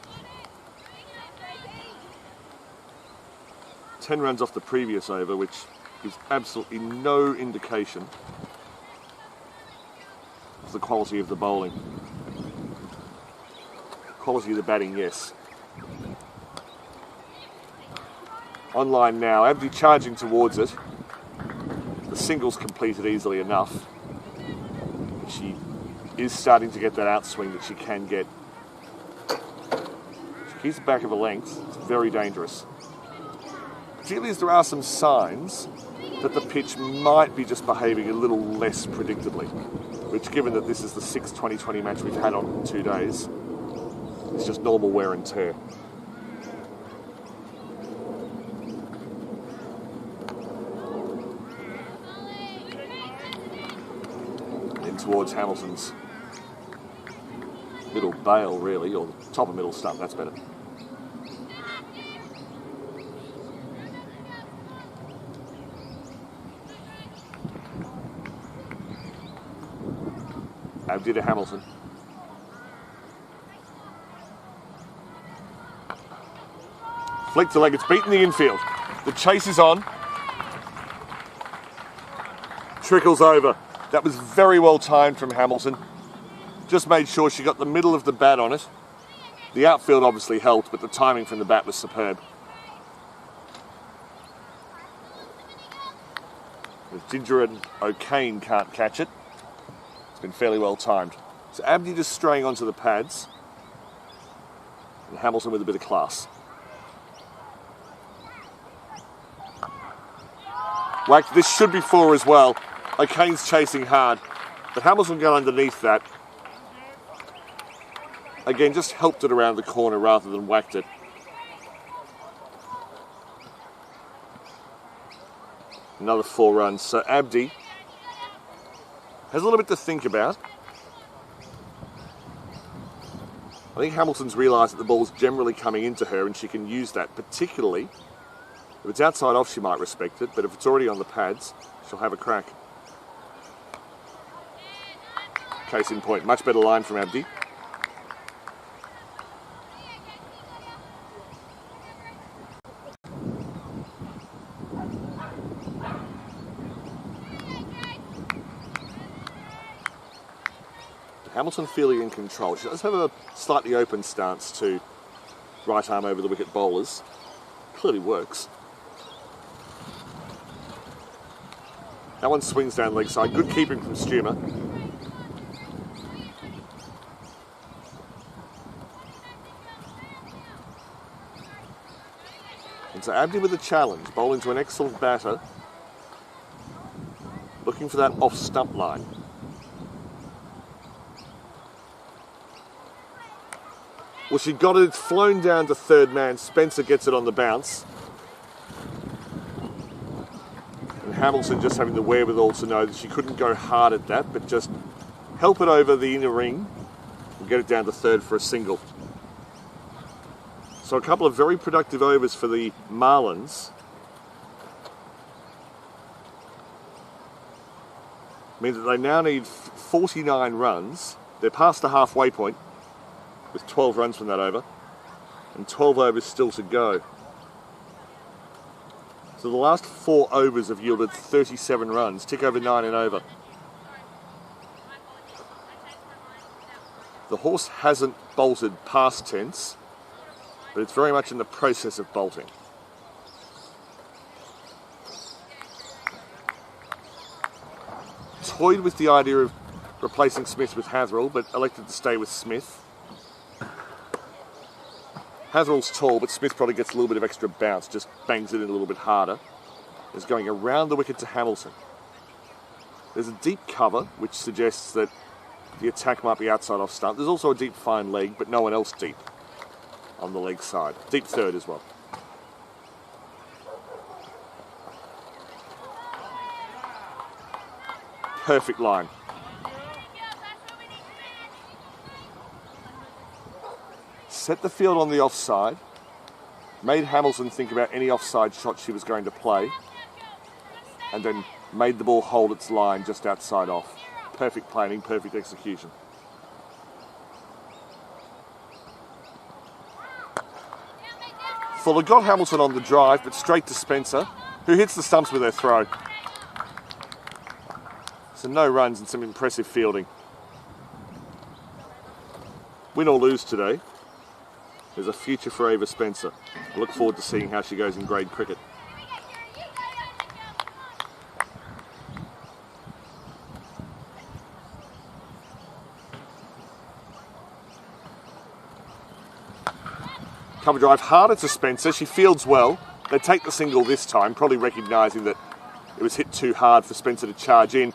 10 runs off the previous over, which gives absolutely no indication of the quality of the bowling. Quality of the batting, yes. Online now, Abdi charging towards it. The single's completed easily enough. She is starting to get that outswing that she can get. She keeps the back of a length. It's very dangerous. Particularly as there are some signs that the pitch might be just behaving a little less predictably, which, given that this is the 6th 2020 match we've had on 2 days, is just normal wear and tear. In towards Hamilton's middle bail, really, or the top of middle stump, that's better. Abdi to Hamilton. Flick to leg, it's beaten the infield. The chase is on. Trickles over. That was very well timed from Hamilton. Just made sure she got the middle of the bat on it. The outfield obviously helped, but the timing from the bat was superb. If Ginger and O'Kane can't catch it, it's been fairly well timed. So Abdi just straying onto the pads, and Hamilton with a bit of class. Whacked. This should be 4 as well. O'Kane's chasing hard, but Hamilton got underneath that. Again, just helped it around the corner rather than whacked it. Another 4 runs. So Abdi has a little bit to think about. I think Hamilton's realised that the ball's generally coming into her and she can use that, particularly if it's outside off she might respect it, but if it's already on the pads, she'll have a crack. Case in point, much better line from Abdi. Hamilton feeling in control. She does have a slightly open stance to right arm over the wicket bowlers. Clearly works. That one swings down leg side. Good keeping from Stumer. And so Abdi with a challenge, bowling to an excellent batter, looking for that off stump line. Well, she got it, it's flown down to third man. Spencer gets it on the bounce. And Hamilton just having the wherewithal to know that she couldn't go hard at that, but just help it over the inner ring and get it down to third for a single. So a couple of very productive overs for the Marlins. Means that they now need 49 runs. They're past the halfway point with 12 runs from that over, and 12 overs still to go. So the last 4 overs have yielded 37 runs, tick over 9 and over. The horse hasn't bolted past tense, but it's very much in the process of bolting. Toyed with the idea of replacing Smith with Hatherell, but elected to stay with Smith. Hatherell's tall, but Smith probably gets a little bit of extra bounce, just bangs it in a little bit harder. Is going around the wicket to Hamilton. There's a deep cover, which suggests that the attack might be outside off stump. There's also a deep fine leg, but no one else deep on the leg side. Deep third as well. Perfect line. Set the field on the offside, made Hamilton think about any offside shot she was going to play, and then made the ball hold its line just outside off. Perfect planning, perfect execution. Fuller got Hamilton on the drive, but straight to Spencer, who hits the stumps with her throw. So no runs and some impressive fielding. Win or lose today, there's a future for Ava Spencer. I look forward to seeing how she goes in grade cricket. Cover drive harder to Spencer. She fields well. They take the single this time, probably recognising that it was hit too hard for Spencer to charge in.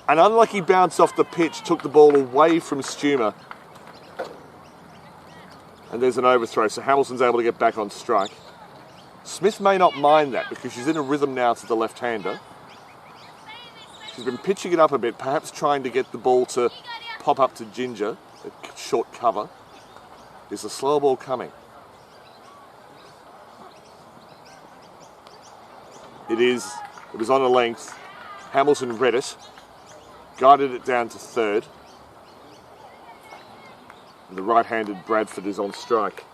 An unlucky bounce off the pitch took the ball away from Stumer. And there's an overthrow, so Hamilton's able to get back on strike. Smith may not mind that because she's in a rhythm now to the left-hander. She's been pitching it up a bit, perhaps trying to get the ball to pop up to Ginger, at short cover. Is the slow ball coming? It is. It was on a length. Hamilton read it, guided it down to third. And the right-handed Bradford is on strike.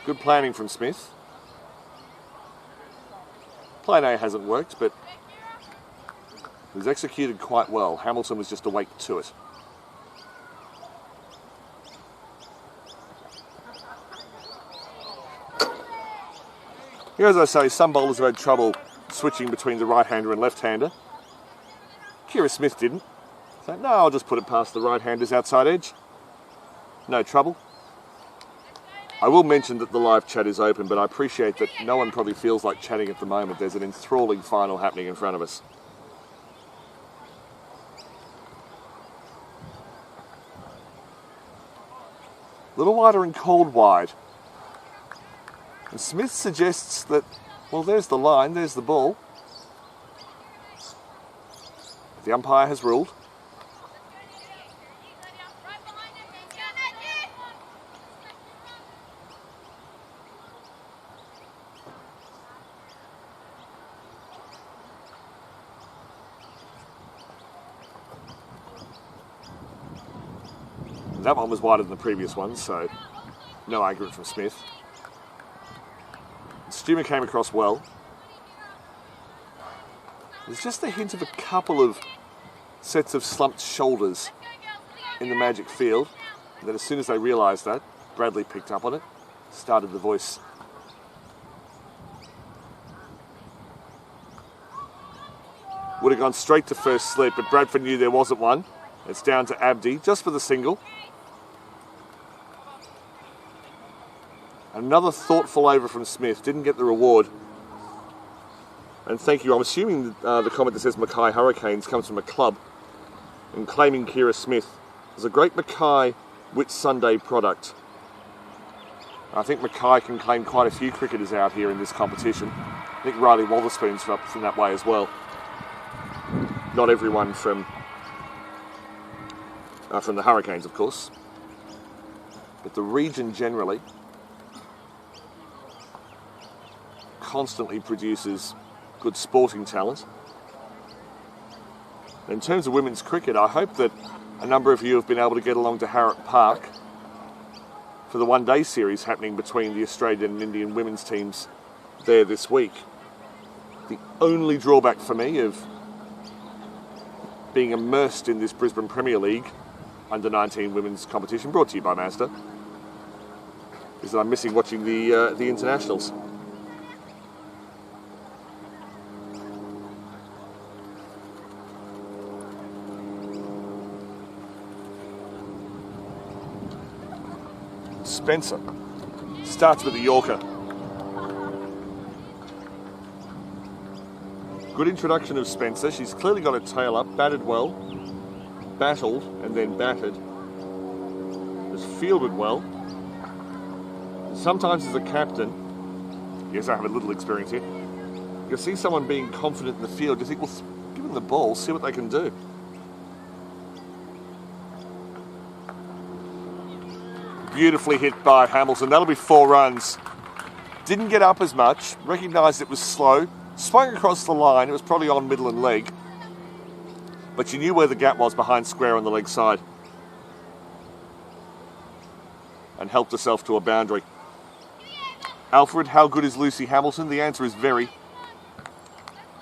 Good planning from Smith. Plan A hasn't worked, but it was executed quite well. Hamilton was just awake to it. Here, as I say, some bowlers have had trouble switching between the right-hander and left-hander. Kira Smith didn't. So, no, I'll just put it past the right-hander's outside edge. No trouble. I will mention that the live chat is open, but I appreciate that no one probably feels like chatting at the moment. There's an enthralling final happening in front of us. A little wider and called wide. And Smith suggests that, well, there's the line, there's the ball. The umpire has ruled. That one was wider than the previous one, so no argument from Smith. Stumer came across well. There's just a hint of a couple of sets of slumped shoulders in the Magic field. And then as soon as they realised that, Bradley picked up on it, started the voice. Would have gone straight to first slip, but Bradford knew there wasn't one. It's down to Abdi, just for the single. Another thoughtful over from Smith, didn't get the reward. And thank you, I'm assuming the comment that says Mackay Hurricanes comes from a club, and claiming Kira Smith is a great Mackay Whitsunday product. I think Mackay can claim quite a few cricketers out here in this competition. I think Riley Wotherspoon's from that way as well. Not everyone from the Hurricanes, of course, but the region generally constantly produces good sporting talent. In terms of women's cricket, I hope that a number of you have been able to get along to Harrop Park for the one-day series happening between the Australian and Indian women's teams there this week. The only drawback for me of being immersed in this Brisbane Premier League under-19 women's competition, brought to you by Mazda, is that I'm missing watching the internationals. Spencer starts with the Yorker. Good introduction of Spencer. She's clearly got her tail up, batted well, battled and then batted. Has fielded well. Sometimes as a captain, yes, I have a little experience here, you'll see someone being confident in the field, you think, well, give them the ball, see what they can do. Beautifully hit by Hamilton. That'll be 4 runs. Didn't get up as much. Recognised it was slow. Swung across the line. It was probably on middle and leg. But you knew where the gap was behind square on the leg side. And helped herself to a boundary. Alfred, how good is Lucy Hamilton? The answer is very.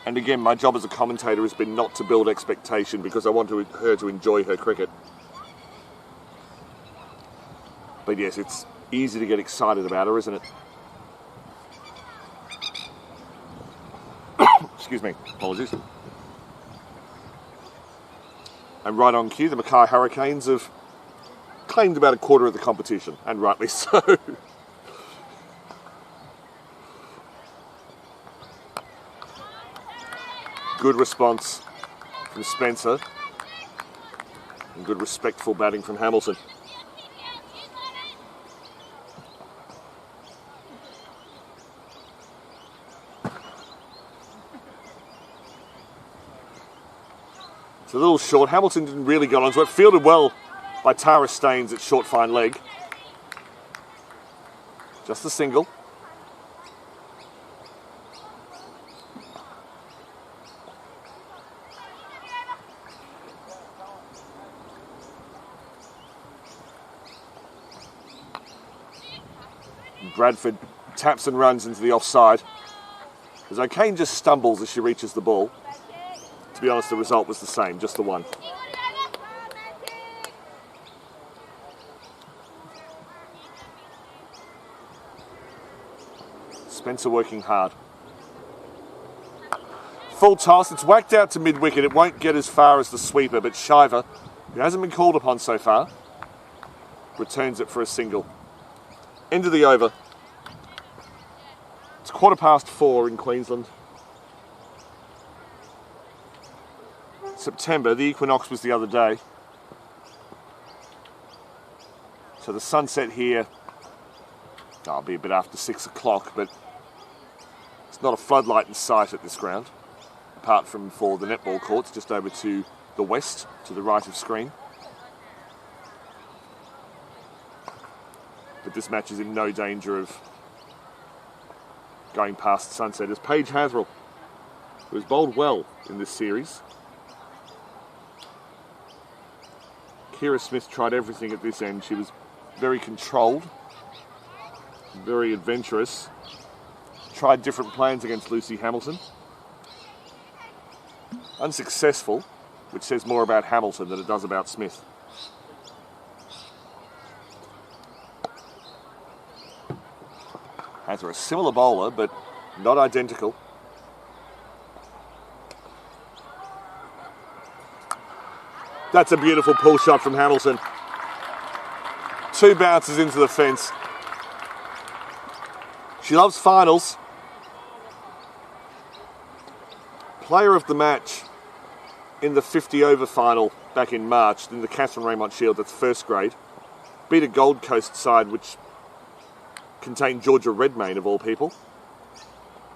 And again, my job as a commentator has been not to build expectation because I want her to enjoy her cricket. But yes, it's easy to get excited about her, isn't it? Excuse me, apologies. And right on cue, the Mackay Hurricanes have claimed about a quarter of the competition, and rightly so. Good response from Spencer, and good respectful batting from Hamilton. It's a little short. Hamilton didn't really get onto it. Fielded well by Tara Staines at short fine leg. Just a single. Bradford taps and runs into the offside. As O'Kane just stumbles as she reaches the ball. To be honest, the result was the same, just the one. Spencer working hard. Full toss, it's whacked out to mid-wicket. It won't get as far as the sweeper, but Shiver, who hasn't been called upon so far, returns it for a single. End of the over. It's 4:15 in Queensland. September, the equinox was the other day. So the sunset here, I'll be a bit after 6 o'clock, but it's not a floodlight in sight at this ground, apart from for the netball courts just over to the west, to the right of screen. But this match is in no danger of going past sunset, as Paige Hasrell, who has bowled well in this series, Kira Smith tried everything at this end. She was very controlled, very adventurous. Tried different plans against Lucy Hamilton. Unsuccessful, which says more about Hamilton than it does about Smith. Has a similar bowler, but not identical. That's a beautiful pull shot from Hamilton. 2 bounces into the fence. She loves finals. Player of the match in the 50-over final back in March in the Catherine Raymond Shield, that's first grade. Beat a Gold Coast side which contained Georgia Redmayne, of all people.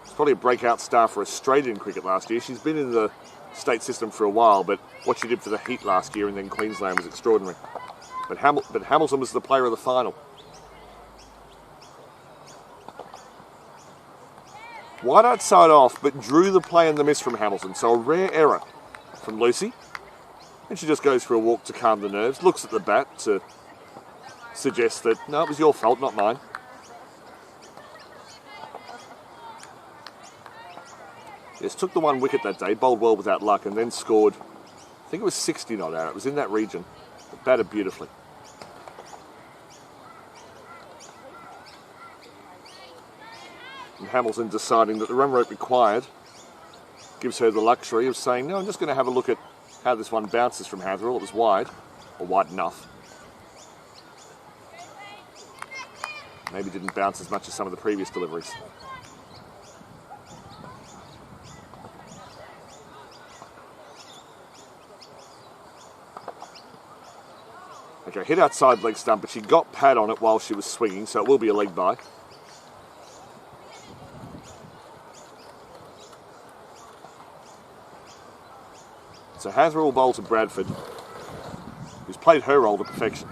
She's probably a breakout star for Australian cricket last year. She's been in the state system for a while, but what she did for the Heat last year and then Queensland was extraordinary. But Hamilton was the player of the final. Wide outside off, but drew the play and the miss from Hamilton, so a rare error from Lucy. And she just goes for a walk to calm the nerves, looks at the bat to suggest that, no, it was your fault, not mine. Yes, took the 1 wicket that day, bowled well without luck, and then scored, I think it was 60 not out, it was in that region, but batted beautifully. And Hamilton deciding that the run rate required gives her the luxury of saying, no, I'm just going to have a look at how this one bounces from Hatherell. It was wide, or wide enough. Maybe didn't bounce as much as some of the previous deliveries. Okay, hit outside leg stump, but she got pad on it while she was swinging, so it will be a leg bye. So Hatherell will bowl to Bradford, who's played her role to perfection.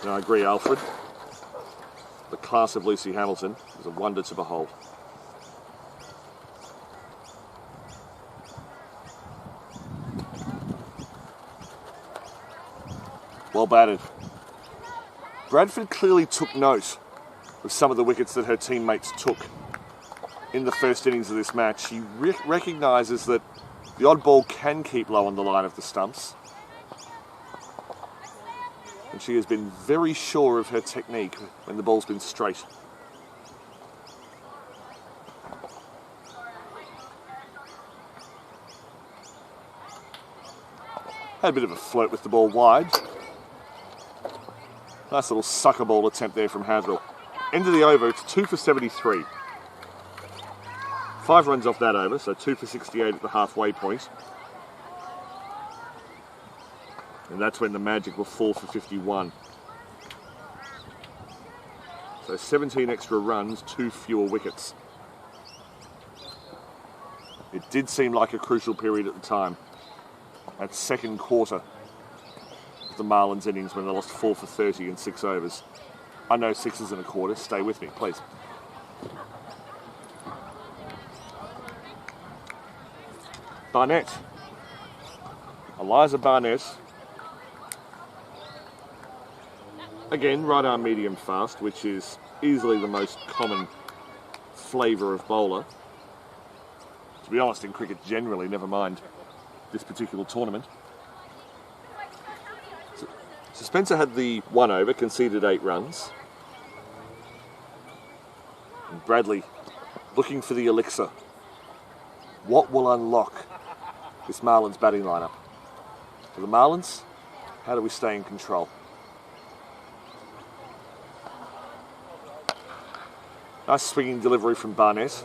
And I agree, Alfred. The class of Lucy Hamilton is a wonder to behold. Well batted. Bradford clearly took note of some of the wickets that her teammates took in the first innings of this match. She recognises that the odd ball can keep low on the line of the stumps. And she has been very sure of her technique when the ball's been straight. Had a bit of a flirt with the ball wide. Nice little sucker ball attempt there from Hatherell. End of the over, it's 2 for 73. 5 runs off that over, so 2 for 68 at the halfway point. And that's when the Magic were 4 for 51. So 17 extra runs, 2 fewer wickets. It did seem like a crucial period at the time. That second quarter of the Marlins innings when they lost 4 for 30 in 6 overs. I know 6 and a quarter, stay with me, please. Barnett. Eliza Barnett. Again, right arm medium fast, which is easily the most common flavour of bowler. To be honest, in cricket generally, never mind this particular tournament. So Spencer had the 1 over, conceded 8 runs. And Bradley looking for the elixir. What will unlock this Marlins batting lineup? For the Marlins, how do we stay in control? Nice swinging delivery from Barnett.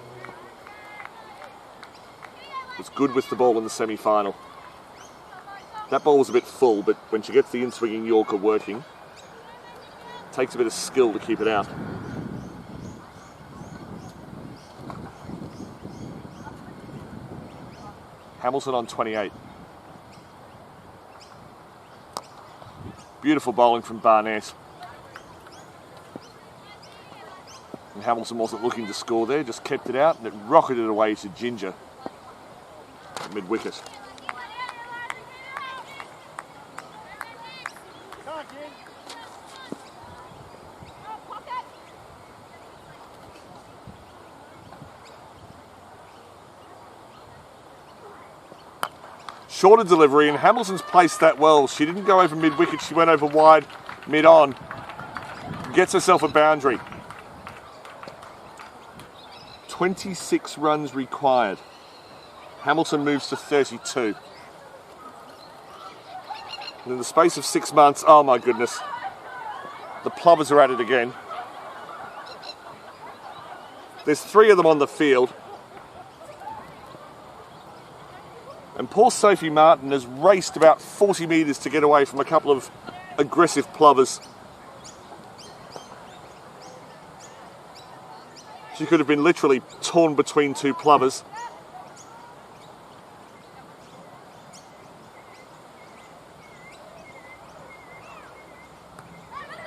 Was good with the ball in the semi-final. That ball was a bit full, but when she gets the in-swinging Yorker working, it takes a bit of skill to keep it out. Hamilton on 28. Beautiful bowling from Barnett. And Hamilton wasn't looking to score there, just kept it out and it rocketed away to Ginger at mid-wicket. Shorter delivery, and Hamilton's placed that well. She didn't go over mid-wicket, she went over wide, mid-on. Gets herself a boundary. 26 runs required. Hamilton moves to 32. And in the space of 6 months, oh my goodness, the Plovers are at it again. There's 3 of them on the field. And poor Sophie Martin has raced about 40 metres to get away from a couple of aggressive Plovers. She could have been literally torn between 2 Plovers.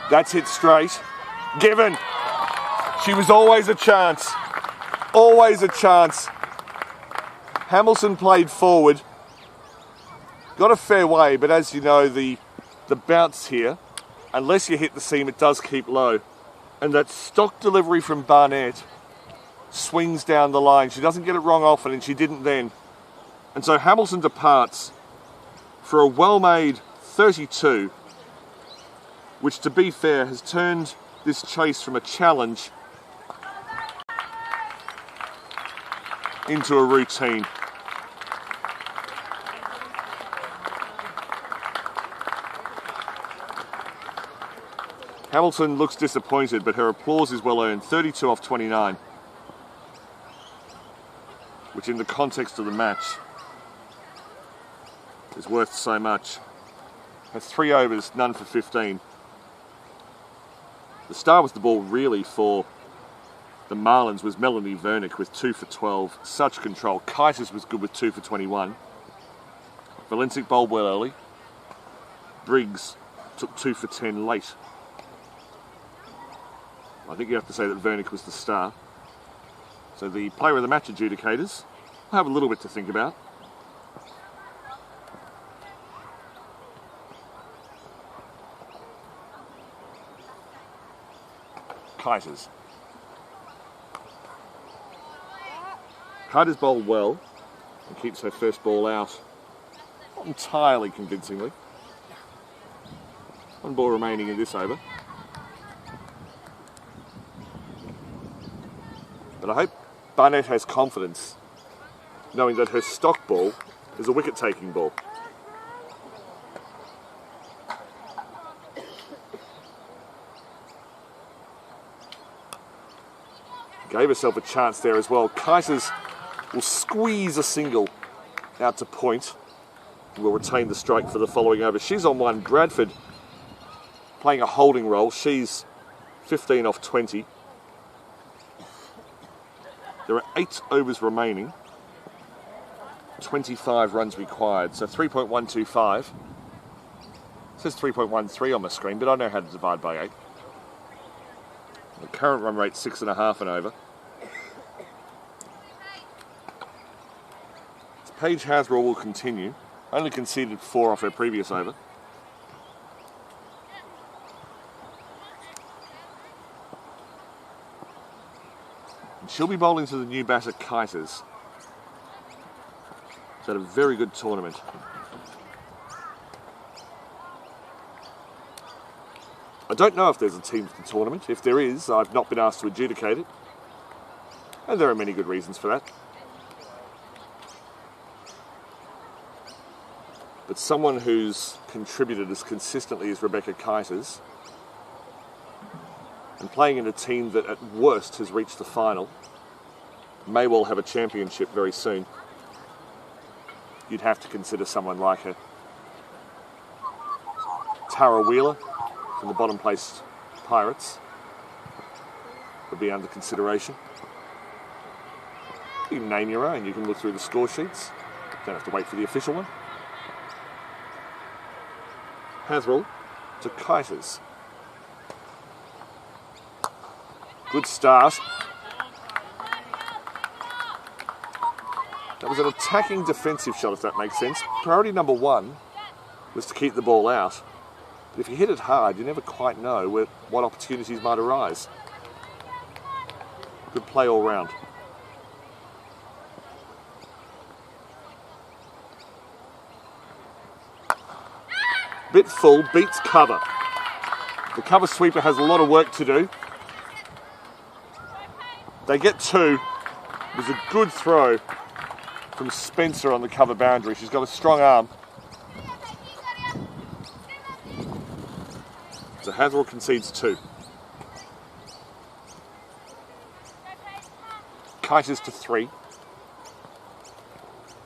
That's hit straight. Given. She was always a chance. Always a chance. Hamilton played forward. Got a fair way, but as you know, the bounce here, unless you hit the seam, it does keep low. And that stock delivery from Barnett swings down the line. She doesn't get it wrong often, and she didn't then. And so Hamilton departs for a well-made 32, which, to be fair, has turned this chase from a challenge into a routine. Hamilton looks disappointed, but her applause is well earned. 32 off 29, which in the context of the match is worth so much. Has 3 overs, none for 15. The star with the ball really for the Marlins was Melanie Vernick with 2 for 12. Such control. Kaitis was good with 2 for 21. Valencic bowled well early. Briggs took 2 for 10 late. I think you have to say that Vernick was the star. So the player of the match adjudicators will have a little bit to think about. Kaitis. Kaitis bowled well and keeps her first ball out, not entirely convincingly. 1 ball remaining in this over. But I hope Barnett has confidence, knowing that her stock ball is a wicket-taking ball. Gave herself a chance there as well. Kaitis will squeeze a single out to point. Will retain the strike for the following over. She's on 1. Bradford playing a holding role. She's 15 off 20. There are 8 overs remaining. 25 runs required. So 3.125. It says 3.13 on my screen, but I know how to divide by 8. The current run rate 6.5 and over. Paige Hasbro will continue. Only conceded 4 off her previous over. And she'll be bowling to the new batter Kaitis. She's had a very good tournament. I don't know if there's a team for the tournament. If there is, I've not been asked to adjudicate it. And there are many good reasons for that. But someone who's contributed as consistently as Rebecca Kaitis, and playing in a team that at worst has reached the final, may well have a championship very soon, you'd have to consider someone like her. Tara Wheeler from the bottom placed Pirates would be under consideration. You can name your own, you can look through the score sheets. Don't have to wait for the official one. Hasrell to Kaitis. Good start. That was an attacking defensive shot, if that makes sense. Priority number 1 was to keep the ball out. But if you hit it hard, you never quite know what opportunities might arise. Good play all round. Bit full, beats cover. The cover sweeper has a lot of work to do. They get 2. It was a good throw from Spencer on the cover boundary. She's got a strong arm. So Hathaway concedes 2. Kiters to 3.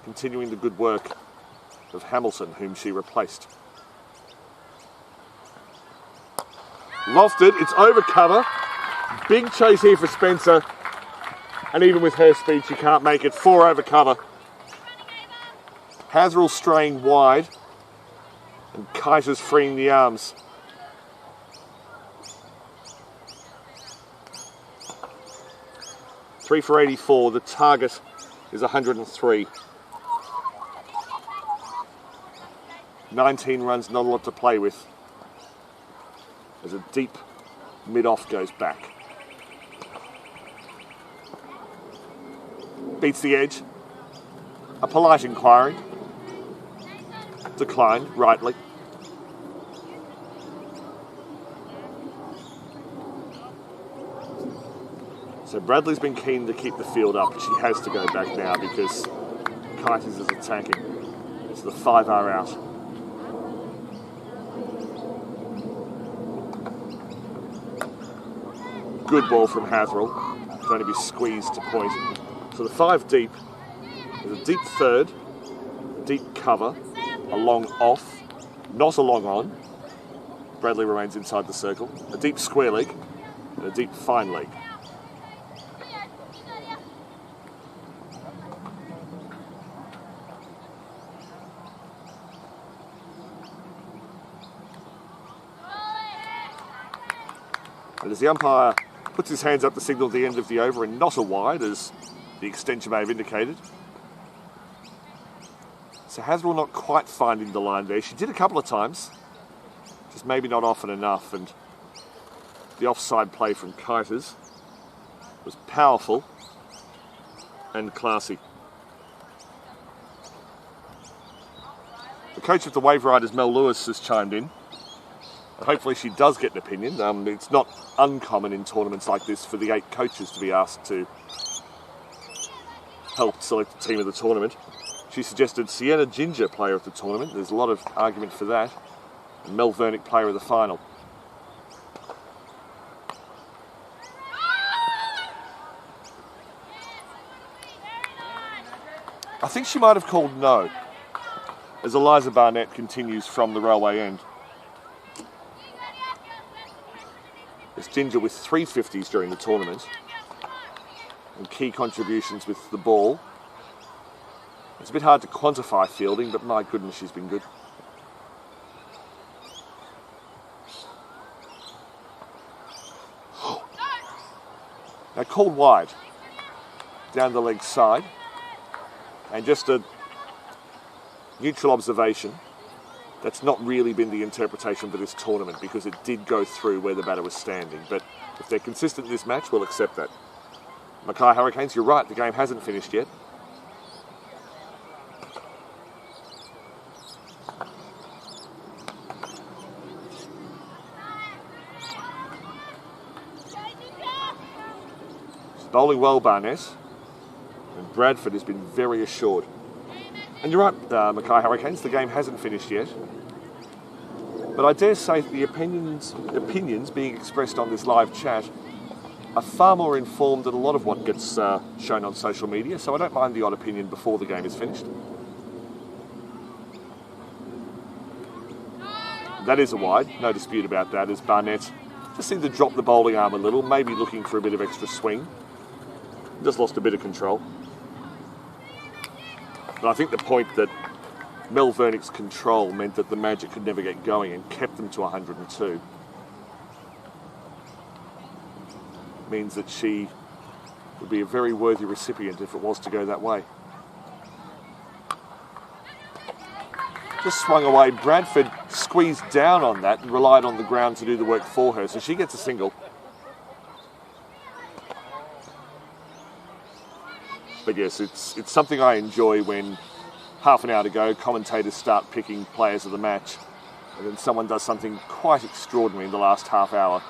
Continuing the good work of Hamilton, whom she replaced. Lofted, it's over cover. Big chase here for Spencer. And even with her speed, she can't make it. 4 over cover. Hathaway straying wide. And Kaiser's freeing the arms. Three for 84. The target is 103. 19 runs, not a lot to play with. As a deep mid-off goes back. Beats the edge. A polite inquiry. Declined, rightly. So Bradley's been keen to keep the field up, but she has to go back now because Kiters is attacking. It's the 5 are out. Good ball from Hathaway. Going to be squeezed to point. So the 5 deep. There's a deep third, deep cover, a long off, not a long on. Bradley remains inside the circle. A deep square leg and a deep fine leg. And as the umpire puts his hands up to signal the end of the over and not a wide, as the extension may have indicated. So Hathaway not quite finding the line there. She did a couple of times, just maybe not often enough, and the offside play from Kiters was powerful and classy. The coach of the Wave Riders, Mel Lewis, has chimed in. Hopefully she does get an opinion. It's not uncommon in tournaments like this for the 8 coaches to be asked to help select the team of the tournament. She suggested Sienna Ginger, player of the tournament. There's a lot of argument for that. And Mel Vernick, player of the final. I think she might have called no, as Eliza Barnett continues from the railway end. It's Ginger with 350s during the tournament and key contributions with the ball. It's a bit hard to quantify fielding, but my goodness, she's been good. Now called wide down the leg side, and just a neutral observation. That's not really been the interpretation for this tournament because it did go through where the batter was standing. But if they're consistent in this match, we'll accept that. Mackay Hurricanes, you're right, the game hasn't finished yet. She's bowling well, Barnett. And Bradford has been very assured. And you're right, Mackay Hurricanes, the game hasn't finished yet. But I dare say the opinions being expressed on this live chat are far more informed than a lot of what gets shown on social media, so I don't mind the odd opinion before the game is finished. That is a wide, no dispute about that, as Barnett just seemed to drop the bowling arm a little, maybe looking for a bit of extra swing. Just lost a bit of control. But I think the point that Mel Vernick's control meant that the Magic could never get going and kept them to 102. Means that she would be a very worthy recipient if it was to go that way. Just swung away. Bradford squeezed down on that and relied on the ground to do the work for her, so she gets a single. But yes, it's something I enjoy when half an hour to go, commentators start picking players of the match And then someone does something quite extraordinary in the last half hour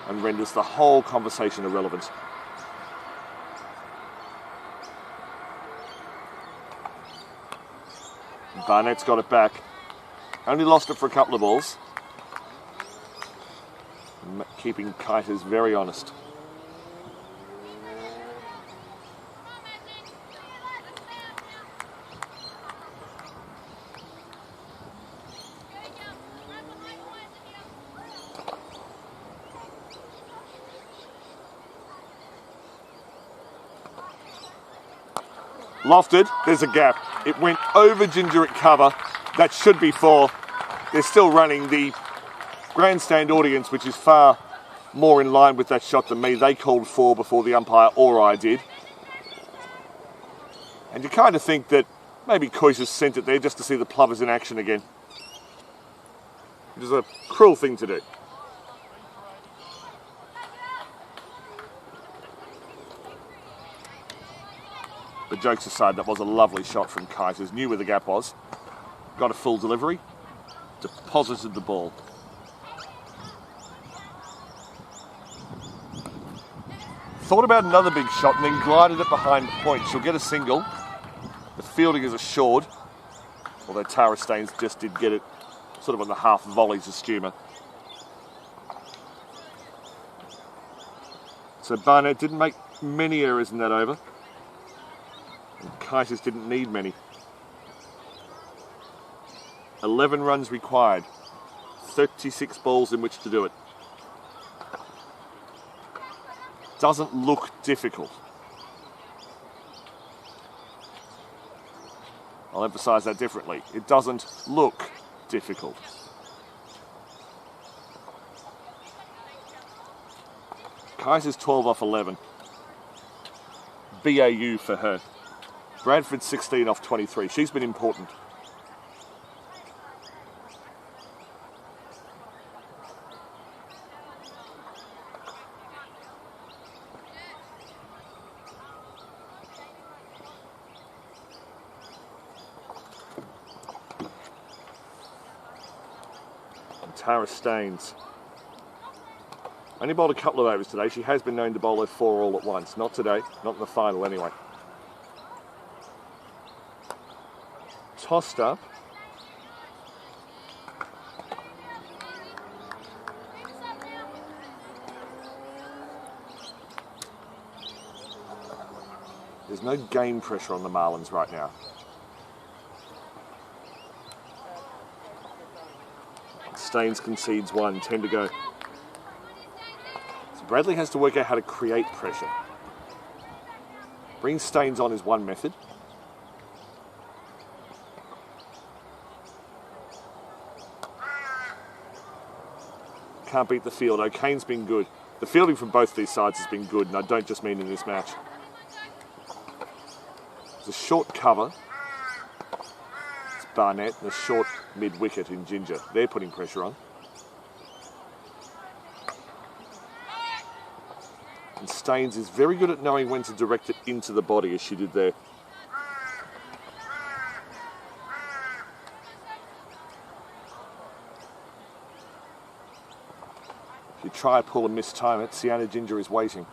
and renders the whole conversation irrelevant. Barnett's got it back. Only lost it for a couple of balls. Keeping Kiters very honest. Lofted, there's a gap. It went over Ginger at cover. That should be 4. They're still running. The grandstand audience, which is far more in line with that shot than me, they called 4 before the umpire or I did. And you kind of think that maybe Coyce has sent it there just to see the plovers in action again. Which is a cruel thing to do. But jokes aside, that was a lovely shot from Kiters. Knew where the gap was. Got a full delivery. Deposited the ball. Thought about another big shot and then glided it behind the point. She'll get a single. The fielding is assured. Although Tara Staines just did get it sort of on the half volleys of Stumer. So Barnett didn't make many errors in that over. And Kiters didn't need many. 11 runs required. 36 balls in which to do it. Doesn't look difficult. I'll emphasise that differently. It doesn't look difficult. Kaiser's 12 off 11. BAU for her. Bradford's 16 off 23. She's been important. And Tara Staines. Only bowled a couple of overs today. She has been known to bowl her 4 all at once. Not today. Not in the final anyway. Tossed up. There's no game pressure on the Marlins right now. Staines concedes 1, 10 to go. So Bradley has to work out how to create pressure. Bring Staines on is one method. Can't beat the field. O'Kane's been good. The fielding from both these sides has been good, and I don't just mean in this match. It's a short cover. It's Barnett and a short mid-wicket in Ginger. They're putting pressure on. And Staines is very good at knowing when to direct it into the body, as she did there. If you try, pull and mistime it, Sienna Ginger is waiting.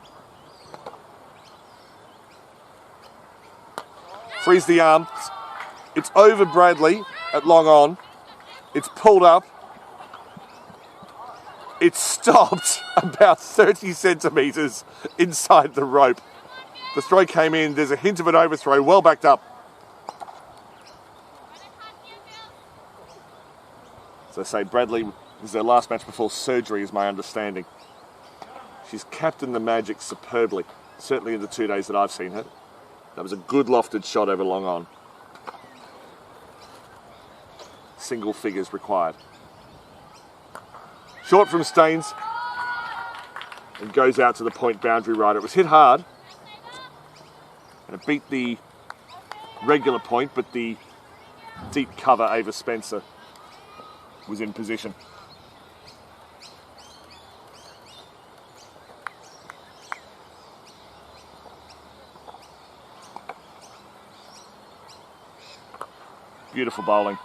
Frees the arm. It's over Bradley at long on. It's pulled up. It's stopped about 30 centimetres inside the rope. The throw came in. There's a hint of an overthrow, well backed up. As I say, Bradley, this is their last match before surgery, is my understanding. She's captained the Magic superbly, certainly in the 2 days that I've seen her. That was a good lofted shot over long on. Single figures required. Short from Staines and goes out to the point boundary right. It was hit hard and it beat the regular point, but the deep cover Ava Spencer was in position. Beautiful bowling.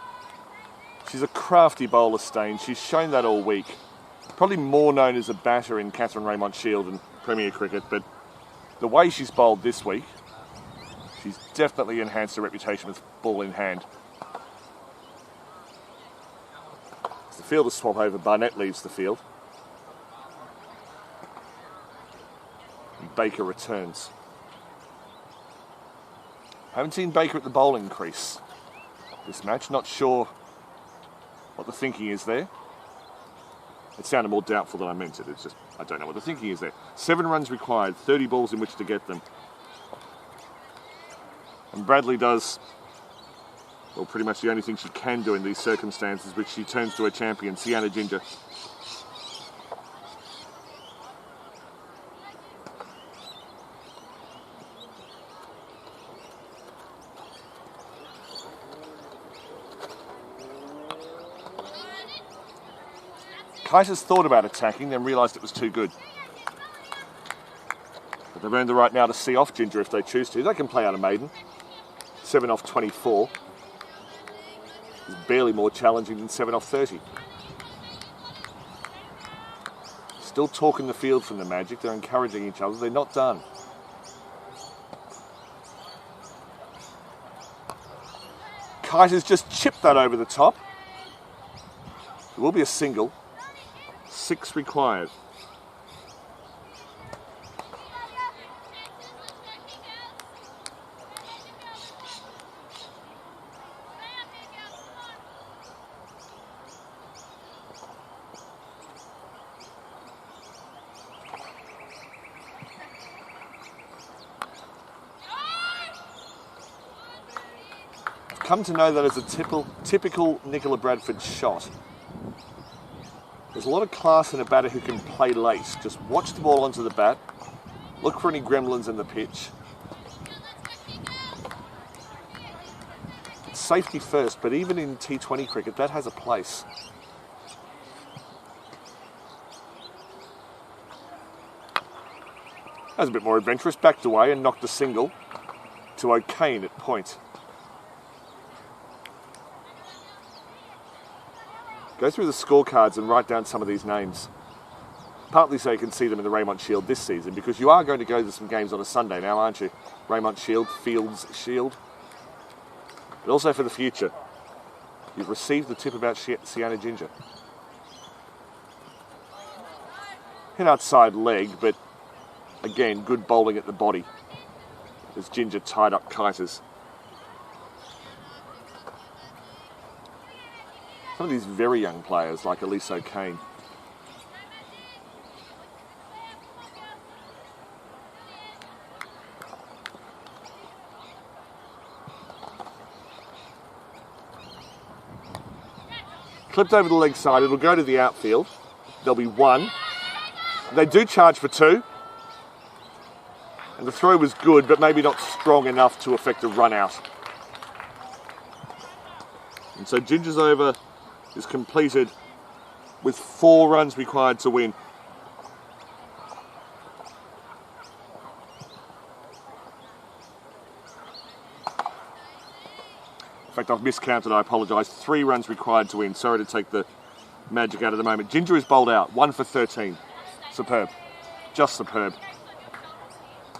She's a crafty bowler, Stain. She's shown that all week. Probably more known as a batter in Catherine Raymond Shield and Premier Cricket, but the way she's bowled this week, she's definitely enhanced her reputation with ball in hand. As the fielder swap over, Barnett leaves the field. And Baker returns. Haven't seen Baker at the bowling crease this match. Not sure what the thinking is there. It sounded more doubtful than I meant it. It's just, I don't know what the thinking is there. 7 runs required, 30 balls in which to get them. And Bradley does, well, pretty much the only thing she can do in these circumstances, which she turns to her champion, Sienna Ginger. Kaiser's thought about attacking, then realised it was too good. But they've earned the right now to see off Ginger if they choose to. They can play out a maiden. 7 off 24 is barely more challenging than 7 off 30. Still talking the field from the Magic. They're encouraging each other. They're not done. Kaiser's just chipped that over the top. It will be a single. 6 required. I've come to know that as a typical Nicola Bradford shot. There's a lot of class in a batter who can play late. Just watch the ball onto the bat, look for any gremlins in the pitch. It's safety first, but even in T20 cricket, that has a place. That was a bit more adventurous, backed away and knocked a single to O'Kane at point. Go through the scorecards and write down some of these names. Partly so you can see them in the Raymond Shield this season, because you are going to go to some games on a Sunday now, aren't you? Raymond Shield, Fields Shield. But also for the future. You've received the tip about Sienna Ginger. Hit outside leg, but again, good bowling at the body as Ginger tied up Kiters. Some of these very young players like Elise O'Kane. Clipped over the leg side, it'll go to the outfield. There'll be 1. They do charge for 2. And the throw was good, but maybe not strong enough to affect a run out. And so Ginger's over is completed with 4 runs required to win. In fact, I've miscounted, I apologise. 3 runs required to win. Sorry to take the magic out at the moment. Ginger is bowled out, 1 for 13. Superb. Just superb.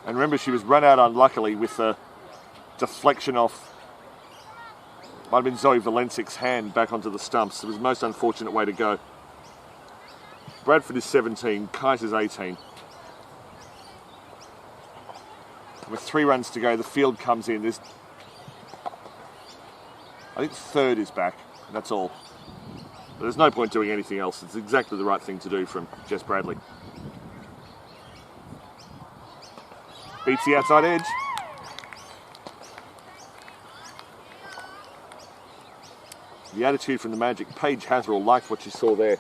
And remember, she was run out unluckily with a deflection off, might have been Zoe Valensic's hand back onto the stumps. It was the most unfortunate way to go. Bradford is 17, Kaiser's 18. With 3 runs to go, the field comes in. I think third is back, that's all. But there's no point doing anything else. It's exactly the right thing to do from Jess Bradley. Beats the outside edge. The attitude from the Magic. Paige Hatherell liked what she saw there.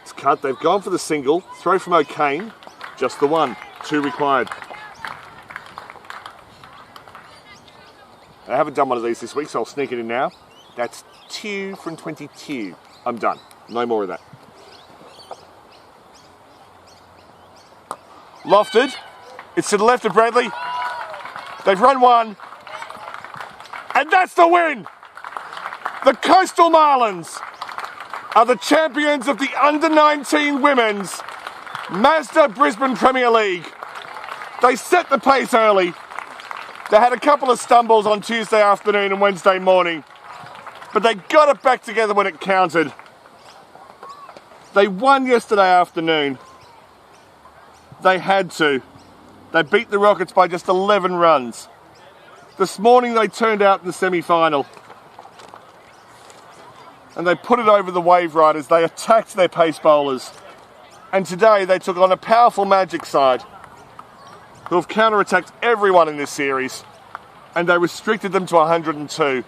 It's cut. They've gone for the single. Throw from O'Kane. Just the 1. 2 required. I haven't done one of these this week, so I'll sneak it in now. That's 2 from 22. I'm done. No more of that. Lofted. It's to the left of Bradley. They've run one. And that's the win! The Coastal Marlins are the champions of the Under-19 Women's Mazda Brisbane Premier League. They set the pace early. They had a couple of stumbles on Tuesday afternoon and Wednesday morning, but they got it back together when it counted. They won yesterday afternoon. They had to. They beat the Rockets by just 11 runs. This morning they turned out in the semi-final. And they put it over the Wave Riders. They attacked their pace bowlers. And today they took on a powerful Magic side who have counter-attacked everyone in this series. And they restricted them to 102.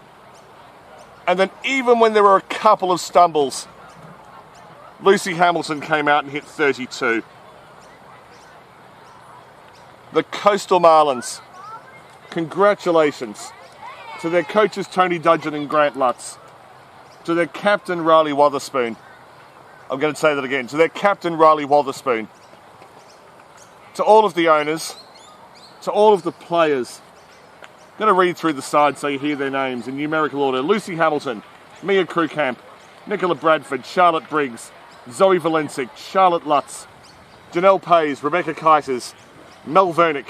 And then even when there were a couple of stumbles, Lucy Hamilton came out and hit 32. The Coastal Marlins, congratulations to their coaches Tony Dudgeon and Grant Lutz, to their captain Riley Wotherspoon. I'm going to say that again. To their captain Riley Wotherspoon, to all of the owners, to all of the players. I'm going to read through the side so you hear their names in numerical order. Lucy Hamilton, Mia Krewkamp, Nicola Bradford, Charlotte Briggs, Zoe Valencic, Charlotte Lutz, Janelle Pays, Rebecca Kiters, Mel Vernick,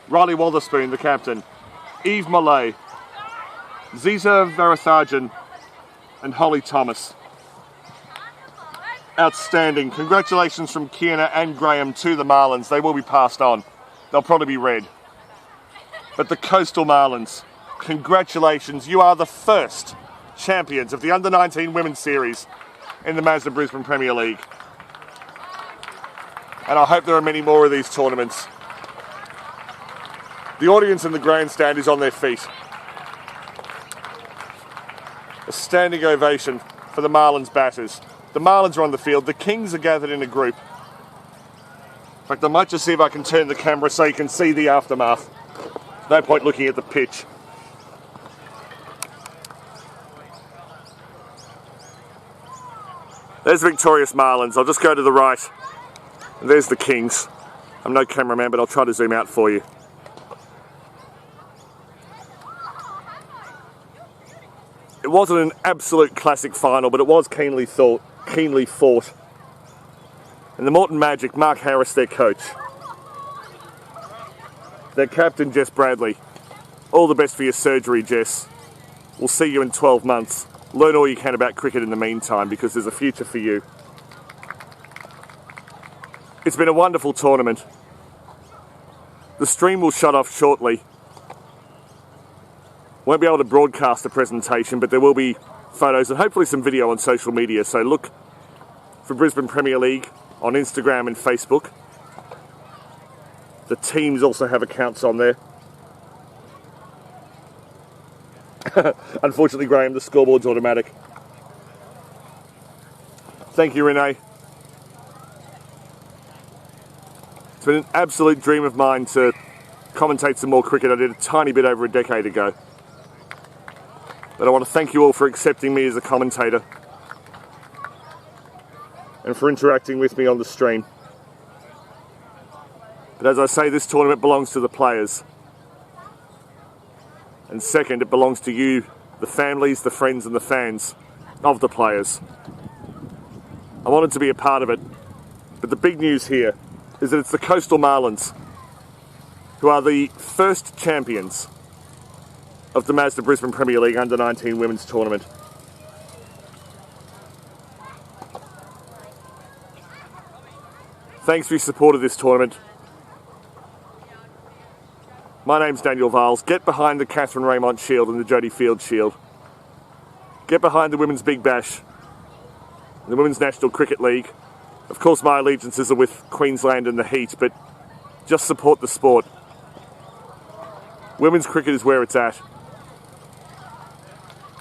Riley Wotherspoon, the captain, Eve Malay, Ziza Varathajan, and Holly Thomas. Outstanding. Congratulations from Kiana and Graham to the Marlins. They will be passed on. They'll probably be read. But the Coastal Marlins, congratulations. You are the first champions of the Under-19 Women's Series in the Mazda Brisbane Premier League. And I hope there are many more of these tournaments. The audience in the grandstand is on their feet. A standing ovation for the Marlins batters. The Marlins are on the field. The Kings are gathered in a group. In fact, I might just see if I can turn the camera so you can see the aftermath. No point looking at the pitch. There's the victorious Marlins. I'll just go to the right. And there's the Kings. I'm no cameraman, but I'll try to zoom out for you. It wasn't an absolute classic final, but it was keenly fought. And the Moreton Magic, Mark Harris, their coach. Their captain, Jess Bradley. All the best for your surgery, Jess. We'll see you in 12 months. Learn all you can about cricket in the meantime, because there's a future for you. It's been a wonderful tournament. The stream will shut off shortly. Won't be able to broadcast the presentation, but there will be photos and hopefully some video on social media. So look for Brisbane Premier League on Instagram and Facebook. The teams also have accounts on there. Unfortunately, Graham, the scoreboard's automatic. Thank you, Renee. It's been an absolute dream of mine to commentate some more cricket. I did a tiny bit over a decade ago. But I want to thank you all for accepting me as a commentator and for interacting with me on the stream. But as I say, this tournament belongs to the players. And second, it belongs to you, the families, the friends and the fans of the players. I wanted to be a part of it, but the big news here is that it's the Coastal Marlins who are the first champions of the Mazda Brisbane Premier League Under-19 Women's Tournament. Thanks for your support of this tournament. My name's Daniel Viles. Get behind the Catherine Raymond Shield and the Jodie Field Shield. Get behind the Women's Big Bash, the Women's National Cricket League. Of course, my allegiances are with Queensland and the Heat, but just support the sport. Women's cricket is where it's at.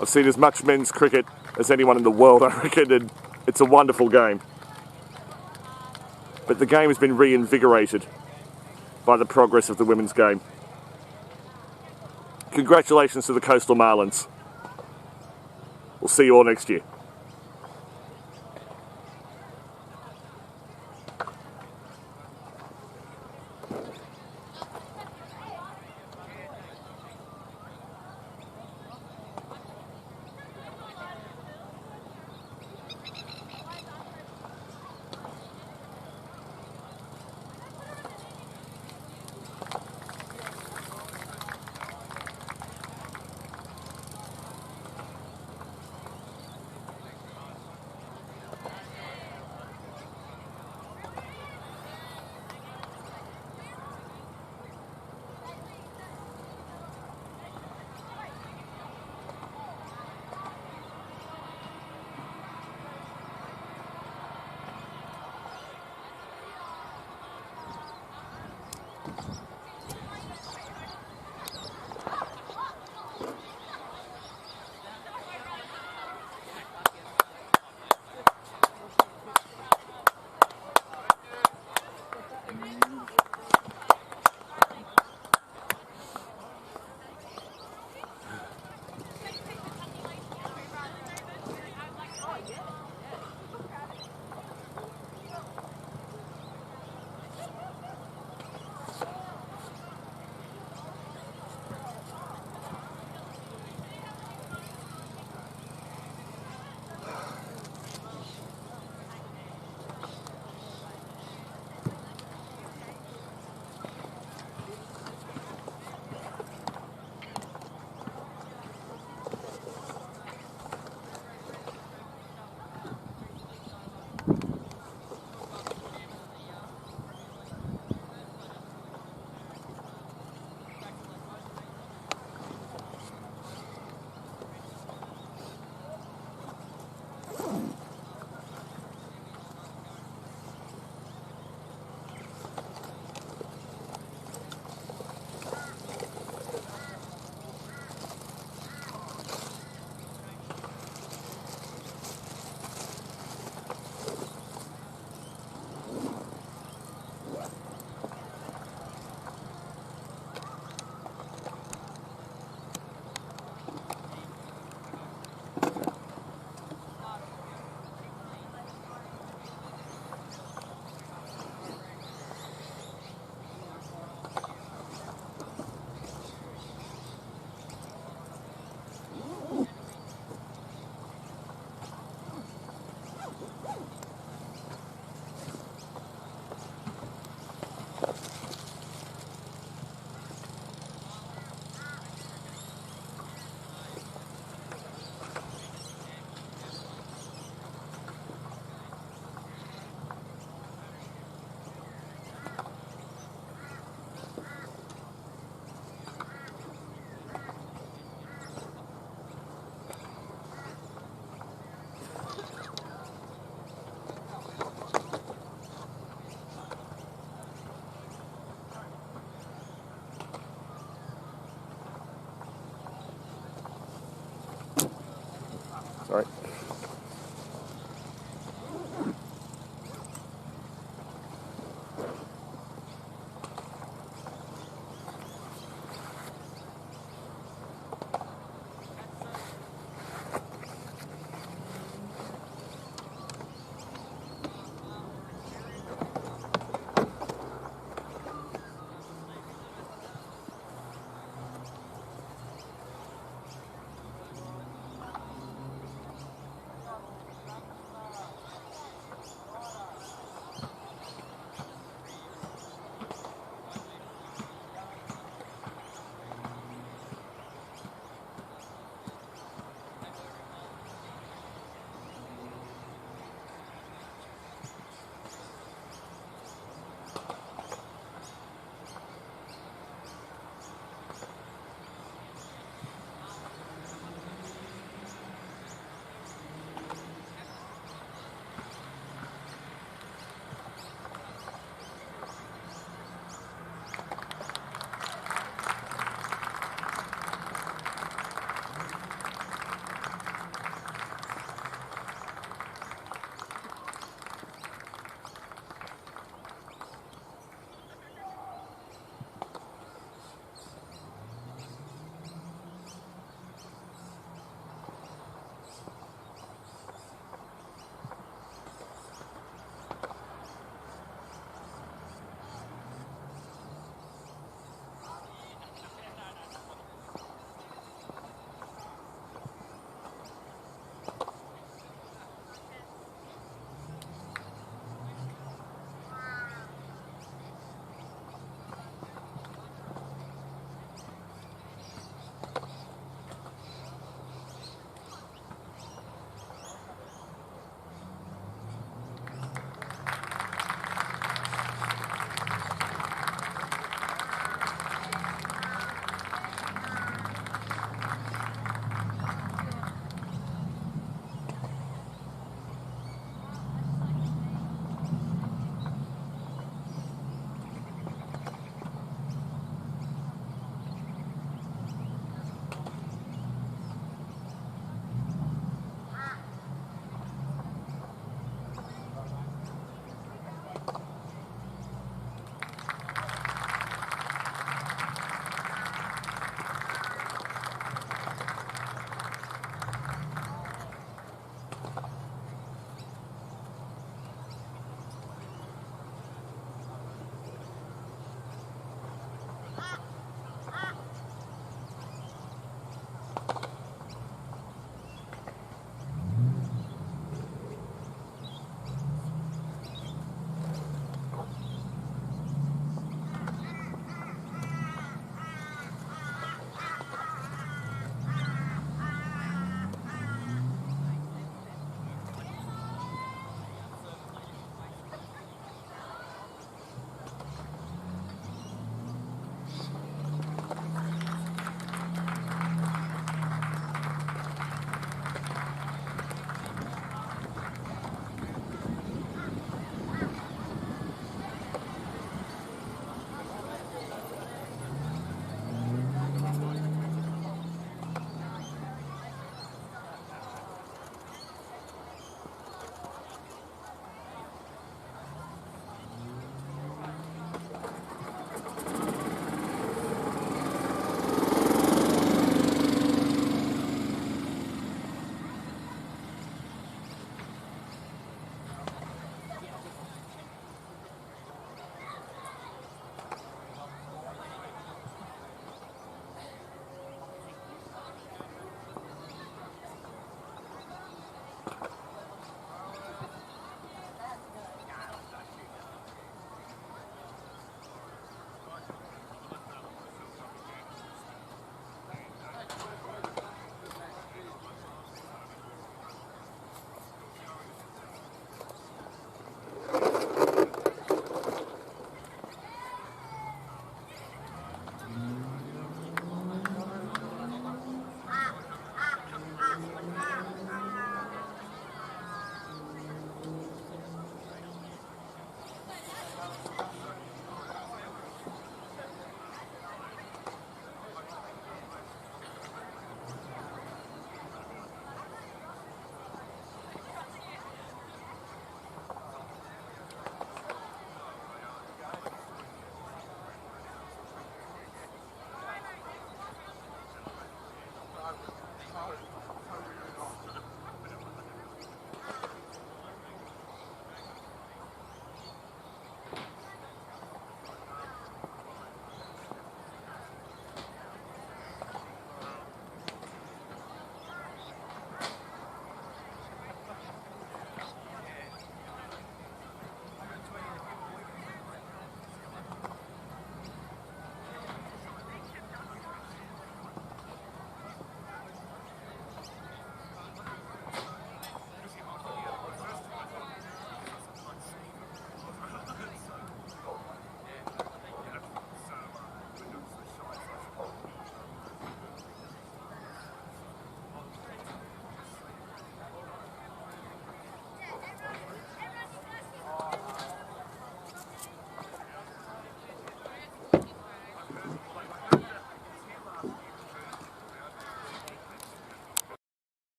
I've seen as much men's cricket as anyone in the world, I reckon, and it's a wonderful game. But the game has been reinvigorated by the progress of the women's game. Congratulations to the Coastal Marlins. We'll see you all next year.